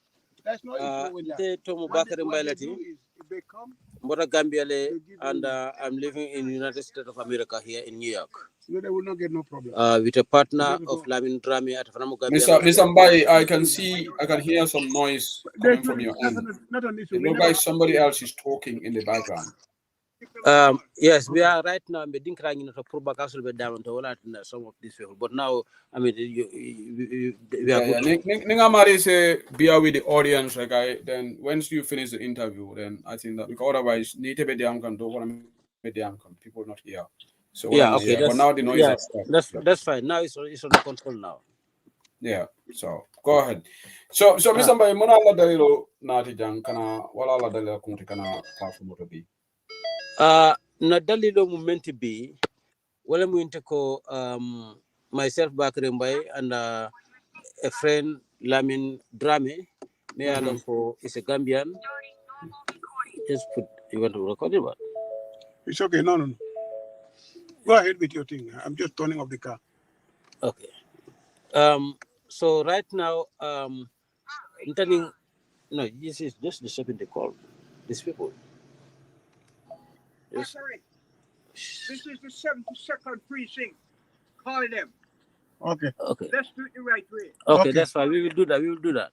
S5: That's no issue with that.
S6: Nte Tomu
S5: What
S6: Bakari
S5: they
S6: Mbailati.
S5: do is, if they come,
S6: Mbota Gambia le,
S5: they give
S6: and
S5: you,
S6: I'm living in United States of America here in New York.
S5: no, they will not get no problem.
S6: With a partner
S5: They
S6: of
S5: will
S6: Lamin Drami at Fanamu Gambia.
S1: Mr. Mbai, I can hear some noise coming from your end.
S5: Not an issue.
S1: It looks like somebody else is talking in the background.
S6: Yes, we are right now. I'm being crying in the Purba Castle down to some of these people. But now, I mean, we are good.
S1: Ningamari say be with the audience, okay? Then once you finish the interview, then I think that because otherwise, people not here. So
S6: Yeah, okay.
S1: but now the noise is
S6: that's fine. Now it's under control now.
S1: Yeah. So go ahead. So Mr. Mbai, muna la dalilo nati jang kana wala la dalilo kunti kana platform to be.
S6: Na dalilo momenti be wala mu ko myself Bakari Mbai and a friend Lamin Drame me along for is a Gambian. Just put you want to record it, but
S5: It's okay. No. Go ahead with your thing. I'm just turning off the car.
S6: okay. So right now, intending no, this is just disturbing the call. These people. Yes.
S5: This is the 72nd precinct. Call them. Okay.
S6: Okay.
S5: Let's do it the right way.
S6: Okay, that's fine. We will do that.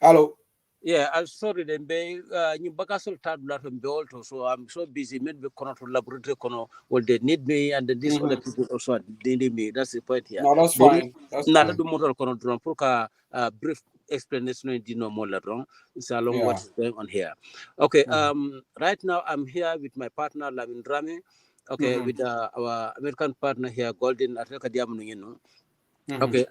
S6: Hello. Yeah, I'm sorry. Then be you bakasol tabla from Beolto, so I'm so busy. Maybe connect to laboratory kono. Well, they need me, and then these other people also need me. That's the point here.
S1: No, that's fine. That's
S6: fine.
S1: fine.
S6: Motor kono drone pour brief explanation in dino more later. It's along what is going on here. Okay. Right now I'm here with my partner Lamin Drame. Okay, with our American partner here, Golden Ataka Diamond, you know. Okay.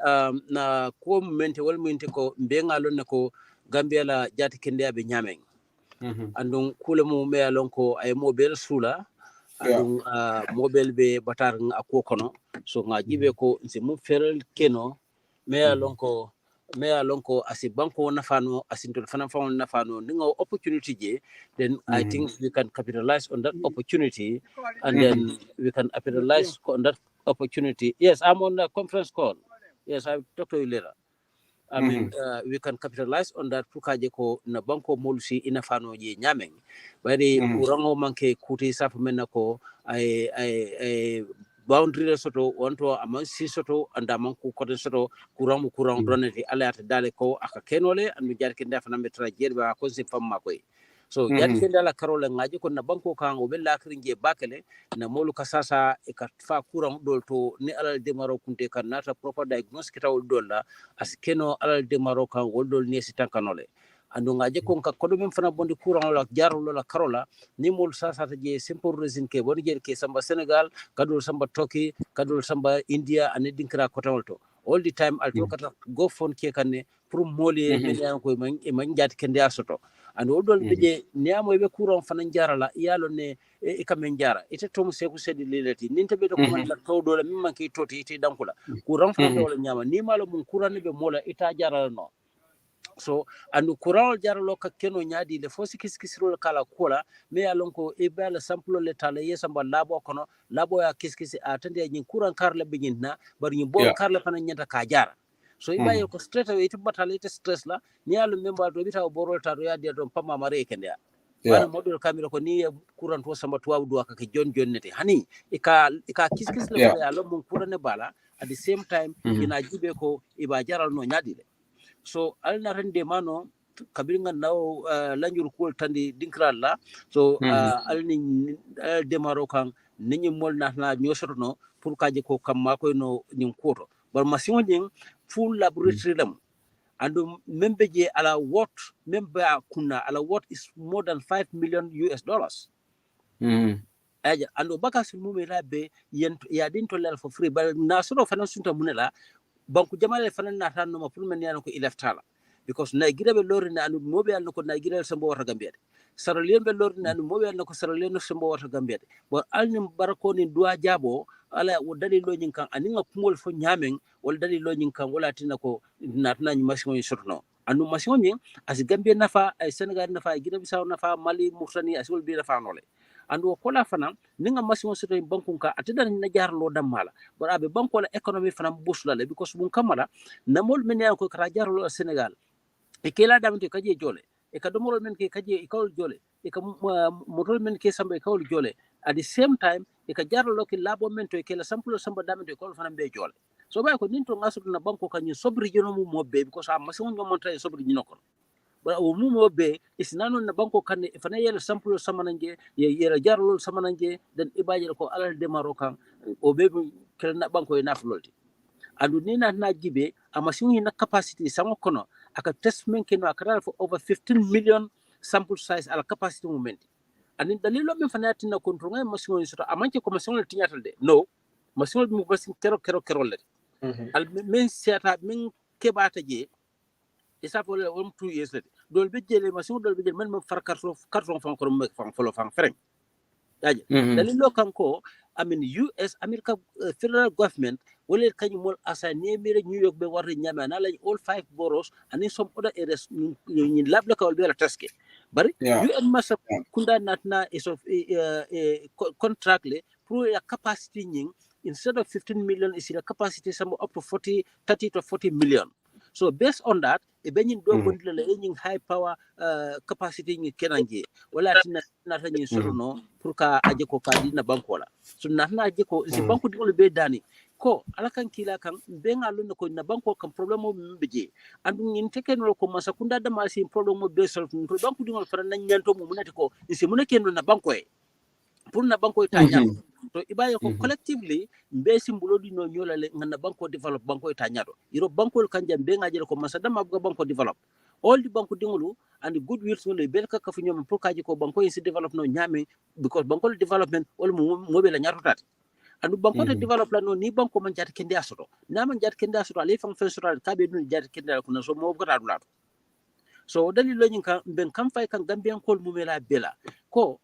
S6: Na ko mente wal mente ko mbenga lon ko Gambia la jati kende abe nyameng. Andung kule mu me alon ko ay mobile sula andung mobile be batar nga ko kono so nga jibe ko nsi mu feral keno me alon ko asi banko nafano asinto fana nafano ninga opportunity je then I think we can capitalize on that opportunity and then we can capitalize on that opportunity. Yes, I'm on a conference call. Yes, I'll talk to you later. I mean, we can capitalize on that. Pukaje ko na banko molusi inafano je nyameng. Bari urango manke kuti sapmena ko ay boundary soto wanto amansi soto anda manku kote soto kurang droneti alert dale ko aka kenole and jar kenda fana metra jerba ko si famma koy. So jar kenda la karole ngaji ko na banko kango be lakrinje bakele na molu kasasa e ka fa kurang dol to ni alal demaro kunte kan nata proper diagnostic taw dolla as keno alal demaro kan woldol ni sitankanole andu ngaji ko ka kodo men fana bondi kurang la jarulo la karola ni molu sasa je simple reason ke boni jer ke samba Senegal kadul samba Turkey kadul samba India and dinkra kotawolto all the time I'll talk at go phone ke kanne pour moli men yan ko man jati kende asoto and oldol beje niamo be kuron fanan jarala yalo ne e kamen jara ite tom seku sedi lelati ninte be to man la tawdo la mimman ki toti ite dankula kuran fanan wala nyama ni malo mun kuran be mola ita jarala no so andu kuran jaralo ka keno nyaadi le fosi kiskisiro kala kola me yalon ko e bala sample le tala yesamba labo kono labo ya kiskisi atande nyin kuran karle be nyinna bar nyin bon karle fanan nyanta ka jara so ibaye ko stress away to batale te stress la ni alu memba do bita borol ta do ya dia don pama mare kende wana modul kamera ko ni kuran to samba to awdu aka ke jon nete hani ika kiskis le ko ya lo mun kurane bala at the same time ina jibe ko iba jaral no nyadile so alna rende mano kabiringa naw lanjur ko tandi dinkralla so alni demaro kan ninyi molna na nyosoto pour kaje ko kamma ko no nim koto bar masiŋo ñiŋ full laboratory lem and membe je ala what membe kunna ala what is more than $5 million aja ando bakas mume labe ya din to lel for free but na soro fana sunta munela banku jamale fana na tan no pour men yana ko ilaftala because Nigeria be lori na anu mobe al ko Nigeria sambo wata Gambia Sierra Leone be lori na anu mobe al ko Sierra Leone sambo wata Gambia but alnim barako ni dua jabo ala wo dalilo nyin kan aninga kumol fo nyamen wala dalilo nyin kan wala tinako natna nyi machine yi surno anu machine nyi as Gambia nafa ay Senegal nafa ay Guinea Bissau nafa Mali Mauritania as wol bi nafa nole andu kola fana ninga machine soto banku ka atida na jarlo damala but abe banko la economy fana busla le because bun kamala namol men ya ko kara jarlo Senegal e kela damte kaje jole e ka domol men ke kaje e kawol jole e ka motol men ke sambe kawol jole at the same time e ka jarlo ke labo men to e kela sample samba damte kawol fana be jole so bay ko ninto ngasu na banko kanyi sobri jono mu mobbe because am machine ngo monta e sobri jinokon but o mumo be isnano na banko kan fana yela sample samananje yela jarlo samananje den ibaje ko alal de marokan o be kala na banko e naflolti andu ni na jibe a machine na capacity samo kono aka test men keno akara for over 15 million sample size ala capacity moment and dalilo men fana tinna control ngai machine so amanke ko machine tinyatal de no machine mu basin kero le al men siata men kebata je isa pour 2 years le dol be jele machine dol be jele men far carton fan ko mek fan folo fan freng daje dalilo kanko I mean US America federal government will can you asa near New York be warri nyama na la all 5 boroughs and in some other areas in lab la ko be la taske bari UN masa kunda natna is of contract le pour a capacity ning instead of 15 million is a capacity some up to 30 to 40 million. So based on that, e benyin do bondle le enying high power capacity ngi kenanje wala tina nata nyi suruno pour ka aje ko kadi na banko la so na aje ko si banko di be dani ko ala kan kila kan be ngalo ko na banko kan problem mo beje andu ngin tekeno ko masa kunda da ma si problem mo be solve to banko di ngol fara na nyanto mo munati ko isi munakeno na banko e pour na banko ta nyam to ibaye ko collectively mbe simbulodi no nyola le ngana banko develop banko ta nyado iro banko kanja mbe ngaje ko masada mabga banko develop all the banko dingulu and the good wills no be ka fu nyom pour kaji ko banko isi develop no nyame because banko development wala mo be la nyato tat andu banko develop la no ni banko man jati kende asoto na man jati kende asoto ale fam festival ka be dun jati kende ko na so mo ko ta dulato so dalilo nyin kan ben kam fay kan gambian kol mumela bela ko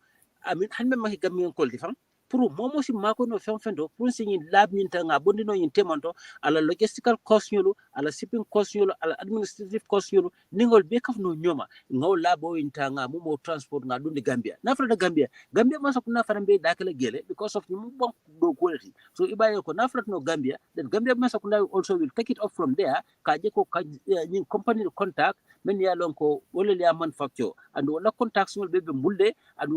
S6: amin hanme ma gambian kol di fam pour momo si mako no fendo pour signi lab min tanga bondi no temanto ala logistical cost nyolo ala shipping cost nyolo ala administrative cost nyolo ningol be kaf no nyoma ngaw labo intanga mo transport nga dundi Gambia na fra Gambia ma sokuna fara be dakala gele because of mu bon do quality so ibaye ko na fra no Gambia then Gambia ma sokuna also will take it off from there ka je ko nyin company contact men ya lon ko wala ya manufacture and wala contacts ngol be mulde and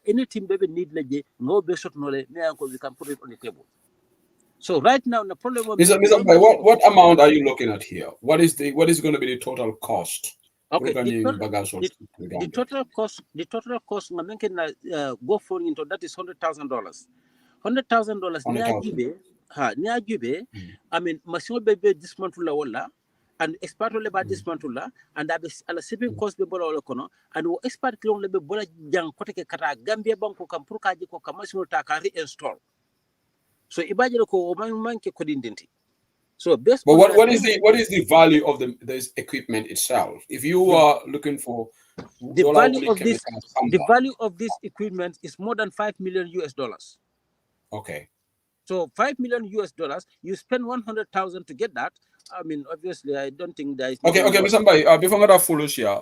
S6: anything be need laje ngaw be we can put it on the table. So right now the problem
S1: Mr. What amount are you looking at here? What is going to be the total cost?
S6: Okay, the total cost na menke na go for into that is $100,000. $100,000 ni ajube I mean machine be dismantle la wala and expert le ba dismantle la and ala shipping cost be bola wala kono and wo expert klon le be bola jang kote ke kata Gambia banko kam pour kaji ko kam machine ta ka reinstall so ibaje ko manke ko dindinti so based
S1: but what is the value of this equipment itself if you are looking for
S6: the value of this equipment is more than $5 million.
S1: Okay.
S6: So $5 million, you spend 100,000 to get that. I mean, obviously, I don't think there is.
S1: Okay, Mr. Mbai, before I follow here,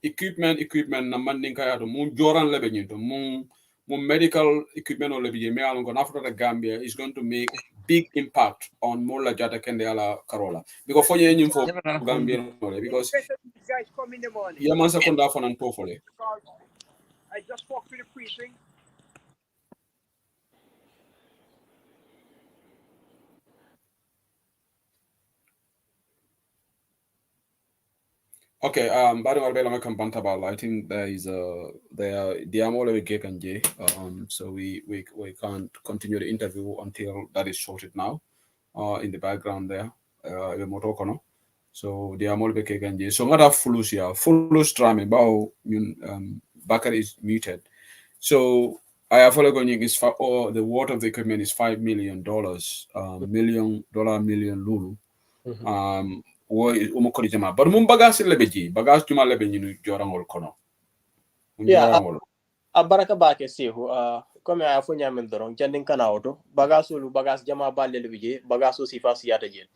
S1: equipment na manding kaya to mun joran lebe nyito mun medical equipment or lebe me along after the Gambia is going to make big impact on more la jata kende ala Karola because for you for Gambia because
S5: guys come in the morning.
S1: Yeah, man, sekunda for an tofole.
S5: I just walked to the precinct.
S1: Okay, I think they are more like Jake and Jay. So we can't continue the interview until that is sorted now. In the background there, the motokono. So they are more like Jake and Jay. So not a fulus here. Fulus drama bao Bakar is muted. So I have following is for the worth of the equipment is $5 million. $1 million Lulu. wo umukori jama bar mum bagage lebeji bagage juma lebe ñu jorangol kono
S4: yeah a baraka bake sehu comme a fo nyamen doron jandin kana auto bagage lu bagage jama balle lebije bagage sifa siyata je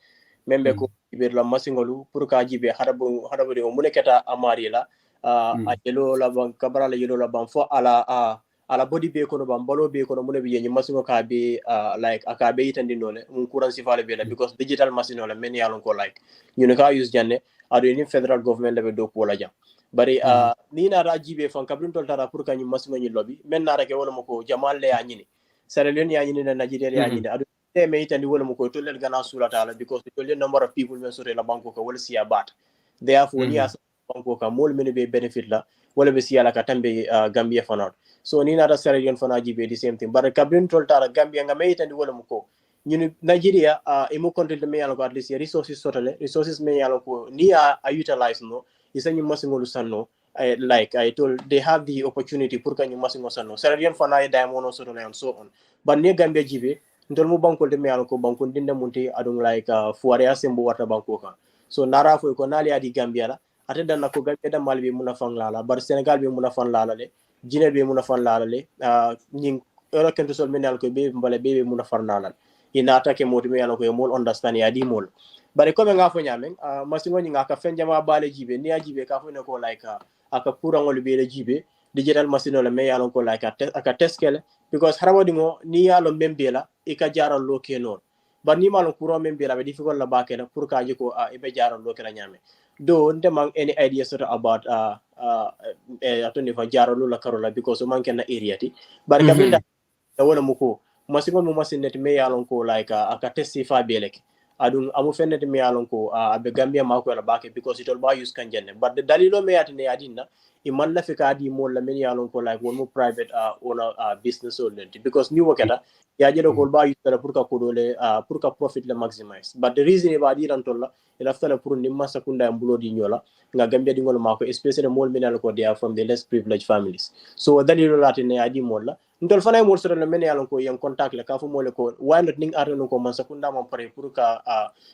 S4: membe ko ibir la masingolu pour ka jibe hadabu de mune keta amari la a yelo la ban kabara la yelo la ban fo ala body be kono ban balo be kono mune biye masingo ka be like aka be itandi nole mun kuran sifale be la because digital machine la men yalon ko like ñu ne ka use janne ado ni federal government level do ko la jam bari ni na ra jibe fan kabrin tol tara pour ka ñu masingo ñu lobby men na rake wala mako jamal le ya ñini sere len ya ñini na Nigeria ya ñini ado me itandi wala mako to len gana sura taala because to len number of people men sore la banko ko wala siya bat therefore ni as banko ka mol men be benefit la wala be siya la ka tambe Gambia fanot so ni na da sere yon fana jibe the same thing but kabrin tol tara Gambia nga me itandi wala mako ñu Nigeria e mo content me yalla ko at least resources sotale resources me yalla ko ni a utilize no isa ñu masingolu sanno like I told they have the opportunity pour ka ñu masingo sanno sere yon fana e diamond sotale and so on but ne Gambia jibe ndol mo bankol de me yalla ko bankon dinde munti adum like fuare asembo warta banko ka so nara fo ko nali adi Gambia la ate dan ko Gambia da malbi muna fan lala bar Senegal be muna fan lala le Guinea be muna fan lala le ñing euro kento sol menal ko be mbale be muna fan lala ina atake moti me yalla ko mol understand ya di mol bare ko nga fo nyamen masingo ñinga ka fen jama bale jibe ni ajibe ka fo ne ko like aka kurangol be le jibe digital machine la me yalla ko like aka teskele because harawadi mo ni yalo membela e ka jaral lo ke non ba ni malo kuro membela be difficult la bakena pour ka jiko e be jaral lo ke la nyame do ndemang any idea sort about atoni fa jaral lo la karola because o manke na area ti bar ka binda wala muko masingo mo masinete me yalon ko like aka testi fa belek adun amu fennete me yalon ko abe Gambia mako la bake because it all ba use kan jenne but dalilo me yatine adina e man la fika di mo la men yalon ko like one more private owner business owner because ni wakata ya jedo ko ba use la pour ka kodole pour ka profit le maximize but the reason ba di rantolla ila fala pour ni masa kunda mbulo di nyola nga Gambia di ngol mako especially mol men ko they are from the less privileged families so dalilo latine adi mo la ndol fana mo soro le men yalon ko yan contact le ka fu mo le ko why not ning arno ko man sakunda mon pare pour ka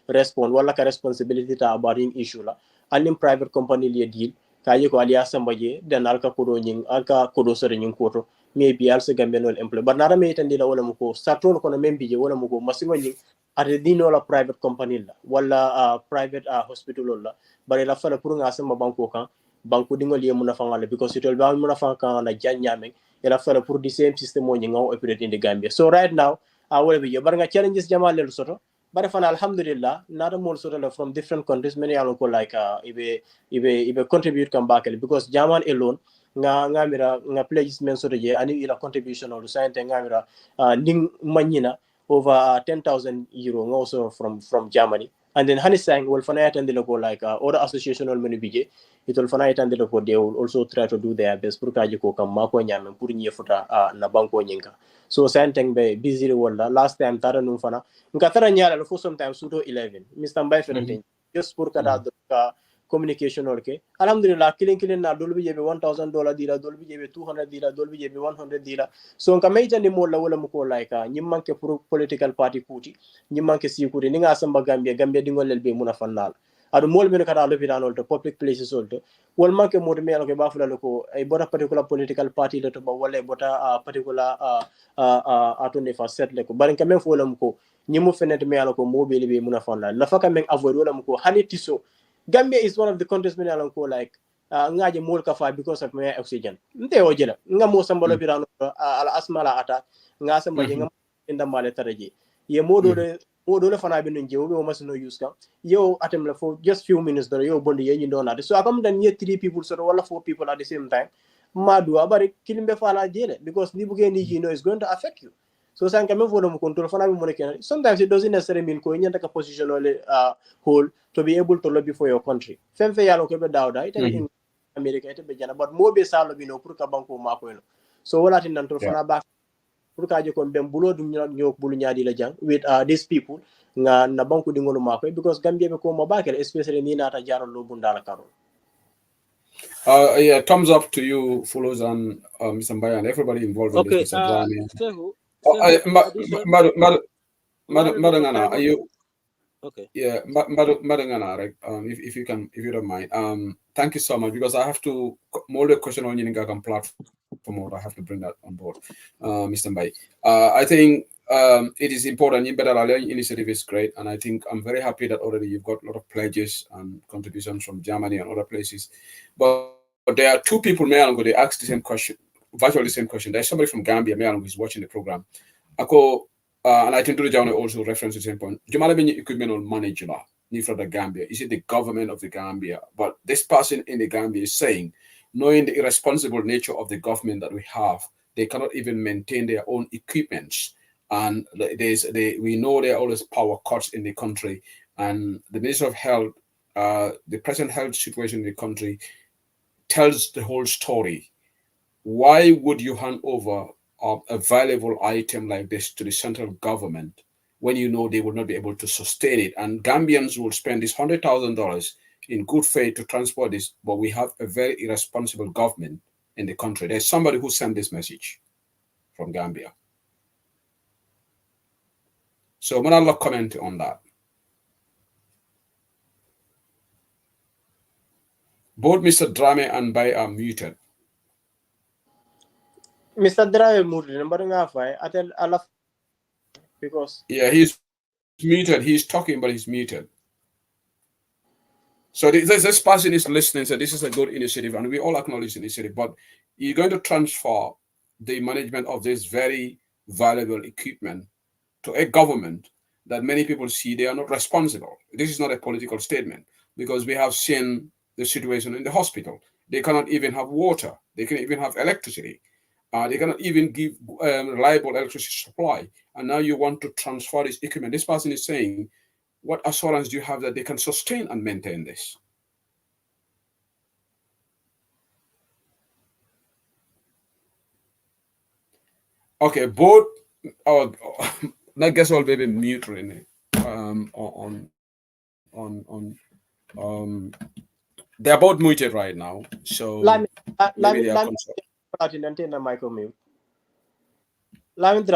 S4: respond wala ka responsibility ta about in issue la anim private company li deal ka yiko aliya sambaje den alka kodo nyin alka kodo sore nyin koto maybe also Gambia no employ but nara me tandila wala muko satol ko no membije wala muko masimo nyin ade dino la private company la wala private hospital la bare la fala pour nga sama banko kan banko dingol ye muna fangala because it will ba muna fanga na janyame ila fala pour the same system mo nyinga operate in the Gambia so right now wala be bar nga challenges jamal le soto bare fana alhamdulillah nada mol soto from different countries many alon ko like ibe contribute come back because jaman alone nga mira nga pledges men soto je ani ila contribution or science nga mira ning manyina over 10,000 euro also from Germany and then hani sang will fana attend the like other association or many bije it will fana attend the they will also try to do their best pour kaji ko kam mako nyame pour nyefuta na banko nyinka so science be busy wala last time tara num fana nka tara nyala for sometimes sudo 11 Mr. Mbai Ferentine just pour kada communication orke alhamdulillah killing na dolbi jebe $1,000 dila dolbi jebe $200 dila dolbi jebe $100 dila so nka meita ni mo la wala muko like nyimmanke pour political party kuti nyimmanke sikuri ninga samba Gambia dingol lelbe muna fannal adu mol men kada lopitanol to public places olto wol manke mod me ko bafula ko ay bota particular political party le to ba wala bota particular atonde fa set le ko barin ka men fo lam ko nyimu fenet me ko mobile be muna fannal la faka men avoid wala muko hani tiso Gambia is one of the countries many along ko like ngaje mol ka fa because of my oxygen nte o jela nga mo sambalo pirano ala asmala ata nga samba je nga inda male taraje ye modo le fana be nje o ma no use ka yo atem la for just few minutes do yo bondi ye nyi donate so akam dan ye 3 people so wala 4 people at the same time madu abari kilimbe fala jele because ni buge ni you know is going to affect you so san quand même faut control fana be moneke sometimes it doesn't necessarily mean ko nyanta ka position hold to be able to lobby for your country femfe yalo ko be dawda ite in America ite be jana but mo be sa lobby no pour ka banko mako no so wala tin nan to fana ba pour ka je ko bem bulo dum ñok bulu nyaadi la jang with these people nga na banko di ngolu mako because Gambia be ko mo bakel especially ni nata jaro lo bundala karo
S1: yeah, thumbs up to you follows on Mr. Mbaya and everybody involved in this
S6: Madam Ngana, are you Okay.
S1: Yeah, Madangana, if you can, if you don't mind. Thank you so much, because I have to more the question on Yiningakam platform. I have to bring that on board, Mr. Mbai. I think it is important. You better learn initiative is great, and I think I'm very happy that already you've got a lot of pledges and contributions from Germany and other places. But there are two people, Mayango, they asked the same question, virtually the same question. There's somebody from Gambia, Mayango, who's watching the program. Ako, and I think to the Journal also reference the same point. Jumala Beni equipment on manager ni from the Gambia. Is it the government of the Gambia? But this person in the Gambia is saying, knowing the irresponsible nature of the government that we have, they cannot even maintain their own equipments. And we know there are always power cuts in the country. And the Minister of Health, the present health situation in the country tells the whole story. Why would you hand over a valuable item like this to the central government when you know they will not be able to sustain it? And Gambians will spend this $100,000 in good faith to transport this, but we have a very irresponsible government in the country. There's somebody who sent this message from Gambia. So I'm going to comment on that. Both Mr. Drame and Bai are muted.
S4: Mr. Drame muted, I tell Allah, because
S1: yeah, he's muted. He's talking, but he's muted. So this person is listening. So this is a good initiative, and we all acknowledge the initiative. But you're going to transfer the management of this very valuable equipment to a government that many people see they are not responsible. This is not a political statement, because we have seen the situation in the hospital. They cannot even have water. They cannot even have electricity. They cannot even give reliable electricity supply. And now you want to transfer this equipment. This person is saying, what assurance do you have that they can sustain and maintain this? Okay, both. I guess I'll be mute really. They're both muted right now, so maybe they are
S4: micro.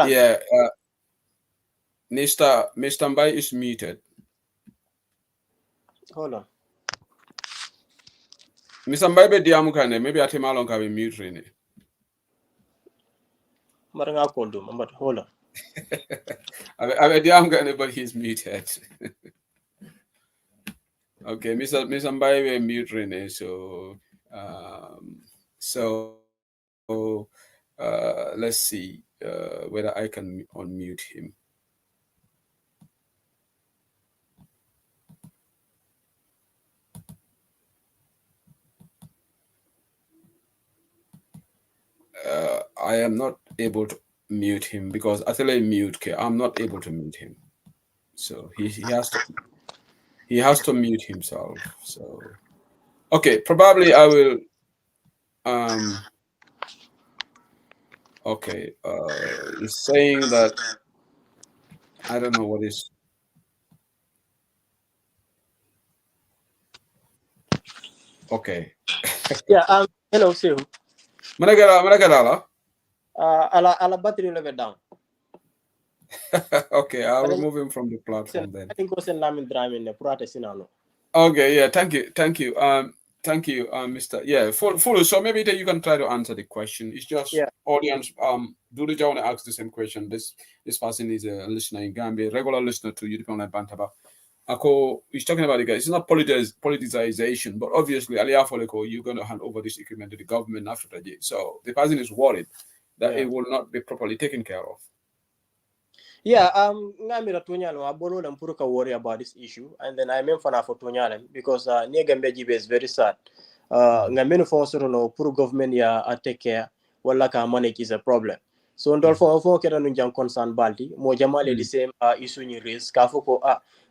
S1: Yeah, Mr. Mbai is muted.
S4: Hold on.
S1: Mr. Mbai be diamukane, maybe at him along can be mute really.
S4: Hold on.
S1: I diamukane, but he's muted. Okay, Mr. Mbai be mute really, so let's see whether I can unmute him. I am not able to mute him because I'm not able to mute him. So he has to mute himself. So okay, probably I will okay, he's saying that I don't know what is. Okay.
S4: Yeah, hello, Sue.
S1: Managala.
S4: Ala battery level down.
S1: Okay, I'll remove him from the platform then.
S4: I think was in Lamin Drame in
S1: Okay, yeah, thank you, Mr. Yeah, follow. So maybe that you can try to answer the question. It's just audience. Do the want to ask the same question? This person is a listener in Gambia, regular listener to European Live Bantaba. Ako, he's talking about the guys. It's not politicization, but obviously, Aliafoleko, you're going to hand over this equipment to the government after that. So the person is worried that it will not be properly taken care of.
S4: Yeah, ngamira tonyalo abolo na mpuruka worry about this issue, and then I mean for tonyalo because Negambeji is very sad. Ngamenu for no puru government ya take care wala ka manage is a problem. So ndol for kera nunjang concern balti mo jamale the same issue ni raise kafuko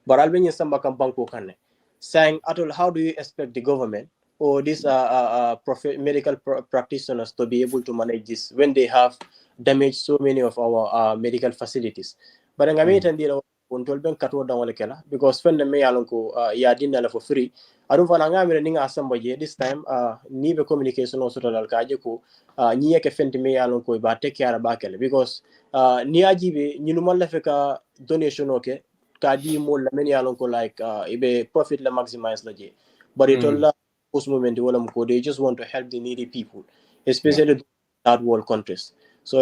S4: baral benye samba kam banko kanne. Saying atol, how do you expect the government or these medical practitioners to be able to manage this when they have damaged so many of our medical facilities? But I'm going to control ben katwa down kela because when the me alonko ya dinna for free. I don't wanna ninga asamboje this time ni be communication also dal kaje ko ni yake fenti me alonko ba take care ba kele because ni ajibe ni numal la feka donation okay kadi mo la men yalon ko like ibe profit la maximize la je but it all post moment wala ko they just want to help the needy people especially third world countries. So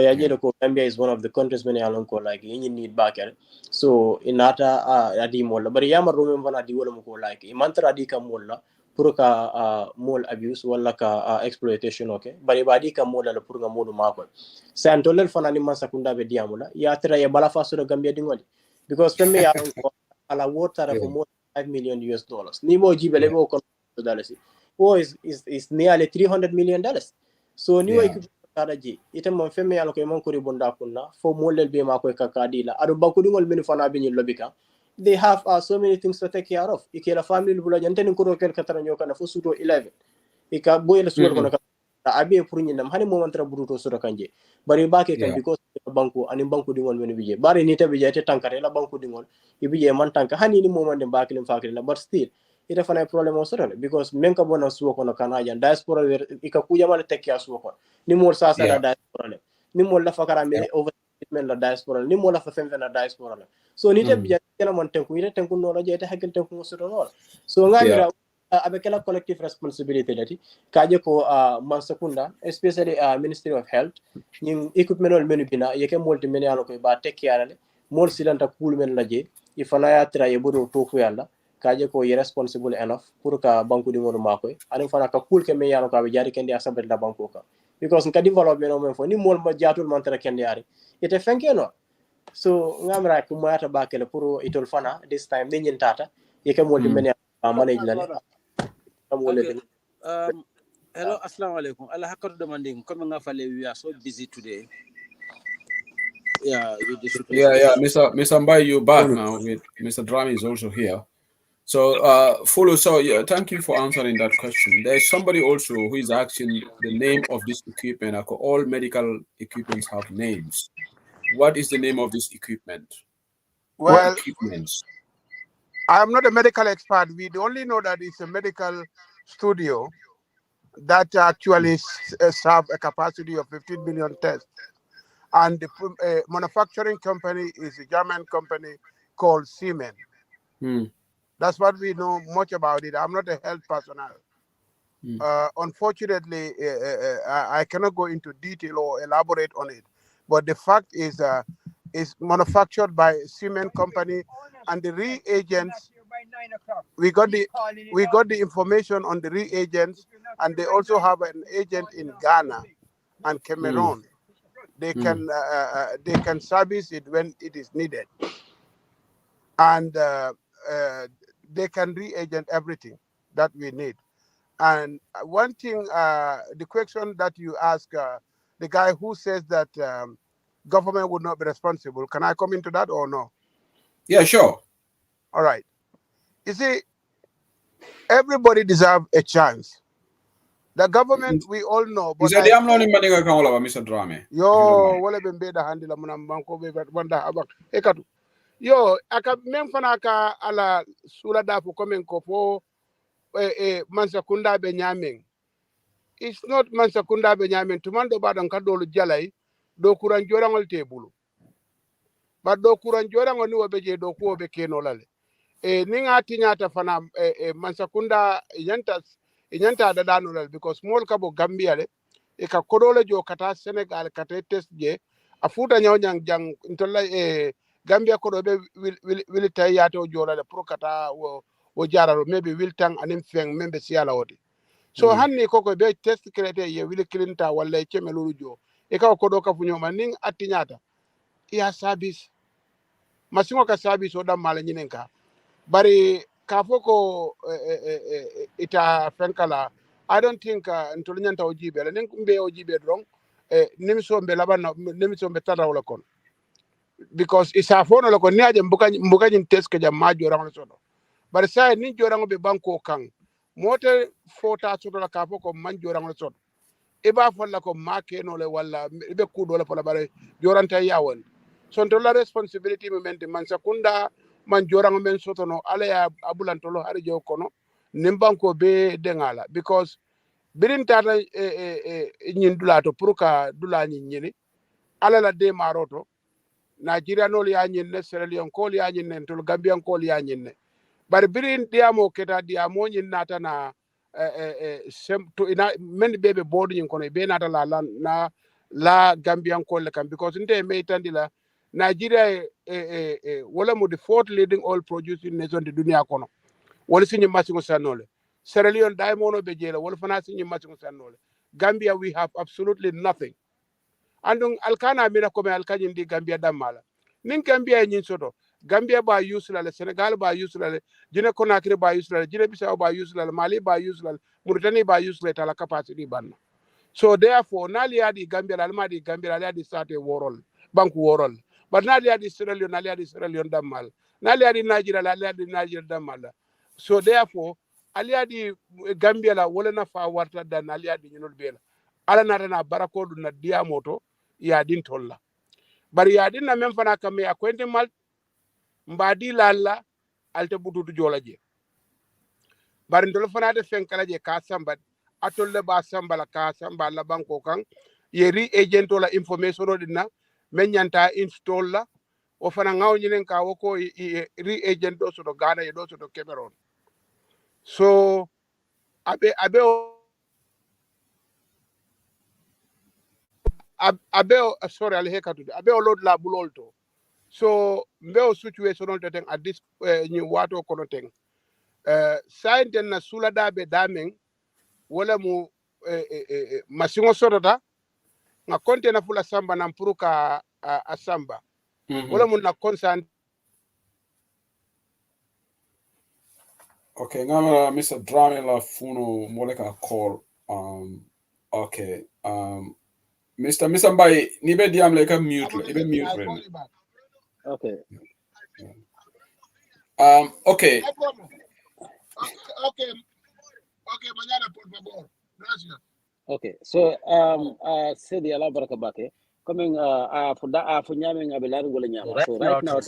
S4: Gambia is one of the countries many along ko like you need backer. So inata adi mola but yama room vana di wala ko like imantra di ka mola pur ka mol abuse wala ka exploitation okay but ibadi ka mola la pur nga modu mako santolel fana ni man sakunda be diamula ya tra ya bala faso do Gambia dingoli because femme ya ko ala water for more than $5 million ni mo jibele bo ko dollars is nearly $300 million. So ni wa kada je ita mon femme yalla ko man ko ribonda kunna fo molel be ma ko kakadi la adu banku dingol men fana be ni lobika they have so many things to take care of ikela family bula janten ko ro kel katara nyoka na fo suto 11 ika boyel suwol kono ka abi pour ni nam hani mo mantra buruto sura kanje bari bake kan because banku ani banku dingol men bije bari ni tabi je te tankare la banku dingol ibije man tanka hani ni mo man de bakilim fakile la but still ita fana problem o sotole because men ka bona suwo kono kana jan diaspora ika kuja mala tekya suwo kono ni mo sa da diaspora le ni mo la fakara mi over men la diaspora ni mo la fa femfe na diaspora le so ni te bija kala mon tenku ite tenku no la je te hakil tenku mo soto no so ngamira avec la collective responsibility lati kaje ko mansakunda especially Ministry of Health ning equipment ol menu bina yeke multi men yalo ko ba tekya le mol silanta cool men la je ifana ya tra ye bodo tofu yalla kaje ko irresponsible enough pour ka banku di ngono makoy ani fana ka cool ke me yano ka be jari kendi asabet la banku ka because ka development o men fo ni mol ma jatul man tara kendi ari ite fenke no so ngamra ko moyata bakele pour itol fana this time ni nyintata yeke mol di men manage la
S6: hello assalamu alaikum ala hakatu demanding comme nga fale we are so busy today with the
S1: Mr. Mbai, you're back now with Mr. Drami is also here. So, follow. So, thank you for answering that question. There's somebody also who is asking the name of this equipment. All medical equipments have names. What is the name of this equipment?
S7: Well, I'm not a medical expert. We only know that it's a medical studio that actually serve a capacity of 15 million tests. And the manufacturing company is a German company called Siemens. That's what we know much about it. I'm not a health personnel. Unfortunately, I cannot go into detail or elaborate on it. But the fact is, it's manufactured by Siemens company, and the reagents. We got the information on the reagents, and they also have an agent in Ghana and Cameroon. They can service it when it is needed, and they can reagent everything that we need. And one thing, the question that you ask, the guy who says that government would not be responsible, can I come into that or no?
S1: Yeah, sure.
S7: All right. You see, everybody deserves a chance. The government, we all know. But
S1: I'm not in Mr. Drame.
S7: Yo, wala bembe da handila muna banko be wanda abak. Ekatu. Yo, aka memfana ka ala sula da fu komen ko fo Mansakunda be nyameng. It's not Mansakunda be nyameng. Tumando badan kadolu jalai do kuran jorangol tebulu. But do kuran jorangol ni wabeje do ko be kenolale. Ninga tinyata fana Mansakunda inyanta da danulal because small kabo Gambia le ka kodole jo kata Senegal kata test je afuta nyang jang intola Gambia kodo be will tay yato jola le pro kata wo jararo maybe will tang anim feng membe siala wodi so hanni koko be test krete ye will clinta wala chemelu jo ka kodo ka funyo maning atinyata ya service masingo ka service oda mala nyinenka bari kafoko ita fenkala I don't think ntolinyanta ojibe la mbe ojibe drong nimiso mbe labana nimiso mbe tata wala kon because isa fono la kon niaje mbuka nyin test ke jam ma jorang sodo bari sai ni jorang be banko kan mote fota sodo la kafoko man jorang sodo e ba folla ko make no le wala be kudo la fola bare joranta yawon so ntola responsibility moment Mansakunda man jorang men soto no ala ya abulantolo hari jo kono nimbanko be dengala because birin tata nyin dulato pour ka dula nyini ala la de maroto Nigeria no li anyinne, Sierra Leone ko li anyinne, to Gambia ko li anyinne. But birin diamo keta diamo nyin nata na to ina men bebe board nyin kono be nata la Gambian ko le kan because nte me tandila Nigeria wala mo the fourth leading oil producing nation de dunia kono. Wala sinyi masingo sanole. Sierra Leone daimono be jela wala fana sinyi masingo sanole. Gambia we have absolutely nothing. Andung alkana mina kome alkanyin di Gambia damala. Nin Gambia nyin soto. Gambia ba useless, Senegal ba useless, Guinea Conakry ba useless, Guinea Bissau ba useless, Mali ba useless, Mauritania ba useless ala capacity ban. So therefore, nali adi Gambia alma di Gambia ali adi sate worol, bank worol. But nali adi Sierra Leone damal. Nali adi Nigeria ali adi Nigeria damal. So therefore, ali adi Gambia la wala na fa warta dan ali adi nyinol bela. Ala na barakodu na diamoto ya din tolla. Bari ya din na memfana kame akwente mal mbadi lalla alte bututu jolaje bari ndol fana de fenkala je ka samba atolle ba samba la ka samba la banko kan yeri agent la information o dinna men nyanta install la o fana ngaw nyinen ka woko ri agent do so do Ghana e do so do Cameroon so abe sorry al hekatu abe o lod la bulolto so mbeo situation on ten at this ni wato kono ten sainten na sulada be damen wala mu masingo sodota nga konte na fula samba na mpuruka asamba wala mu na consent.
S1: Okay, ngama Mr. Drame la funo moleka call okay Mr. Mbai nibe diam like mute ibe mute ren.
S6: Okay.
S1: Okay.
S7: Okay, mañana por favor. Gracias.
S6: Okay. So Sidi ala baraka bake coming for nyame ngabelar ngole nyama. So right now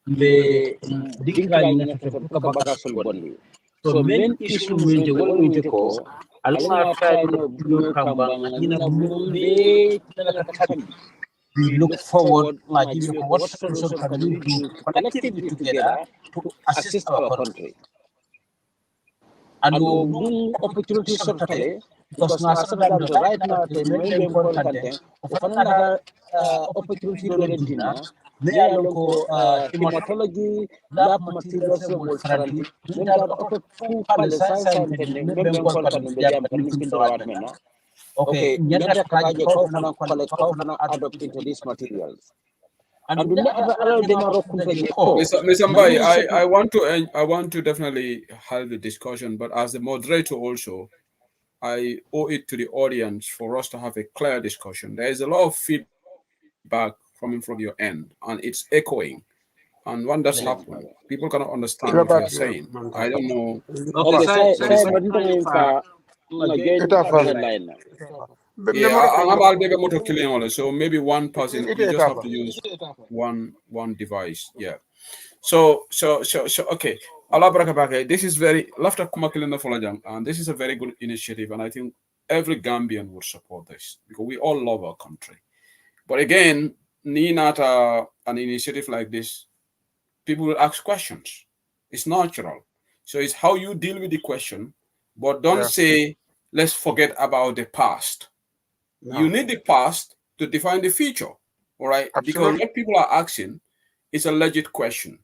S6: the decline na for baka sol bonni. So main issue winje wala winje ko alma fa no kambanga na mumbe na katambi. We look forward, like what solution can we do collectively together to assist our country. And no opportunity certainly, because right now the main important of another opportunity dinner, they are local hematology, lab materials, will currently, then the science okay, adopt into these materials. And
S1: Mr. Mbai, I want to definitely have the discussion, but as the moderator also, I owe it to the audience for us to have a clear discussion. There is a lot of feedback coming from your end, and it's echoing. And when that's happening, people cannot understand what you're saying. I don't know. So maybe one person, you just have to use one device. Yeah. So okay. This is very and this is a very good initiative, and I think every Gambian would support this because we all love our country. But again, not an initiative like this, people will ask questions. It's natural. So it's how you deal with the question, but don't say, let's forget about the past. No. You need the past to define the future, all right? Absolutely. Because what people are asking is a legit question.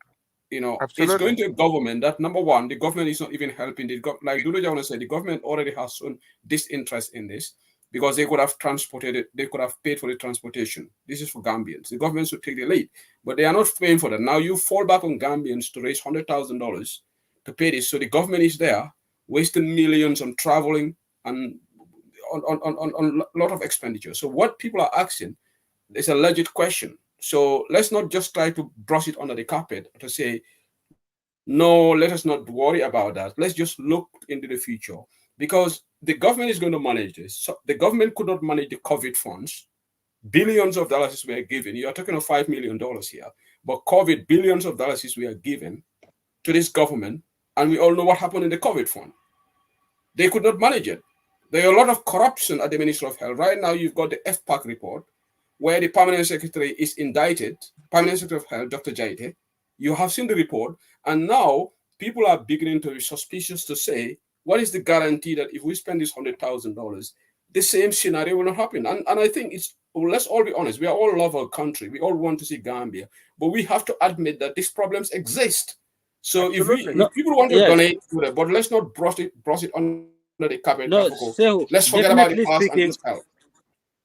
S1: You know, Absolutely. It's going to a government that, number one, the government is not even helping. Like Duluja said, the government already has shown disinterest in this because they could have transported it, they could have paid for the transportation. This is for Gambians. The government should take the lead, but they are not paying for that. Now you fall back on Gambians to raise $100,000 to pay this. So the government is there wasting millions on traveling and on a lot of expenditure. So what people are asking is a legit question. So let's not just try to brush it under the carpet to say, no, let us not worry about that. Let's just look into the future because the government is going to manage this. So the government could not manage the COVID funds. Billions of dollars were given. You are talking of $5 million here, but COVID, billions of dollars were given to this government. And we all know what happened in the COVID fund. They could not manage it. There are a lot of corruption at the Ministry of Health. Right now, you've got the FPAC report. where the permanent secretary is indicted, permanent secretary of health, Dr. Jaite. You have seen the report, and now people are beginning to be suspicious to say, what is the guarantee that if we spend this $100,000, the same scenario will not happen? And I think let's all be honest, we all love our country. We all want to see Gambia, but we have to admit that these problems exist. So if people want to donate to it, but let's not brush it under the carpet.
S6: No, so
S1: let's forget about the past and just help.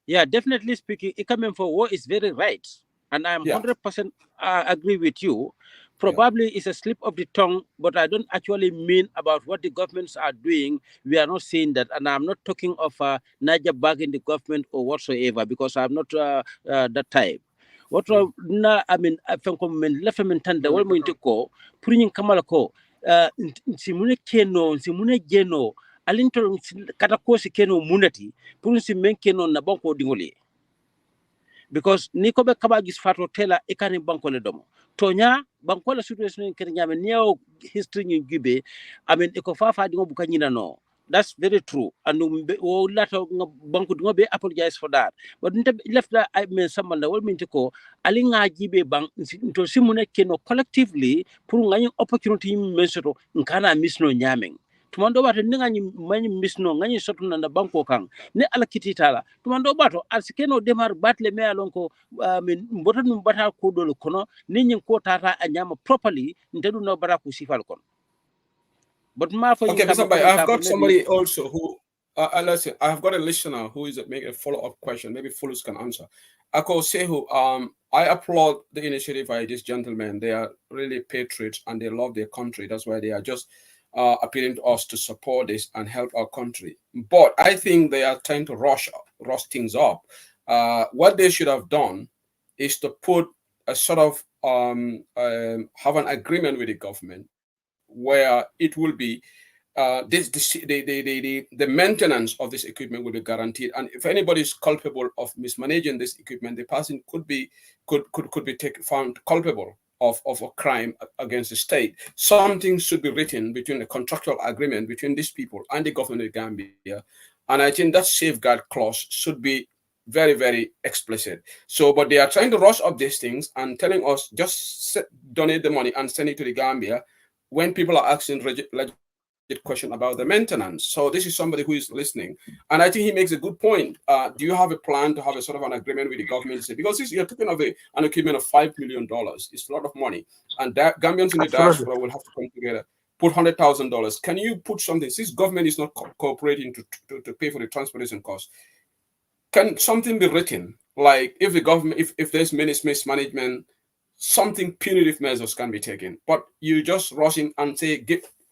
S6: Yeah, definitely speaking, coming for war is very right. And I'm 100% agree with you. Probably it's a slip of the tongue, but I don't actually mean about what the governments are doing. We are not saying that. And I'm not talking of Niger bagging the government or whatsoever, because I'm not that type. What I mean, I think left him in tanda, well, going to go, putting in Kamalako, Simune Keno, Simune Geno, Alinto Katakosi Keno Munati, putting Simen Keno Nabonko Dingoli. Because Nikobe Kabagis Fato Tela Ekani Banko Ledomo. Tonya, Bankola situation in Kenya, neo history in Gibe, I mean, Ekofafa Dingo Bukanina no. That's very true. And later Banko Dingo be apologize for that. But left that I mean someone that will mean to call Alinga Gibe Bank into Simone Keno collectively, putting opportunity measure in Kana Misno Nyaming. Tumando bato ninga mani misno ngani sotu na banko kang ne ala kititala tumando bato alsikeno demar batle me alonko mbota numbata ko dolo kono ninyin ko tata anyama properly ntedu no bara ku sifal kon but ma for
S1: okay, I've got somebody also who listen, I've got a listener who is making a follow-up question. Maybe Fulus can answer. Ako Sehu, I applaud the initiative by these gentlemen. They are really patriots and they love their country. That's why they are just appealing to us to support this and help our country. But I think they are trying to rush things up. What they should have done is to put a sort of have an agreement with the government where it will be the maintenance of this equipment will be guaranteed, and if anybody is culpable of mismanaging this equipment, the person could be found culpable of a crime against the state. Something should be written between the contractual agreement between these people and the government of Gambia, and I think that safeguard clause should be very, very explicit. So, but they are trying to rush up these things and telling us just donate the money and send it to the Gambia when people are asking legit question about the maintenance. So this is somebody who is listening, and I think he makes a good point. Do you have a plan to have a sort of an agreement with the government? Because you're talking of an equipment of $5 million. It's a lot of money, and that Gambians in the diaspora will have to come together, put $100,000. Can you put something? Since government is not cooperating to pay for the transportation costs, can something be written like if the government, if there's mismanagement, something punitive measures can be taken? But you just rushing and say,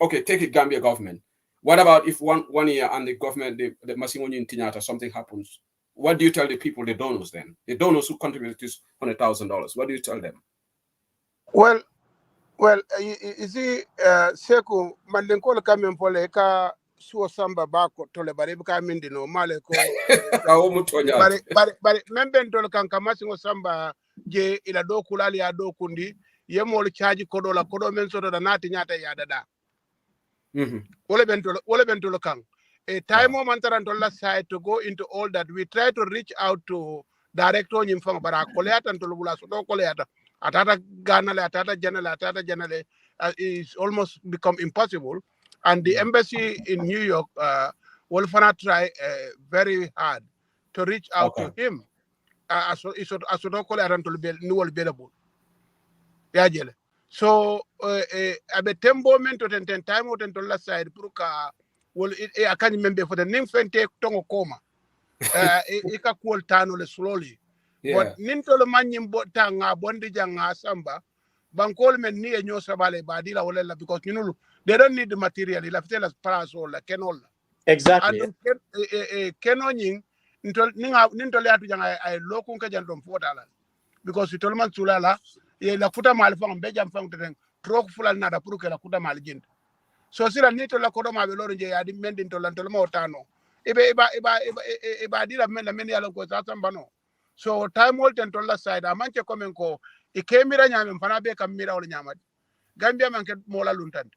S1: okay, take it, Gambia government. What about if one year and the government, the Masingonyi in Tinyata, something happens? What do you tell the people, the donors then? The donors who contributed this $100,000, what do you tell them?
S7: Well, you see, Seku, Mandenkola kamen pole ka suo samba bako tole bari buka mindi no male ko bari memben tole kan kamasingo samba je ila do kulali ya do kundi yemol charge kodo la kodo men soto da nati nyata ya dada. Wole bentolo kang. A time moment la side to go into all that. We try to reach out to director nyimfang bara koleata and tolubula so do koleata. Atata ganale, atata janale is almost become impossible. And the embassy in New York will try very hard to reach out to him. As do koleata and tolubel available. Yeah, jele. So abe tembo mento ten time o ten tola side puruka wol akani membe for the nimfente tongo koma ika kuol tano le slowly but nintolo manyim tanga bondi janga samba bankol men ni enyo sabale badila wala because you know they don't need the material ila fitela paraso la kenola
S4: exactly
S7: and kenonying nintolo atu janga ay lokun ka jandom fotala because itolo man sulala ye la kuta mal fang be jam fang ten trok fulal nada pour que la kuta mal jint so sila nito la kodo ma be loro je ya di mendin to lan to mo tano iba di la men ya lo ko sa sambano so time wol ten to la side amanche komen ko e kemira nyame fana be kam mira wol nyamad Gambia man ke mo la luntan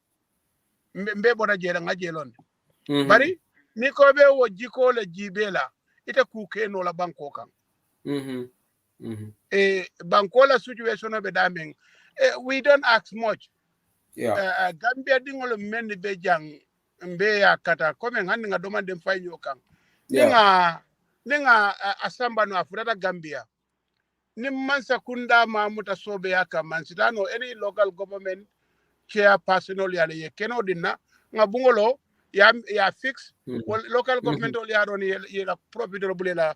S7: mbe boda je la ngajelon bari ni ko be wo jiko le jibela ite ku ke no la banko kan bankola situation of daming. We don't ask much.
S1: Yeah.
S7: Gambia dingolo men be jang mbe ya kata kome ngani nga doma dem fay nyokang.
S1: Yeah.
S7: Ninga asamba no afurata Gambia. Ni mansa kunda mamuta sobe yaka mansitano any local government chairperson ya ye keno dinna nga bungolo ya fix local government ya don ye la profit bulela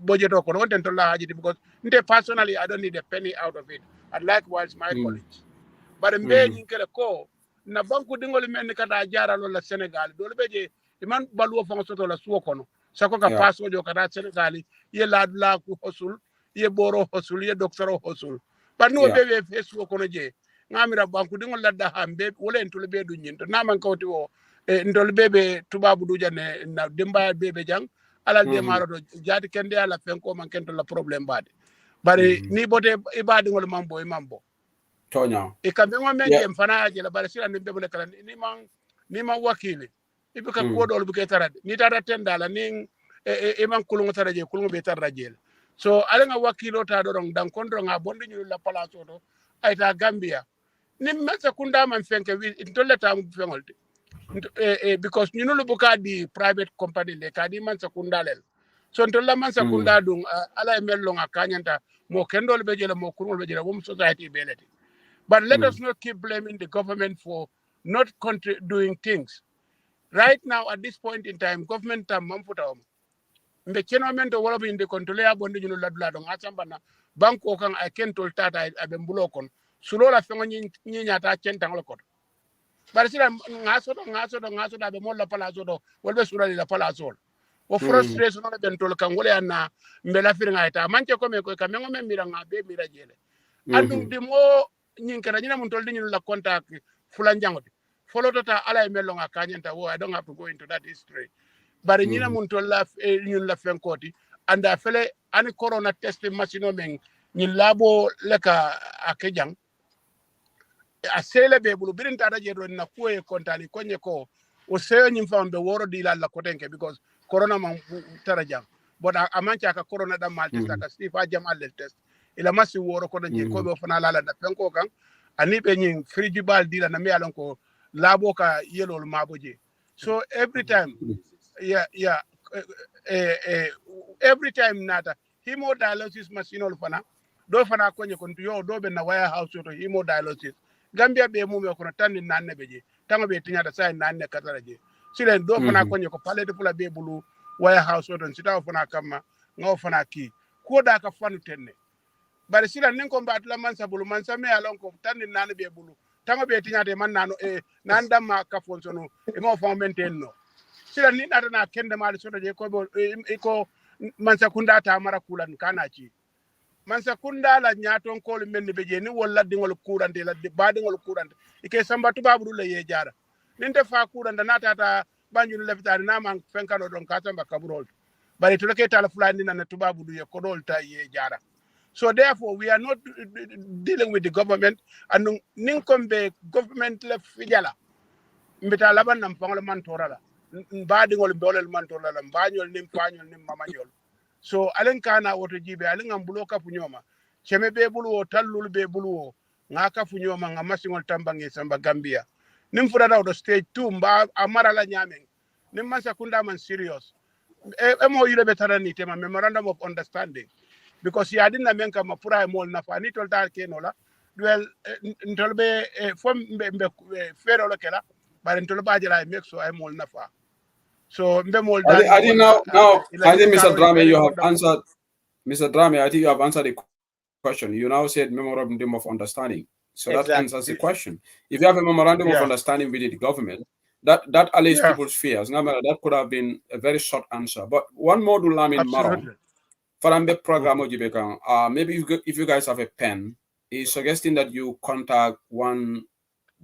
S7: budget ko non den to la haji because personally I don't need a penny out of it, and likewise my colleagues. But mbe nyinkele ko na banku dingol men kata jara lo la Senegal do beje iman baluo fonso to la suo kono sako ka paso jo kata Senegal ye la ku hosul ye boro hosul ye doctoro hosul but no bebe fesu kono je ngamira banku dingol la da hambe wala entul be du nyinto na man kawti o ndol bebe tubabu du jane na demba bebe jang ala de maro do jadi kende ala fenko man kento la problem bade bari ni bote ibadi ngol mambo
S1: Tonya.
S7: Ikambe ngomenge mfana aje la bari sila nimbe bole kala ni man wakili ibuka ko dol buke tarade ni tara tendala ni man kulungu taraje kulungu be taraje so ala nga wakilo ta do dan kondro nga bondi ñu la palaso do ayta Gambia ni mesa kunda man fenke wi tolle ta mu fengolde because ñu lu buka di private company le ka di man sakunda lel so tolla man sakunda dum ala mello nga kanyanta mo kendol be jela mo kurul be jela wo society be leti. But let us not keep blaming the government for not doing things. Right now, at this point in time, government mamfuta mbe cheno mento wala be inde kontrole ya bondi juno ladula don asamba na banko kan I can tol tata abe mbulokon sulola fengo nyinya ta chenta ngolokot. But sila ngaso da be molla palazo do wolbe surali la palazo. O frustration na ben tol kan wala na mbela firinga eta manche ko me ko kamengo me miranga be mira jele. Andum dimo nyinkara nyina mun toldi nyinu la contact fulan jangote folotota ala melo nga kanyenta wo I don't have to go into that history but nyina mun tolla nyinu la fenkoti anda fele ani corona test machine men nyin labo leka akejang a sele be bulu birin tada je do na ko e kontali konye ko o seyo nyim fambe woro di la kotenke because corona man tarajang but amancha ka corona da mal test ka stifa jamal test ila masi woro ko je ko be fana la da penko kan ani be nyin frigibal dila na me alon ko labo ka yelol maboje so every time every time nata hemodialysis machine ol fana do fana ko nye kon yo do be na warehouse to hemodialysis Gambia be mum ko tan nanne beje tango be tinya da sai nanne kataraje silen do fana ko nye ko palete pula be bulu warehouse to sita fana kama ngaw fana ki ko da ka fanu tenne bari sila nin ko mbatla mansa bulu mansa me alon ko tan nane be bulu tango be tinya de man nano nan damma ka fonsono e mo fon mentenno sila ni nata na kende mali soto je ko ko mansa kunda ta mara kulan kana ci mansa kunda la nyaton ko le men be je ni wala dingol kurante la ba dingol kurante ike samba tubabu le ye jara ninte fa kurante nata ta banjul le bitari na man fenkano don ka samba kaburol bari to ke tala fulani na tubabu ye ko dol ta ye jara. So therefore, we are not dealing with the government. And ninkombe government le fijala. Mbita laban nam pangol mantorala. Mbadingol mbole mantorala. Mbanyol nim panyol nim mamanyol. So alenkana woto jibe alengam buloka funyoma. Cheme be buluo talul be buluo. Ngaka funyoma ngamasingol tambangi samba Gambia. Nim furada of the stage 2 mba amara la nyameng. Nim masa kunda man serious. Emo yule betarani tema memorandum of understanding. Because he hadn't menka mapura mol na fa ni tolta kenola well ntolbe fom be fero lokela but ntolba jela make so I mol na fa so mbe mol
S1: I think now I think Mr. Drame you have answered Mr. Drame I think you have answered the question. You now said memorandum of understanding, so that answers the question. If you have a memorandum of understanding with the government, that allays people's fears. Now that could have been a very short answer, but one more to Lamin Maron. Farambe program maybe if you guys have a pen, is suggesting that you contact one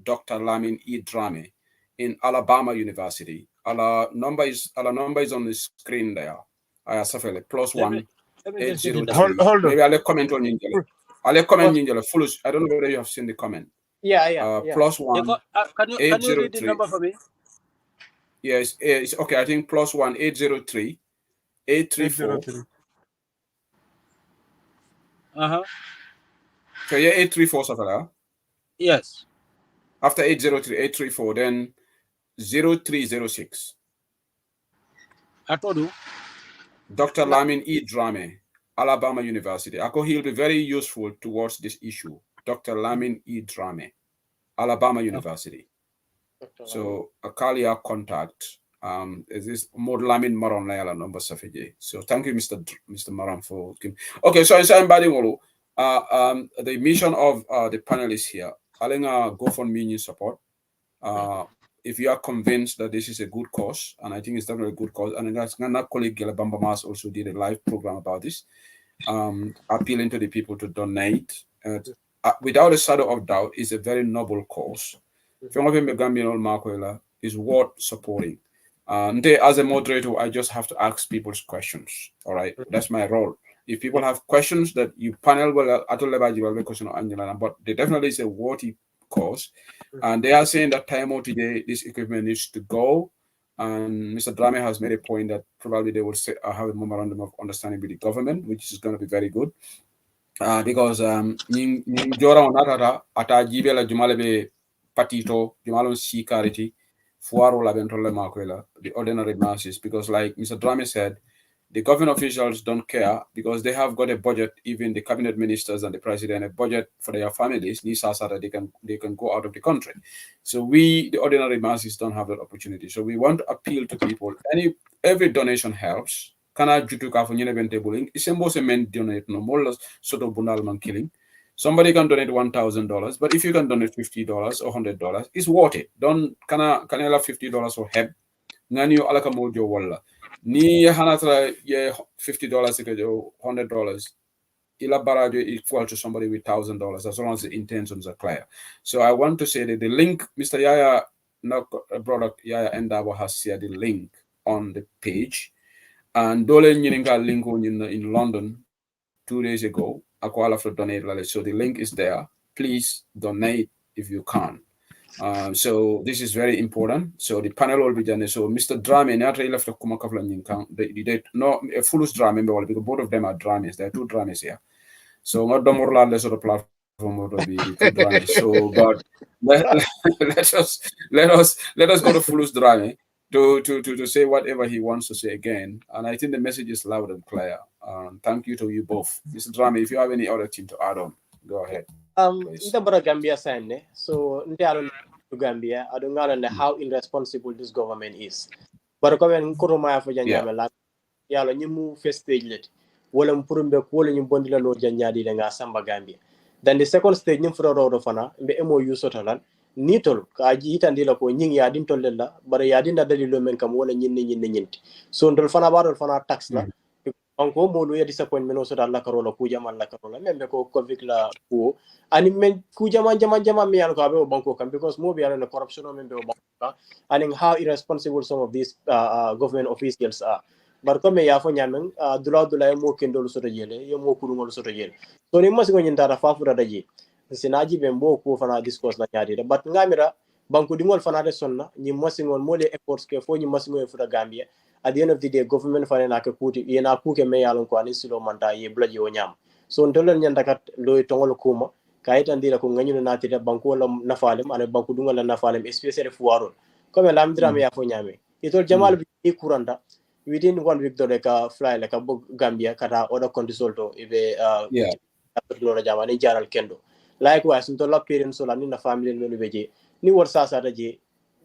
S1: Dr. Lamin E. Drame in Alabama University. Our number is on the screen there. +1 803. Maybe I'll comment on Ninjala. I'll comment Ninjala. I don't know whether you have seen the comment.
S6: Yeah.
S1: +1
S6: can you read the number for me?
S1: Yes, it's okay. I think +1 803 834 So yeah, 834 Safara.
S6: Yes.
S1: After 803, 834, then 0306.
S6: I told you.
S1: Dr. Lamin E. Drame, Alabama University. I he'll be very useful towards this issue. Dr. Lamin E. Drame, Alabama University. So Akalia contact. Is this more Lamin Maron Layala number Safeje. So thank you, Mr. Maron, for okay. So somebody the mission of the panelists here. Alenga GoFundMe support. If you are convinced that this is a good cause, and I think it's definitely a good cause, and my colleague Gelabamba Mas also did a live program about this, appealing to the people to donate. Without a shadow of doubt, it's a very noble cause. Is worth supporting. As a moderator, I just have to ask people's questions. All right, that's my role. If people have questions that you panel well, but they definitely is a worthy cause, and they are saying that time out today, this equipment needs to go. And Mr. Drame has made a point that probably they will have a memorandum of understanding with the government, which is going to be very good. Because jora onatata ata jibela jumalebe patito jumalon sikarity fuaro la bentolle makwela the ordinary masses, because like Mr. Drame said, the government officials don't care because they have got a budget, even the cabinet ministers and the president, a budget for their families, that they can go out of the country. So we, the ordinary masses, don't have that opportunity. So we want to appeal to people. Every donation helps. Kana jutu ka fanyene bente bulling. Isembo se men donate no more soto bunal man killing. Somebody can donate $1,000, but if you can donate $50 or $100, it's worth it. Don't kana $50 or help. Ngani alaka mojo walla. Ni hanatra ye $50 $100. Ila barajo equal to somebody with $1,000 as long as the intentions are clear. So I want to say that the link, Mr. Yaya product Yaya Endabo has shared the link on the page. And Dole Nyininga link in London 2 days ago. Akwala for donate. So the link is there. Please donate if you can. So this is very important. So the panel will be done. So Mr. Drame, Natra left Kuma Kavla Ninkang. They no a fullest drama because both of them are dramas. There are two dramas here. So not the more less of the platform will be the two dramas. So but let us go to fullest drama. To say whatever he wants to say again. And I think the message is loud and clear. Thank you to you both. Mr. Drame, if you have any other thing to add on, go ahead.
S4: Ndabara Gambia sign so Ndialo to Gambia, I don't know how irresponsible this government is. But come and Kuruma for Janyama, Yalo, you move first stage lit. Wolam Purumbe, Wolam Bondila no Janyadi and Samba Gambia. Then the second stage, Nympho Road of Fana, the MOU Sotalan. Nitol ka jitan dila ko nying ya din tollella bare ya din da dalilo men kam wala nyinni so ndol fana barol fana tax la onko mo ya disappointment so dalla karola ku jaman la karola membe ko covid la ko ani men ku jaman mi an ko be banko kam because mo be ala corruption o membe o banko and how irresponsible some of these government officials are bar ko me ya fo nyamen dula mo kendol so to jele yo mo kurungol so to jele so ni masigo nyinta fa fu da daji sinaji be mbo ko fana discourse la nyaade but ngamira banku dingol fana de sonna ni masingol mole efforts ke fo ni masingol fu da Gambia at the end of the day government fana na ke kuti yena kuke me yalon ko ani silo manta ye blaji o nyam so ndolel nyanda kat loy tongol kuma kayita ndira ko nganyuna nati de banku wala nafalem ane banku dingol la nafalem especially fu warol comme lamdira me ya fo nyame itol jamal bi kuranda within 1 week do de ka fly la ka Gambia kata oda condisolto ibe lora jamani jaral kendo likewise into la parents la ni na family no beje ni wor sasa daje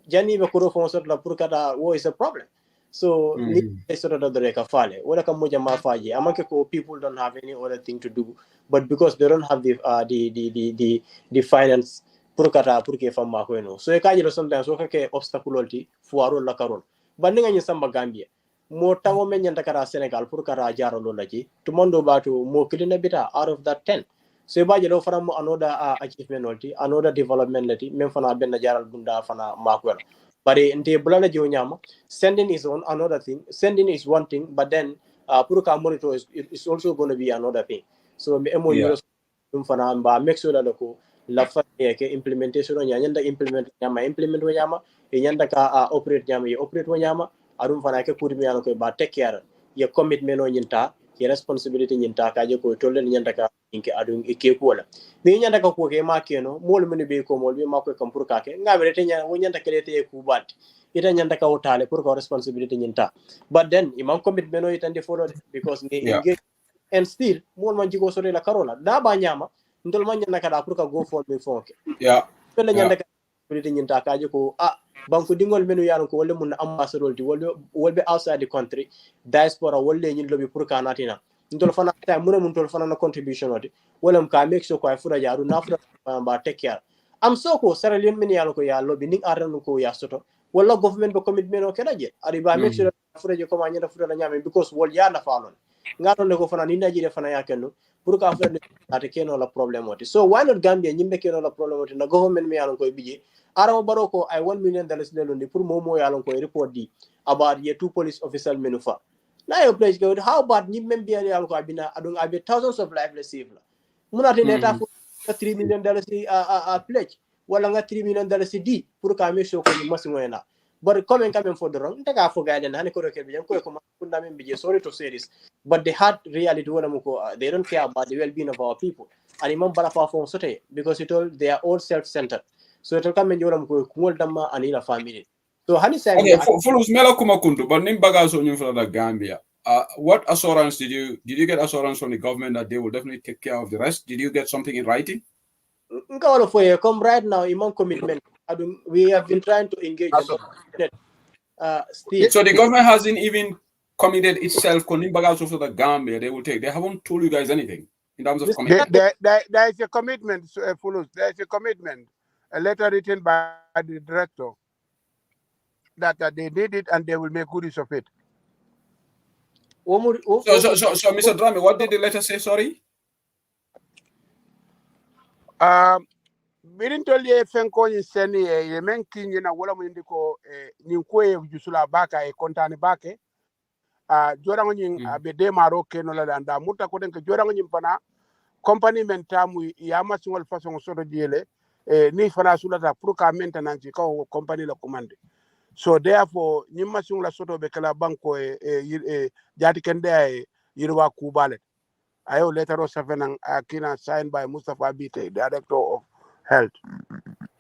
S4: jani be ko fon sort la pour kata wo is a problem so ni sort of the ka fale wala kam moja ma faji amanke ko people don't have any other thing to do but because they don't have the finance pour kata pour ke fama ko no so e kaji sometimes so ke obstacle ti fuaro la karol bandi nga ni samba Gambia mo tango men nyanta kara Senegal pour kata jaro lo laji to mondo batu mo kilina bita out of that 10 so ba jelo fana mo another achievement olti another development lati même fana ben jaral bunda fana makwel bari nte bulala jo nyama sending is on another thing sending is one thing but then pour ka monitor is also going to be another thing so me mo yoro fana ba make sure that ko la fa ke implementation nyanda implement nyama e nyanda ka operate nyama e operate nyama arum fana ke kuri mi ko ba take care ye commitment o nyinta ye responsibility nyinta ka je ko tolle nyanda ka inke adun ike kola ni nyanda ka ko ke ma keno mol men be ko mol be ma ko kam pour ka ke ngabere te nya wonyanda kele te ku bat ita nyanda ka wotale pour ko responsibility nyinta but then imam commitment no itande follow because they engage and still mol man jigo sore la karola da ba nyama ndol man nyanda ka da pour ka go for me fonke pele nyanda ka responsibility nyinta ka je ko banku dingol menu yalon ko wolle mun ambassador di wolbe outside the country diaspora wolle nyin lobi pour kanatina ndol fana ta mun tol fana na contribution odi wolam ka make sure ko ay fura jaru na fura ba take care am so ko Sierra Leone men yalon ko ya lobi ning aranu ko ya soto wala government be commitment o kedaje ari ba make sure fura je ko ma nyata fura la nyame because wol ya na falon ngaton ne ko fana ni najire fana yakeno pour ka fura ate keno la problem odi so why not Gambia nyimbe keno la problem odi na government me yalon ko bije Arama Baroko, I $1 million lelundi pour momo yalon ko report di about ye 2 police officers menufa. Now your place go. How about ni member yalon ko abina adung abi thousands of lives saved la. Muna tineta for $3 million pledge. Wala nga $3 million di pour ka make sure ko ni masingwena. But coming for the wrong, take for guidance. Hani ko reke bijan ko ko makunda membe sorry to say this, but the hard reality wala muko they don't care about the well-being of our people. And imam bala fa fon sote because it all they are all self-centered. So it will come in Yoram Kumul Dama and in a family. So Hani said,
S1: okay, follows Mela Kumakundu, but Nimbagas on you for the Gambia. What assurance did you get assurance from the government that they will definitely take care of the rest? Did you get something in writing?
S4: Come right now, Imam commitment. We have been trying to engage the government. Still.
S1: So the government hasn't even committed itself for the Gambia. They haven't told you guys anything in terms of commitment.
S7: There is a commitment, Fulus. There is a commitment. A letter written by the director that they did it and they will make good use of it.
S1: So Mr. Drame, what did the letter say? Sorry.
S7: We didn't tell you Fenko in Seni, a men king in a Walla Windico, Ninkwe, Jusula Baka, a Contani Bake, Jorangon, Bede Maroke, and Muta Kodenka, Jorangon Pana, company mentamu Yamasungal Fason Soto Diele. Ni fana sulata pruka maintenance ko company la commande so therefore nyima sungla soto be kala banko jati kende yirwa kubale ayo letter of seven akina signed by Mustafa Bite, director of health.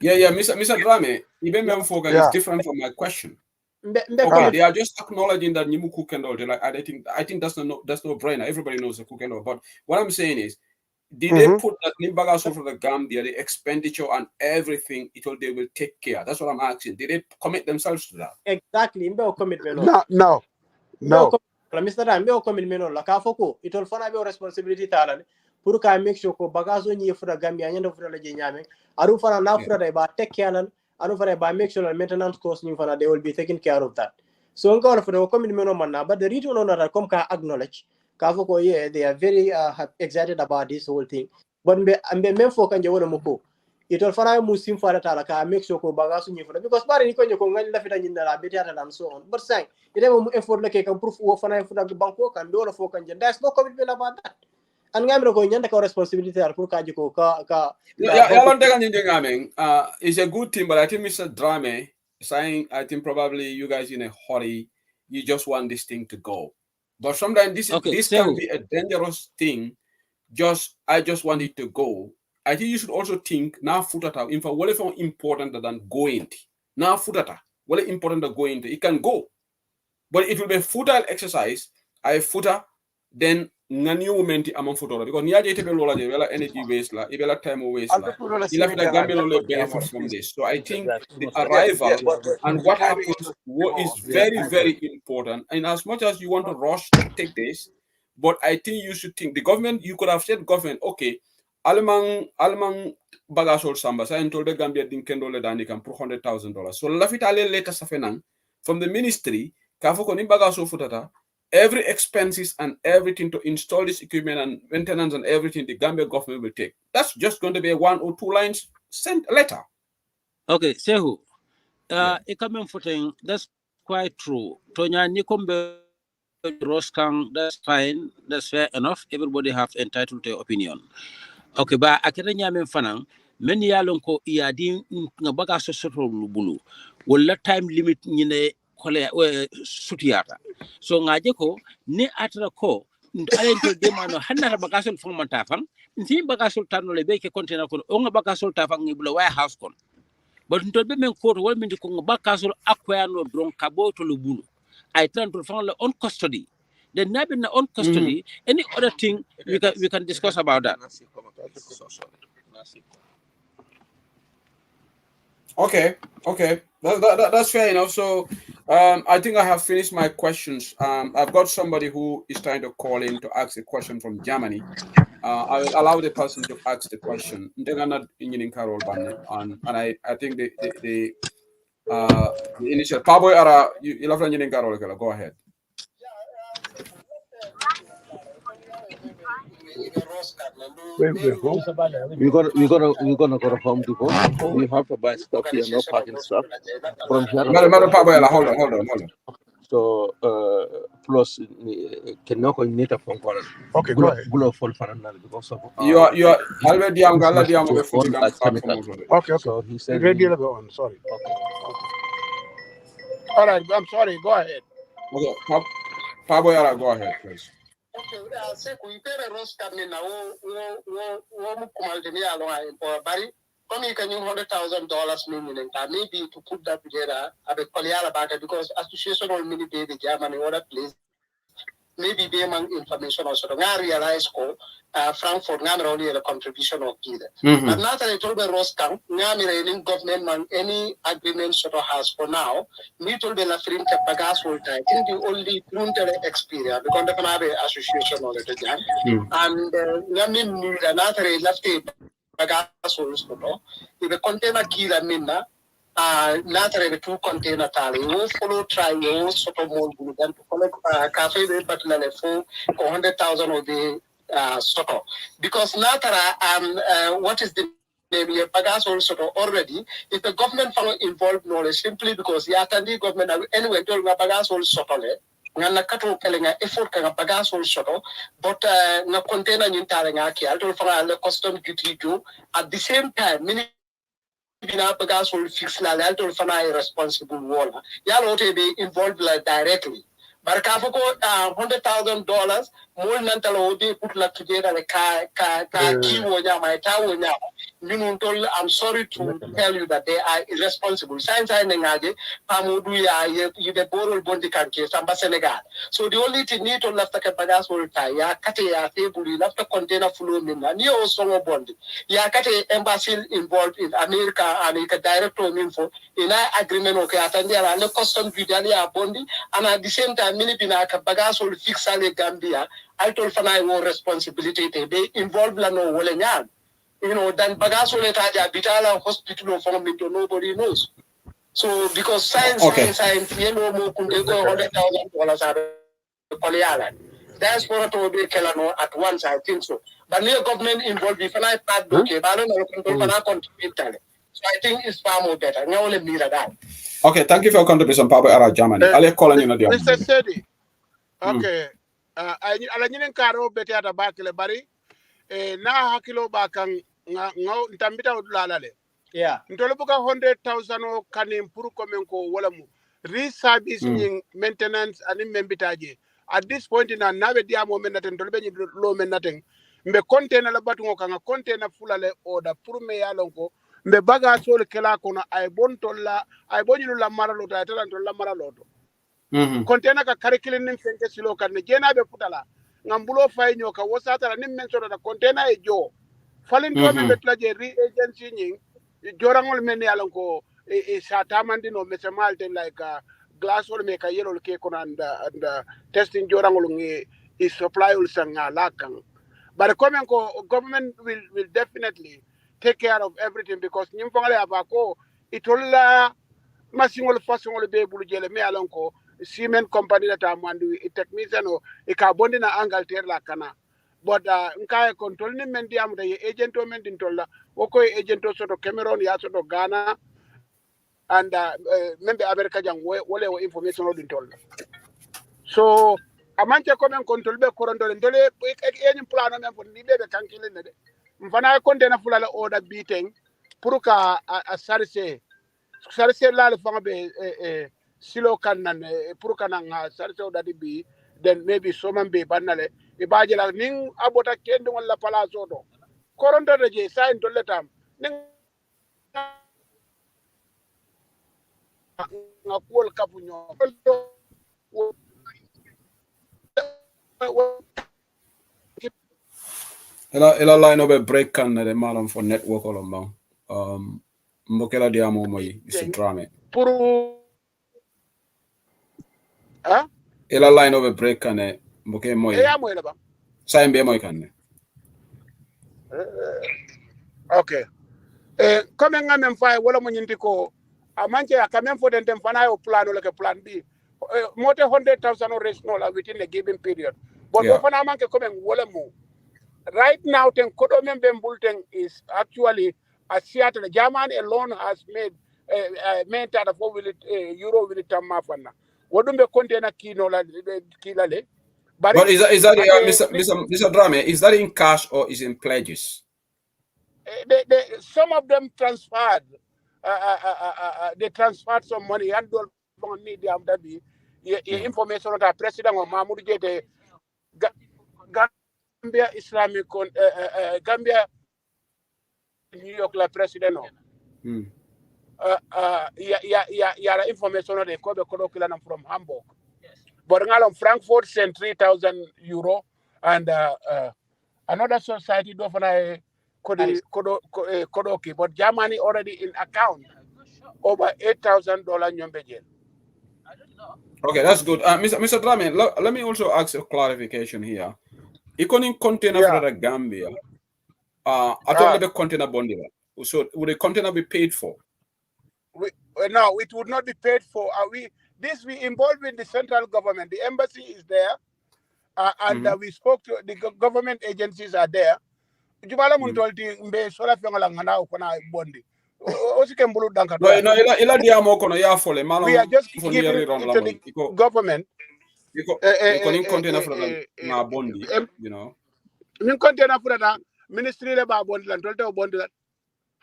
S1: Mr. Drame, even is different from my question. Okay, they are just acknowledging that Nimu cook and all. Like I think that's no brainer. Everybody knows the cook and all. But what I'm saying is, did they put that Nimbaga for the Gambia, the expenditure and everything, they will take care? That's what I'm asking. Did they commit themselves to that?
S4: Exactly. Commitment.
S7: No.
S4: Mr. Ram, commitment. La kafoko. It will find a responsibility. Pour ka make sure ko bagazo ni for the Gambia nyando for la jenyame. Aru fana na for the ba take care nan. Aru fana ba make sure maintenance cost ni fana they will be taking care of that. So ngawala for the commitment man na, but the reason on that come ka acknowledge. Kafoko they are very excited about this whole thing. But me for kanje wona moko. It will fana musim for that ka make sure ko bagazo ni for because bari ni ko nyoko ngali la fita nyinda la beti ata and so on. But saying it will effort like can proof wo fana for the banko kan do for kanje. There's no commitment about that. And ngam ko nyanda ka responsibility pour ka jiko ka
S1: it's a good thing, but I think Mr. Drame saying I think probably you guys in a hurry, you just want this thing to go. But sometimes this can be a dangerous thing. I just want it to go. I think you should also think now futata in fact what if important than going. Now futata, what is important than going, it can go. But it will be a futile exercise. I futa then ngani momenti among futura because niaje tebe lola je wala energy waste la ibela time waste la ila fita Gambia no benefit from this. So I think the arrival and what happens is very, very important. And as much as you want to rush to take this, but I think you should think the government, you could have said government, okay, Alemang bagasol samba sa told the Gambia dinkendo le dani kan pour $100,000. So lafita ale letter safenang from the ministry kafoko ni bagasol futata every expenses and everything to install this equipment and maintenance and everything the Gambia government will take. That's just going to be a 1 or 2 lines sent letter.
S6: Okay, Sehu. Ikamen footing, that's quite true. Tonya Nikombe Roskang, that's fine, that's fair enough. Everybody have entitled to opinion. Okay, but akiranya men fanang, many yalon ko iadi ngabaga so bulu. Wala time limit nyine kole sutiata. So ngaje ko ni atra ko ala to de mano hanna bagasol fon man tafan nti bagasol tanno le be ke container ko o nga bagasol tafan ngi bula warehouse kon but to be men ko wol min ko bagasol akwano dron kabo to lu bulu ay tan to fon le on custody then nabi na on custody any other thing we can discuss about that.
S1: Okay, that's fair enough. So I think I have finished my questions. I've got somebody who is trying to call in to ask a question from Germany. I will allow the person to ask the question. And I think the initial Pabo Ara, you love Carol. Go ahead.
S8: We're gonna go to Home Depot. We have to buy stuff here, no parking stuff. From here.
S1: Hold on.
S8: So plus can knock on need a phone call.
S7: Okay, go ahead.
S8: Because of
S1: you are already
S7: Okay.
S8: So he said
S7: Radio go on, sorry. Okay. All right, I'm sorry, go ahead.
S1: Okay, Pabo Yara, go ahead, please.
S3: Okay, se kuipere Ross Carne na wo mukumaldeni along bari come you can $100,000 meaning maybe to put that together at the Kolyala Bata because association or mini baby Germany or that place maybe they man information also I realize Frankfurt ngam only a contribution of either. But now that I told the Ross Camp, ngam government man any agreement sort of has for now, me told the Lafrin Pagas will I think the only experience because the Panabe association or the jam and ngamin need another left Pagas will if the container key minna later the two container tally you follow try you sort of more than to collect cafe but for 100,000 of the sort of because later what is the maybe a bagas also already if the government found involved knowledge simply because the attendee government anyway told bagas also ngana kato kelenga effort kanga bagas also but na container ni talenga ki alto fanga le custom duty do at the same time bina bagas will fix la alto fana responsible wala yalo to be involved directly but kafoko $100,000 more mental odi put la together the ka kiwo nya my tawo nya I'm sorry to tell you that they are irresponsible science I ngage pamudu ya you the borrow bondi kanke samba Senegal so the only thing need to left ka bagas will tie ya kate ya table left the container flow minna ni also bondi ya kate embassy involved in America and a director info in an agreement okay atandi ala le custom duty ya bondi and at the same time mini bina ka bagas will fix ale Gambia I told Fanai war responsibility they involved la no wole nyan then bagaso letaja bitala hospital from into nobody knows so because science more kunde go $100,000 are Kolyala that's what to be kelano at once I think so but near government involved if I part okay but I don't know so I think it's far more better now only me that
S1: okay thank you for your contribution Papa Ara Germany Ale calling you
S7: Mr. Sedi okay ala nyinen karo beti ata bakile bari na hakilo bakang ngaw ntambita udulalale ntole buka 100,000 o kanim puru komen ko wala mu reservice maintenance ani membitaje at this point in nabe dia mo menaten tole be lo menaten mbe container la batu ngo kanga container fulale order pour me yalon ko mbe baga sol kela kono ay bon tolla ay bonyulu la maralo ta tan tolla maralo to container ka karikilin nim fenke silo kan jena be futala ngambulo fay nyoka wosata nim men soda container e jo falin to men betlaje re agency nying jorangol men yalon ko e sa tamandi no mesemalte like glass or make a yellow cake on and testing jorangol ngi is supply ul sanga lakang but government will definitely take care of everything because nim fangale abako itolla masingol fasingol be bulu jele me yalon ko cement company that amandu technician o e ka bondi na Angleterre la kana but nkae control ni mendi am de agent o mendi tolla o ko agent o soto Cameroon ya soto Ghana and membe America jang wole o information o din tolla so amanche komen control be korondole ndole any plan men fo ni be kankile ne de mfana container fulala order beating pour ka a sarse la le fanga be silo kan nan pour kananga sarse o dadi bi then maybe soman be banale ibaje la ning abota kende wala palaso do koronta de je sain to letam ning nga kuol kapunyo
S1: ela line obe break kan de malam for network olomba mbokela diamo moy Mr. Drame
S7: puru
S1: ela line obe break kan mboke moy
S7: ya moy la ba
S1: sa mbe moy kan
S7: okay comme nga même fay wala mo nyindi ko amanche ya quand même fo den dem fana yo plan le plan B more than 100,000 original within a given period but
S1: yeah.
S7: fana manke comme wala mo right now ten kodo membe bulletin is actually a Seattle Germany alone has made maintained a 4 euro with tamma fanna wodumbe container kino la kilale
S1: but is that Mr. Drame, is that in cash or is in pledges?
S7: Some of them transferred. They transferred some money and don't need the information on the president of Mahmoud Jete Gambia Islamic Gambia New York la president yeah information on the Kobe Kodokilan from Hamburg. But Frankfurt sent 3,000 euro and another society do for Kodoki, but Germany already in account over $8,000 nyombeje.
S1: Okay, that's good. Mr. Drame, let me also ask a clarification here. Economic container for the Gambia, I thought the container bonded. So would the container be paid for?
S7: No, it would not be paid for. We involved with the central government. The embassy is there, and we spoke to the government agencies are there. Jubala muntolti mbe sola fengola ngana ukona bondi. Osikembulu danka.
S1: No, ila diamo kono ya fole.
S7: We are just giving it to the government.
S1: Economic container for the bondi, you know.
S7: Min container for the ministry le ba bondi lan tolte bondi lan.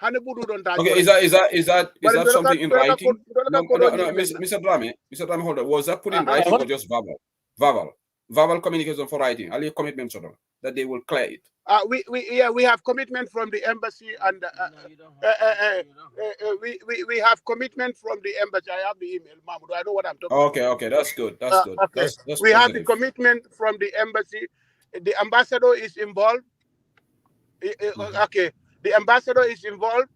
S1: Okay, is that something in writing? No, Mr. Drame, hold on. Was that put in writing or just verbal? Verbal communication for writing. Are you commitment sort of that they will clear it?
S7: We have commitment from the embassy and we have commitment from the embassy. I have the email, Mahmoud. I know what I'm talking about.
S1: Okay, that's good. That's good.
S7: Okay.
S1: That's
S7: we have the commitment from the embassy. The ambassador is involved. Okay. The ambassador is involved.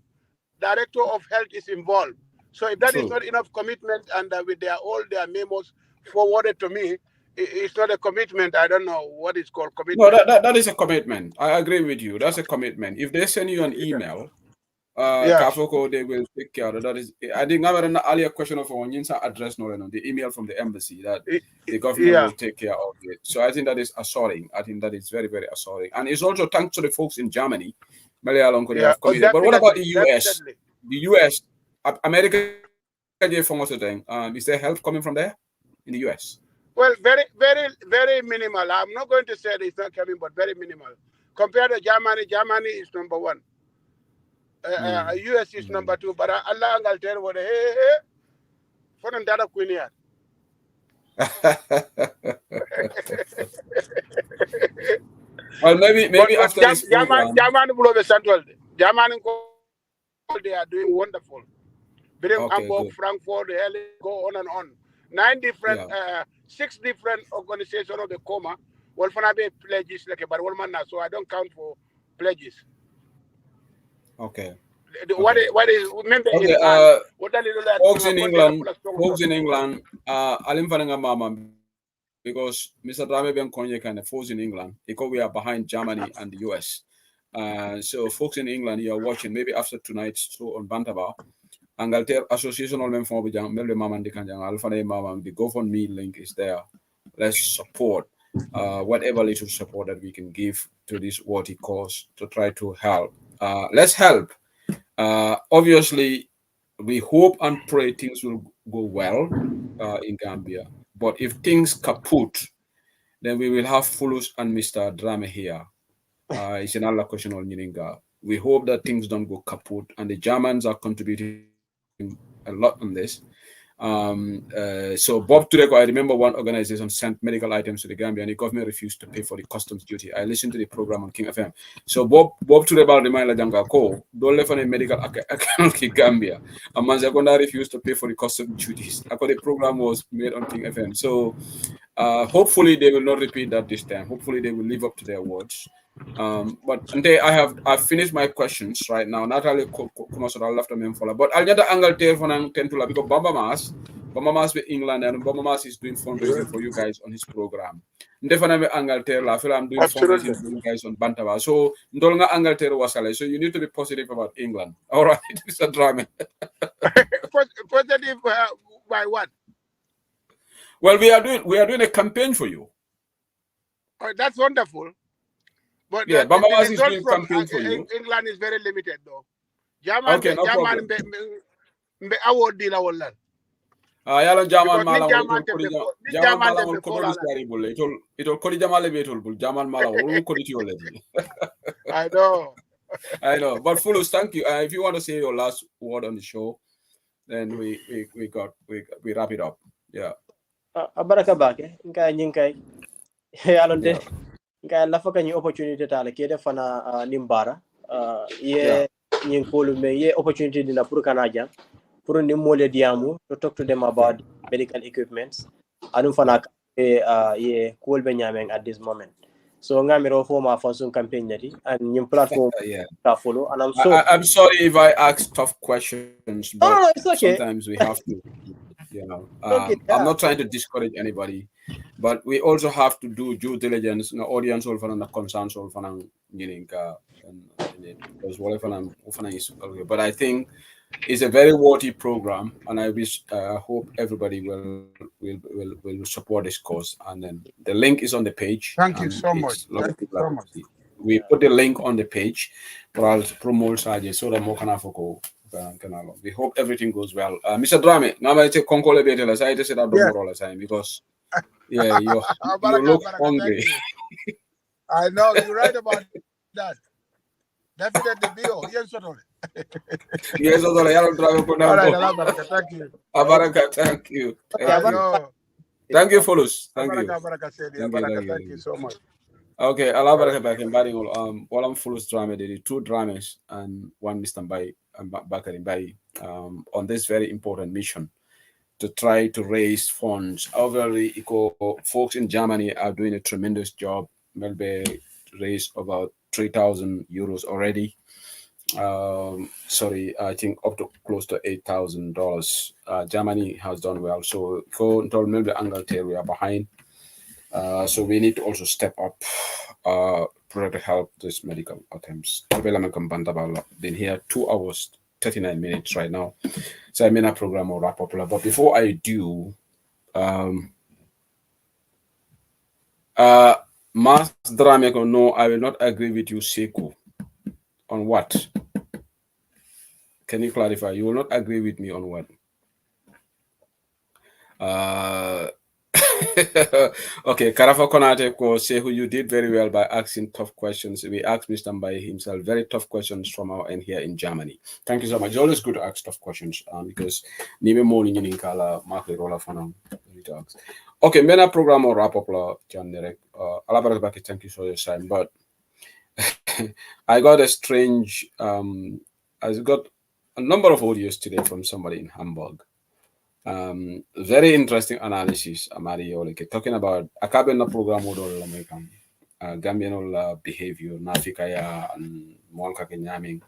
S7: Director of Health is involved. So if that is not enough commitment, and with all their memos forwarded to me, it's not a commitment. I don't know what is called commitment.
S1: No, that is a commitment. I agree with you. That's a commitment. If they send you an email, Kafoko, they will take care of that. Is I think I had an earlier question of Onyinsa address the email from the embassy that the government will take care of it. So I think that is assuring. I think that is very, very assuring. And it's also thanks to the folks in Germany. But what about the US?
S7: Definitely.
S1: The US, America, is there help coming from there in the US?
S7: Well, very, very, very minimal. I'm not going to say that it's not coming, but very minimal. Compared to Germany, Germany is number one. US is number two. But Allah will tell what for them data queen here.
S1: Well, maybe after this program,
S7: Germany below the central. Germany they are doing wonderful. Hamburg, Frankfurt, go on and on. 6 different organizations of the coma. Well, for be pledges like but one man, so I don't count for pledges.
S1: Okay.
S7: What is remember
S1: folks in England, Alim Fananga Mama, because Mr. Drame Ben Konye kind of folks in England, because we are behind Germany and the US. So folks in England, you are watching maybe after tonight's show on Bantaba. Angleterre Association of Men for the GoFundMe link is there. Let's support whatever little support that we can give to this worthy cause to try to help. Let's help. Obviously, we hope and pray things will go well in Gambia. But if things kaput, then we will have Fulus and Mr. Drame here. It's another question on Yininga. We hope that things don't go kaput, and the Germans are contributing a lot on this. So Bob Tureko, I remember one organization sent medical items to the Gambia and the government refused to pay for the customs duty. I listened to the program on King FM. So Bob Tureko remind Janga ko don't let any medical account in Gambia. And Manzakonda refused to pay for the customs duties. The program was made on King FM. So hopefully they will not repeat that this time. Hopefully they will live up to their words. But I've finished my questions right now. Not only after me but I'll get the angle telephone because Bamba Mas with England and Bamba Mas is doing fundraising for you guys on his program. Definitely Angleterre, I feel I'm doing fundraising for you guys on Bantaba. So Ndolnga Angleterre wasale. So you need to be positive about England. All right, it's a drama.
S7: Positive by what?
S1: Well, we are doing a campaign for you.
S7: Oh, that's wonderful. But
S1: yeah,
S7: the
S1: Bamba Mas is
S7: result
S1: doing
S7: from
S1: campaign for you.
S7: England is very limited, though. German,
S1: Okay, no problem.
S7: Be award deal award.
S1: Yala Jaman Mala
S7: Jaman
S1: Mala will cover this variable. It will call Jamal Betul, Jaman Mala will call it your lady.
S7: I know.
S1: I know. But Fulus, thank you. If you want to say your last word on the show, then we wrap it up. Yeah.
S4: Abaraka bake, nka nyinkai. Alonde. Nka lafa kanyi opportunity tala kede fana nimbara. Ye nyinkolu me ye opportunity dina puru kanaja. Puru nimole diamu to talk to them about medical equipments. Anum fana ye cool benyameng at this moment. So ngamiro for my function campaign nati and nyim platform follow and
S1: I'm sorry if I ask tough questions, but
S4: it's okay.
S1: Sometimes we have to. I'm not trying to discourage anybody, but we also have to do due diligence. No audience or the concerns or but I think it's a very worthy program, and I wish hope everybody will support this cause. And then the link is on the page.
S7: Thank you so much. Thank you so much.
S1: We put the link on the page for our promote so that more can we hope everything goes well. Mr. Drame, now I take Concole Betela. I just said I don't know all the time because you look hungry.
S7: I know you're right about that. Definitely Bio. Yes, sir.
S1: Yes, sir. All
S7: right, thank you.
S1: Abaraka, thank you. Thank you, Folus. Thank
S7: you so much.
S1: Okay, Allah baraka back in batting while I'm Folus drama, there are 2 dramas and 1 Mr. Bakari Bai on this very important mission to try to raise funds. Overly folks in Germany are doing a tremendous job. Melbe raised about 3,000 euros already. I think up to close to $8,000. Germany has done well. So go until maybe Angleterre we are behind. So we need to also step up to help this medical attempts. Been here 2 hours 39 minutes right now. So I mean a program will wrap up. But before I do, Mas Drameko, no, I will not agree with you, Sekou. On what? Can you clarify? You will not agree with me on what? Okay, Karafa Konate Sekou, you did very well by asking tough questions. We asked Mr. Mbai himself very tough questions from our end here in Germany. Thank you so much. It's always good to ask tough questions because Nime morning in Kala Market Roller Fanam. Okay, Mena program or wrap up la Jan Derek. Thank you for your time. But I got a strange I got a number of audios today from somebody in Hamburg. Very interesting analysis, Amario, talking about Akabena program model American Gambian behavior, Nafikaya and Monka Kenyaming.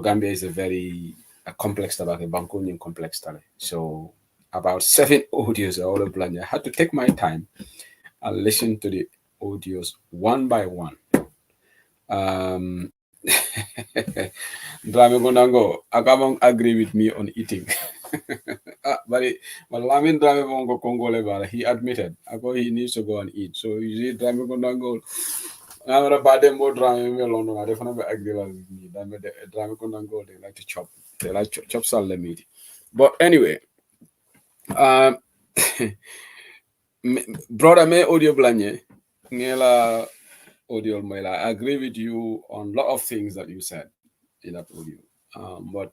S1: Gambia is a very complex tabak, a Bankunian complex tale. So about 7 audios all of plan. I had to take my time and listen to the audios one by one. Drame Gondango, Akamong agree with me on eating. But Lamin Drame Bongo Congole, he admitted he needs to go and eat. So you see, Drame Gondango, I'm a bad demo drame London. I definitely agree with me. Drame Gondango, they like to chop. They like chop salad meat. But anyway, brother me audio blanye, Ngela audio Mela. I agree with you on a lot of things that you said in that audio. But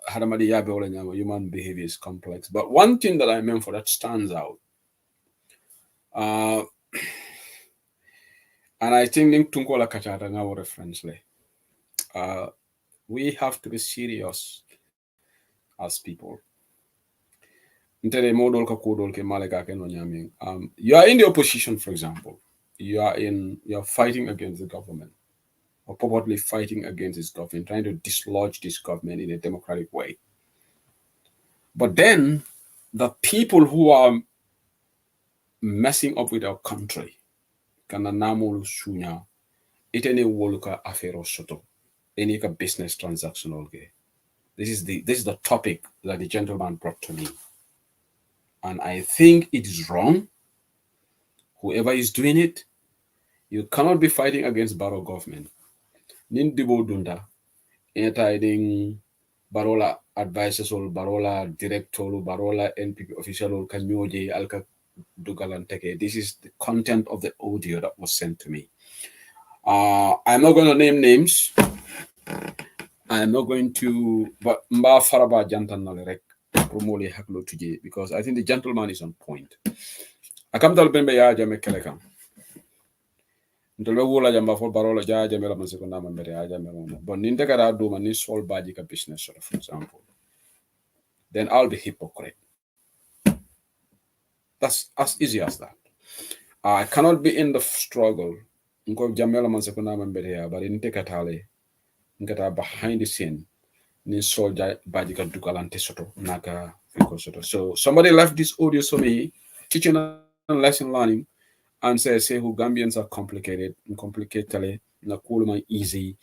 S1: human behavior is complex. But one thing that I meant for that stands out, and I think Tunkola Kachata now reference we have to be serious as people. You are in the opposition, for example. You are fighting against the government, or purportedly fighting against this government, trying to dislodge this government in a democratic way. But then the people who are messing up with our country, kana namulu sunya, itene woluka afero soto, any business transactional. This is the topic that the gentleman brought to me, and I think it is wrong. Whoever is doing it, you cannot be fighting against Baro government. Nindibo dunda, entering Barola advisors or Barola director or Barola NPP official or Kanyoje Alka Dugalanteke. This is the content of the audio that was sent to me. I'm not going to name names. I'm not going to, but Mba Faraba Jantan Nalerek Romoli Haklo Tuji, because I think the gentleman is on point. I come to Bembe ya Jame Kelekam. Ntolwegula jamba for Barola Jaja Mela Masekunda Mambere Aja Melona. But Nintegara do mani sol bajika business, for example. Then I'll be hypocrite. That's as easy as that. I cannot be in the struggle. Nko Jamela Masekunda Mambere, but in Tekatale, Nkata behind the scene, Nin sol bajika dukalante soto, Naka Fiko soto. So somebody left this audio to me, teaching and lesson learning, and say who Gambians are complicated, na cool easy,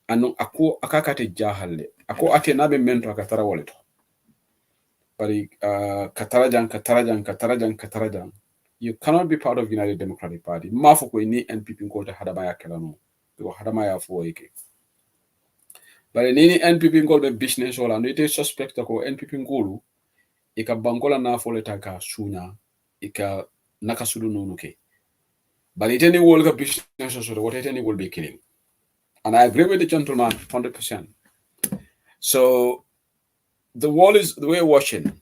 S1: and no ako akakate jahale, ako ate nabe mento akatara wallet. But Katarajan. You cannot be part of United Democratic Party. Mafoko ni NPP ko ta hadamaya kelano. Ko hadamaya fo eke. But any NPP ko be business wala no ite suspect ko NPP ngolu ika bangola na fo leta ka sunya ika nakasudu nunuke. But it any will business so what it any will be killing. And I agree with the gentleman 100%. So the world is the way watching.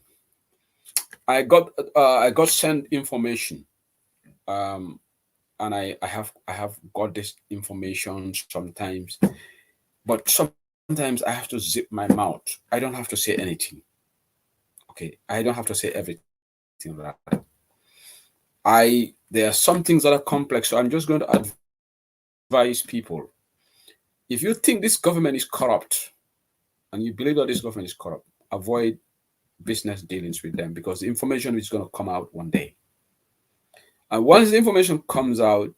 S1: I got sent information, and I have got this information sometimes, but sometimes I have to zip my mouth. I don't have to say anything. Okay, I don't have to say everything. There are some things that are complex, so I'm just going to advise people. If you think this government is corrupt, and you believe that this government is corrupt, avoid business dealings with them, because the information is going to come out one day. And once the information comes out,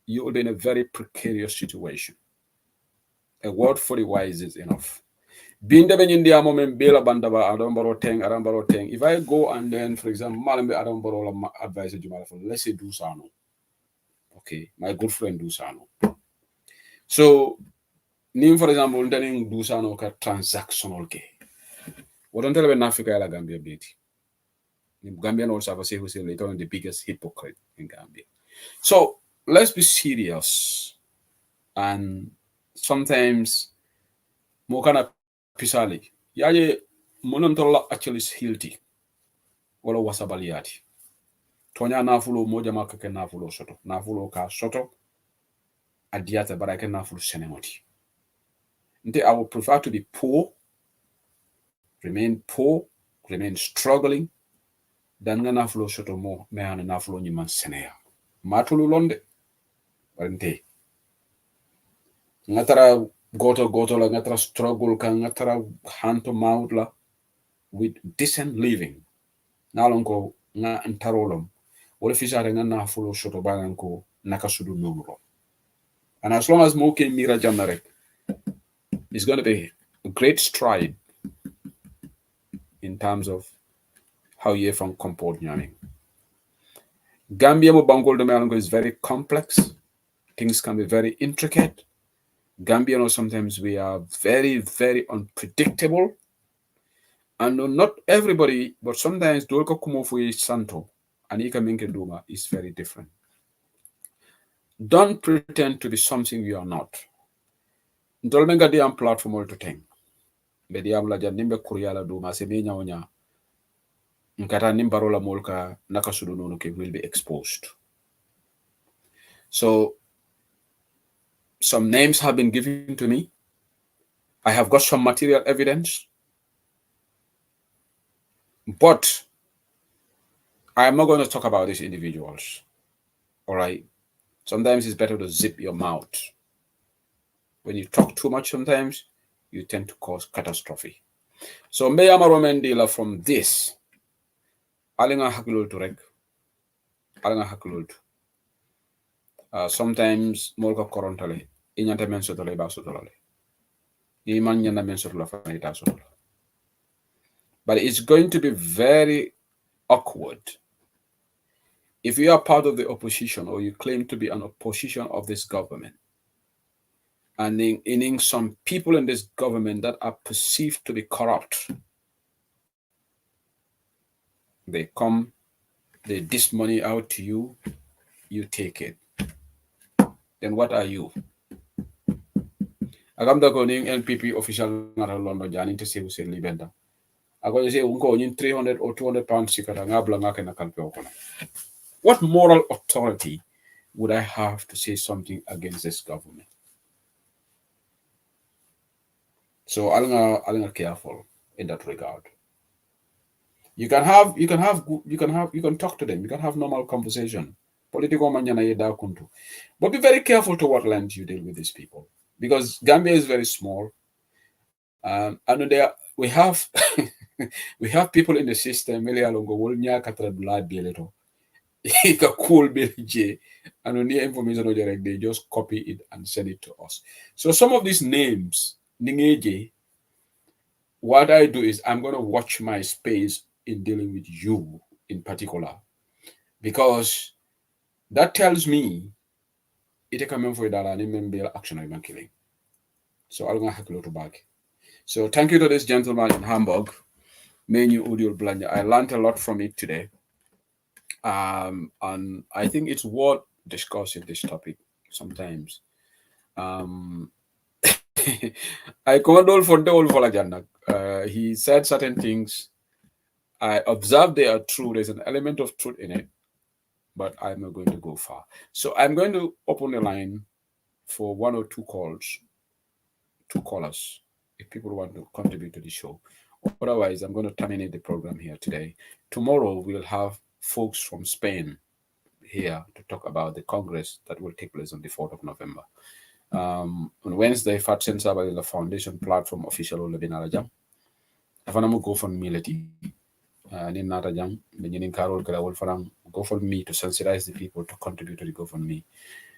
S1: you will be in a very precarious situation. A word for the wise is enough. If I go and then, for example, advise let's say Dusano. Okay, my good friend Dusano. So, for example, Dusano ka transactional ke. What don't tell me Africa la Gambia beauty. Gambian also have a say who say later on the biggest hypocrite in Gambia. So let's be serious. And sometimes Mokana Pisali. Yaye Monontola actually is healthy. Wala wasabaliati. Tonya nafulo moja makake nafulo soto. Nafulo ka soto. Adiata, but I can nafulo senemoti. I would prefer to be poor, remain struggling, than nga nafulo soto mo me ana nafulo nyiman senea. Matulu londe. Barente. Ngatara goto la ngatara struggle ka ngatara hand to mouth la with decent living. Nalonko nga antarolom. Wale fisare nga nafulo soto baganko nakasudu nulo. And as long as Moke Mira Jamnarek, it's going to be a great stride in terms of how you from comport nyaming. Gambia mo Bangol de Melango is very complex. Things can be very intricate. Gambia, sometimes we are very, very unpredictable. And not everybody, but sometimes Dolko Kumofui Santo and Ika Minke Duma is very different. Don't pretend to be something you are not. Ndolmenga di am platform all to thing. be diam la jan nimbe kuryala duma se be nyawnya nkata nimbarola molka nakasudu nonu ke will be exposed. So some names have been given to me. I have got some material evidence, but I'm not going to talk about these individuals. All right. Sometimes it's better to zip your mouth. When you talk too much, sometimes you tend to cause catastrophe. So Mbeya Maromen dealer from this. Alinga hakilul to reg. Alinga hakilul. Sometimes molka korontale. Inyante men sotole ba sotole. Iman nyana men sotola fanita sotola. But it's going to be very awkward if you are part of the opposition or you claim to be an opposition of this government, and in some people in this government that are perceived to be corrupt, they come, they dish money out to you, you take it. Then what are you? Agam da koning NPP official ngara London jani to say Hussein Libenda. I go say unko in 300 or 200 pounds sikata ngabla ngake na kalpe okona. What moral authority would I have to say something against this government? So I'm careful in that regard. You can talk to them. You can have normal conversation. Political manyana yeda kuntu. But be very careful to what length you deal with these people, because Gambia is very small. And we have we have people in the system. Mele alongo wolnya katra blood bieleto. Ika cool BJ, and on the information direct, they just copy it and send it to us. So some of these names, Ningeje, what I do is I'm going to watch my space in dealing with you in particular, because that tells me it can for that and action I'm killing. So I'm going to hack a lot back. So thank you to this gentleman in Hamburg, Menu Udiol Blanya. I learned a lot from it today. And I think it's worth discussing this topic sometimes. I condole for the old Volagana. He said certain things. I observed they are true. There's an element of truth in it, but I'm not going to go far. So I'm going to open the line for one or two callers, if people want to contribute to the show. Otherwise, I'm going to terminate the program here today. Tomorrow, we'll have folks from Spain here to talk about the Congress that will take place on the 4th of November. On Wednesday, Fatsen Sabalila Foundation platform official Lebinarajam. Afanamu go for military. Nin Natajam, the Nin Carol Grawal Farang, go for me to sensitize the people to contribute to the GoFundMe.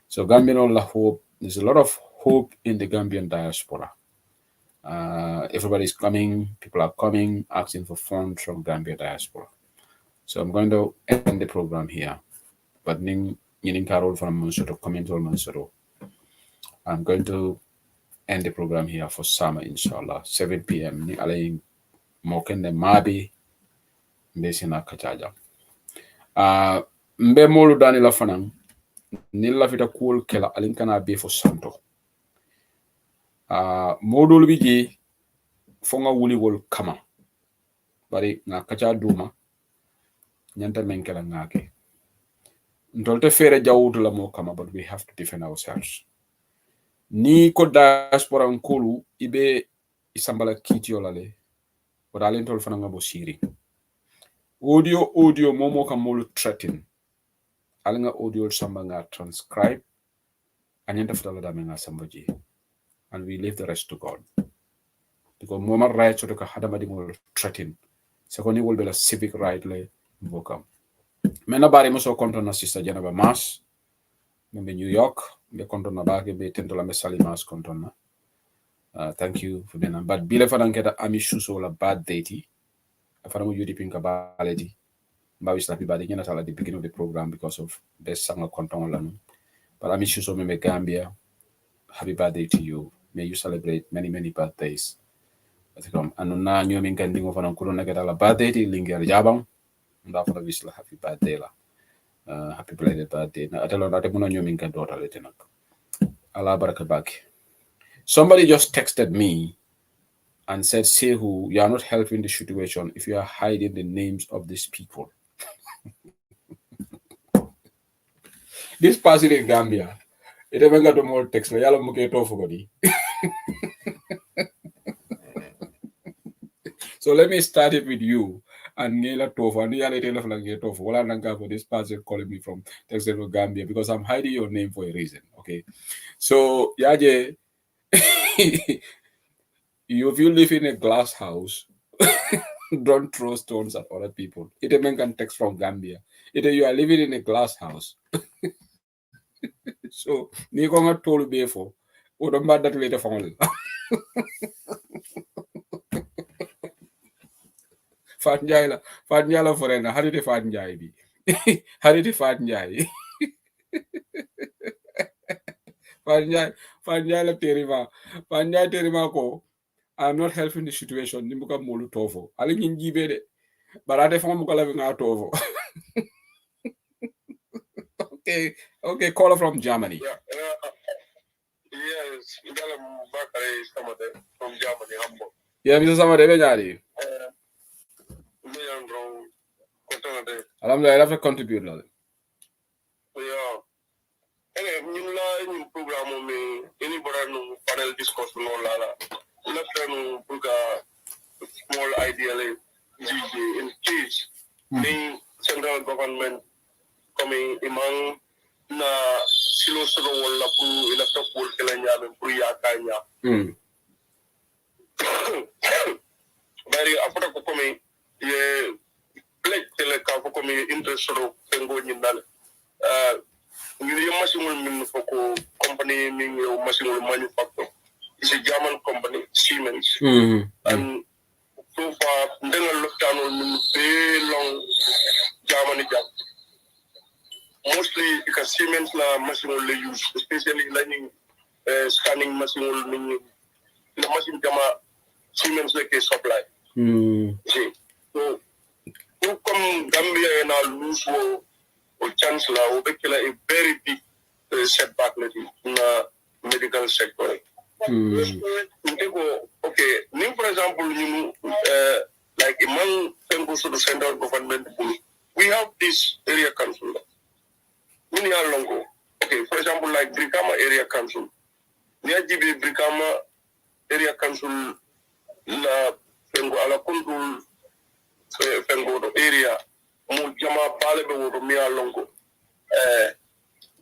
S1: So Gambian hope, there's a lot of hope in the Gambian diaspora. Everybody's coming, people are coming, asking for funds from Gambia diaspora. So I'm going to end the program here. But Nin Carol from Monsoto, comment on Monsoto. I'm going to end the program here for summer, inshallah. 7 p.m. Ni alaying mokende mabi mbesina kachaja. Mbe molu dani la fanang ni la fita cool kela alinkana be for santo. Modul biji fonga wuli wol kama. Bari na kacha duma nyanta menkela ngake. Ntolte fere jawutu la mo kama, but we have to defend ourselves. Ni ko diaspora nkulu ibe isambala kitio lale wadalen tol fana ngabo siri audio momo kam molu threaten alinga audio samba nga transcribe anyanta fitala dame nga sambaji, and we leave the rest to God, because moma right to ka hadama di molu threaten sekoni wol bela civic right le mbokam mena bari mo so konton na sister Janaba Mas membe New York be konton na bage be tentola me Salimas konton na. Thank you for being on. But Bile Fadanketa Amishu so la bad date. Afaramu Yudi Pinka Baledi. Bawi Slappy Badi at the beginning of the program because of the summer conton lanu. But Amishu so me Gambia. Happy birthday to you. May you celebrate many, many birthdays. And now you mean can of an Kuruna get a birthday, Lingia Jabang. And after Visla, happy birthday. Happy belated birthday. I tell her that I'm going to your daughter. Lieutenant. Allah Barakabaki. Somebody just texted me and said, Sehu, you are not helping the situation if you are hiding the names of these people. This person in Gambia, it even got more text. So let me start it with you. And Nila Tofu, and Tofu. Wala nanga for this person calling me from Texas Gambia because I'm hiding your name for a reason. Okay. So Yaje, if you live in a glass house, don't throw stones at other people. It even can text from Gambia. Either you are living in a glass house. So ni ko nga tolu be fo. O do mbaddat wete fongol. Fat Njai la forena harite Fat Njai bi. Harite Fat Njai. Fat Njai la terima. Fat Njai terima ko I'm not helping the situation. Nimbuka molu tofo. Ali njibe de. Barate fong muka la nga tofo. Okay, caller from Germany.
S9: Yes, from Germany, Hamburg.
S1: Yeah, Mr. Samade, benjari. Alhamdulillah, I have to contribute.
S9: Yeah. Any program me, anybody no panel discussion no lala. Left no small ideal in case the central government coming among na silo solo wala pu electoral pool kila nyame pu ya kanya. Bari after ko komi ye plek tele ka ko komi interest solo tengo nyindal you machine min foko company min yo machine manufacture is a German company Siemens and so far ndenga lockdown min be long Germany job mostly because Siemens la machine will use especially learning scanning machine will mean the machine jama Siemens like a supply see so who come Gambia and I lose or chance la or a very big setback in the medical sector. Okay, new for example, you like among members of the central government, we have this area council. Many are long. Okay, for example, like Brikama area council. Near GB Brikama area council la Fengo ala control Fengo area. Mujama Palebe woto Mia Longo.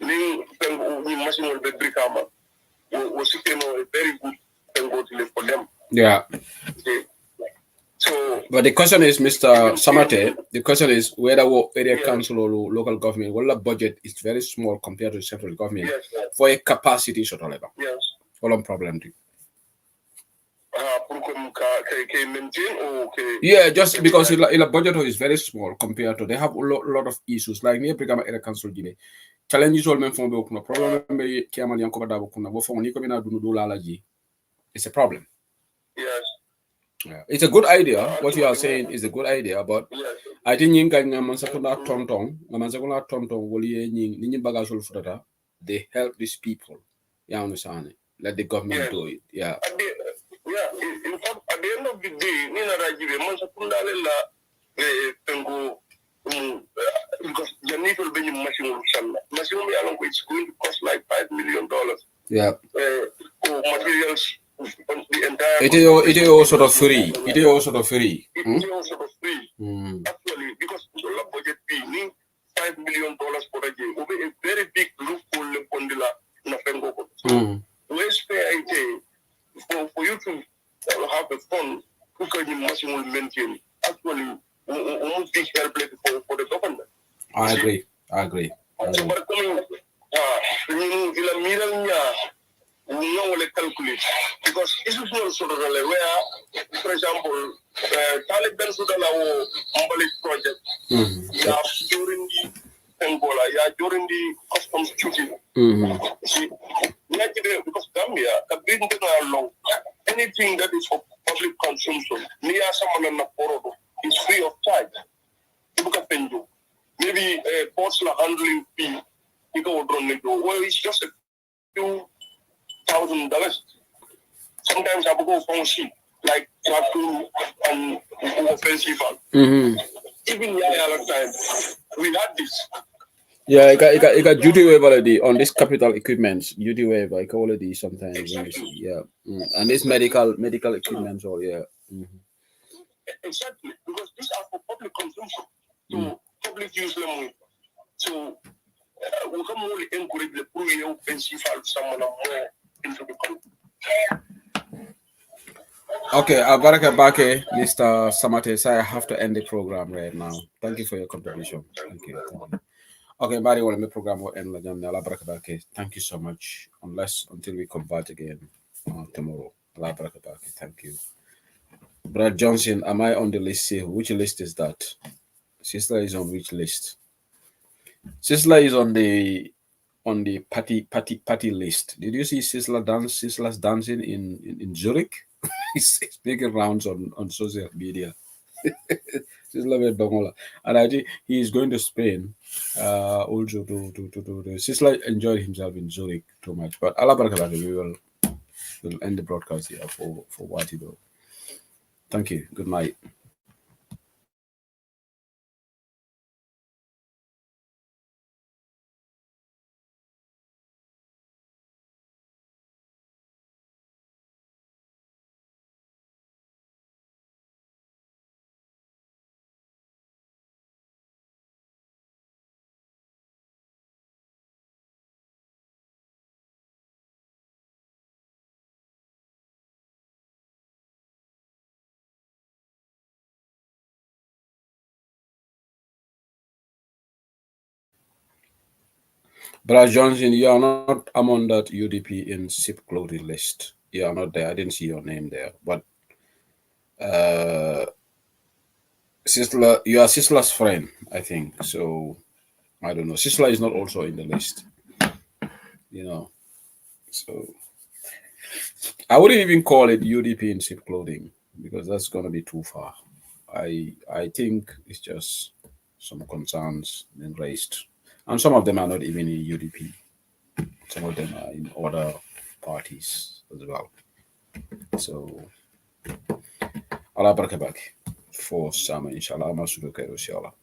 S9: Ning Fengo we machine will be Brikama. Was a very good Fengo to live for them.
S1: Yeah.
S9: Okay. So,
S1: but the question is, Mr. Samate, the question is whether area council or local government, well, the budget is very small compared to the central government for a capacity sort of level.
S9: Yes.
S1: All problem. Yeah, just because the budget is very small compared to they have a lot of issues like near Brigama area council Guinea. Challenges all men from the problem it's a problem.
S9: Yes.
S1: Yeah. It's a good idea. What you are saying is a good idea, but I think they help these people. You understand? Let the government do it. Yeah.
S9: In fact, at the end of the day, Nina Rajive, Mansakundala, Pengo, because the need will be machine. Machine is going to cost like $5 million.
S1: Yeah.
S9: For materials. The entire
S1: it is also free. It is also free.
S9: It is also free. Actually, because the budget being $5 million for a year will be a very big loophole in Kondila Nafengo. Where's fair idea for you to have a fund who can imagine will maintain actually won't be helpful for the government.
S1: I agree.
S9: So but coming no will calculate because this is not sort of where, for example, Taliban Sudan Umbalik project, during the Angola, during the customs duty. See, because Gambia, the business along anything that is for public consumption, near someone is free of charge. Maybe ports handling fee, well, it's just a few $1,000. Sometimes I will go from sheep. like Tractor and offensive. Even Yaya time, we had this.
S1: Yeah, I got duty waiver already on this capital equipment. Duty waiver, I call it sometimes.
S9: Exactly.
S1: Yeah, and this medical equipment. So yeah.
S9: Exactly, because these are for public consumption, so public use them. So we can only encourage the poor offensive someone more into the country.
S1: Okay, Baraka Bake, Mr. Samate, I have to end the program right now. Thank you for your contribution. Thank you. Okay, Barry, want to program will end. Thank you so much. Until we convert again tomorrow. Thank you. Brad Johnson, am I on the list here? Which list is that? Sister is on which list? Sister is on the party list. Did you see Sisla's dancing in Zurich? He's making rounds on social media. And I think he is going to Spain also to Sisla enjoyed himself in Zurich too much. But Allah we will end the broadcast here for what you do. Thank you. Good night. Brad Johnson, you are not among that UDP in SIP clothing list. You are not there. I didn't see your name there. But Sisla, you are Sisla's friend, I think. So I don't know. Sisla is not also in the list. So I wouldn't even call it UDP in SIP clothing because that's going to be too far. I think it's just some concerns been raised, and some of them are not even in UDP. Some of them are in other parties as well. So, Allah barakabak for Sama inshallah. Masudu inshallah.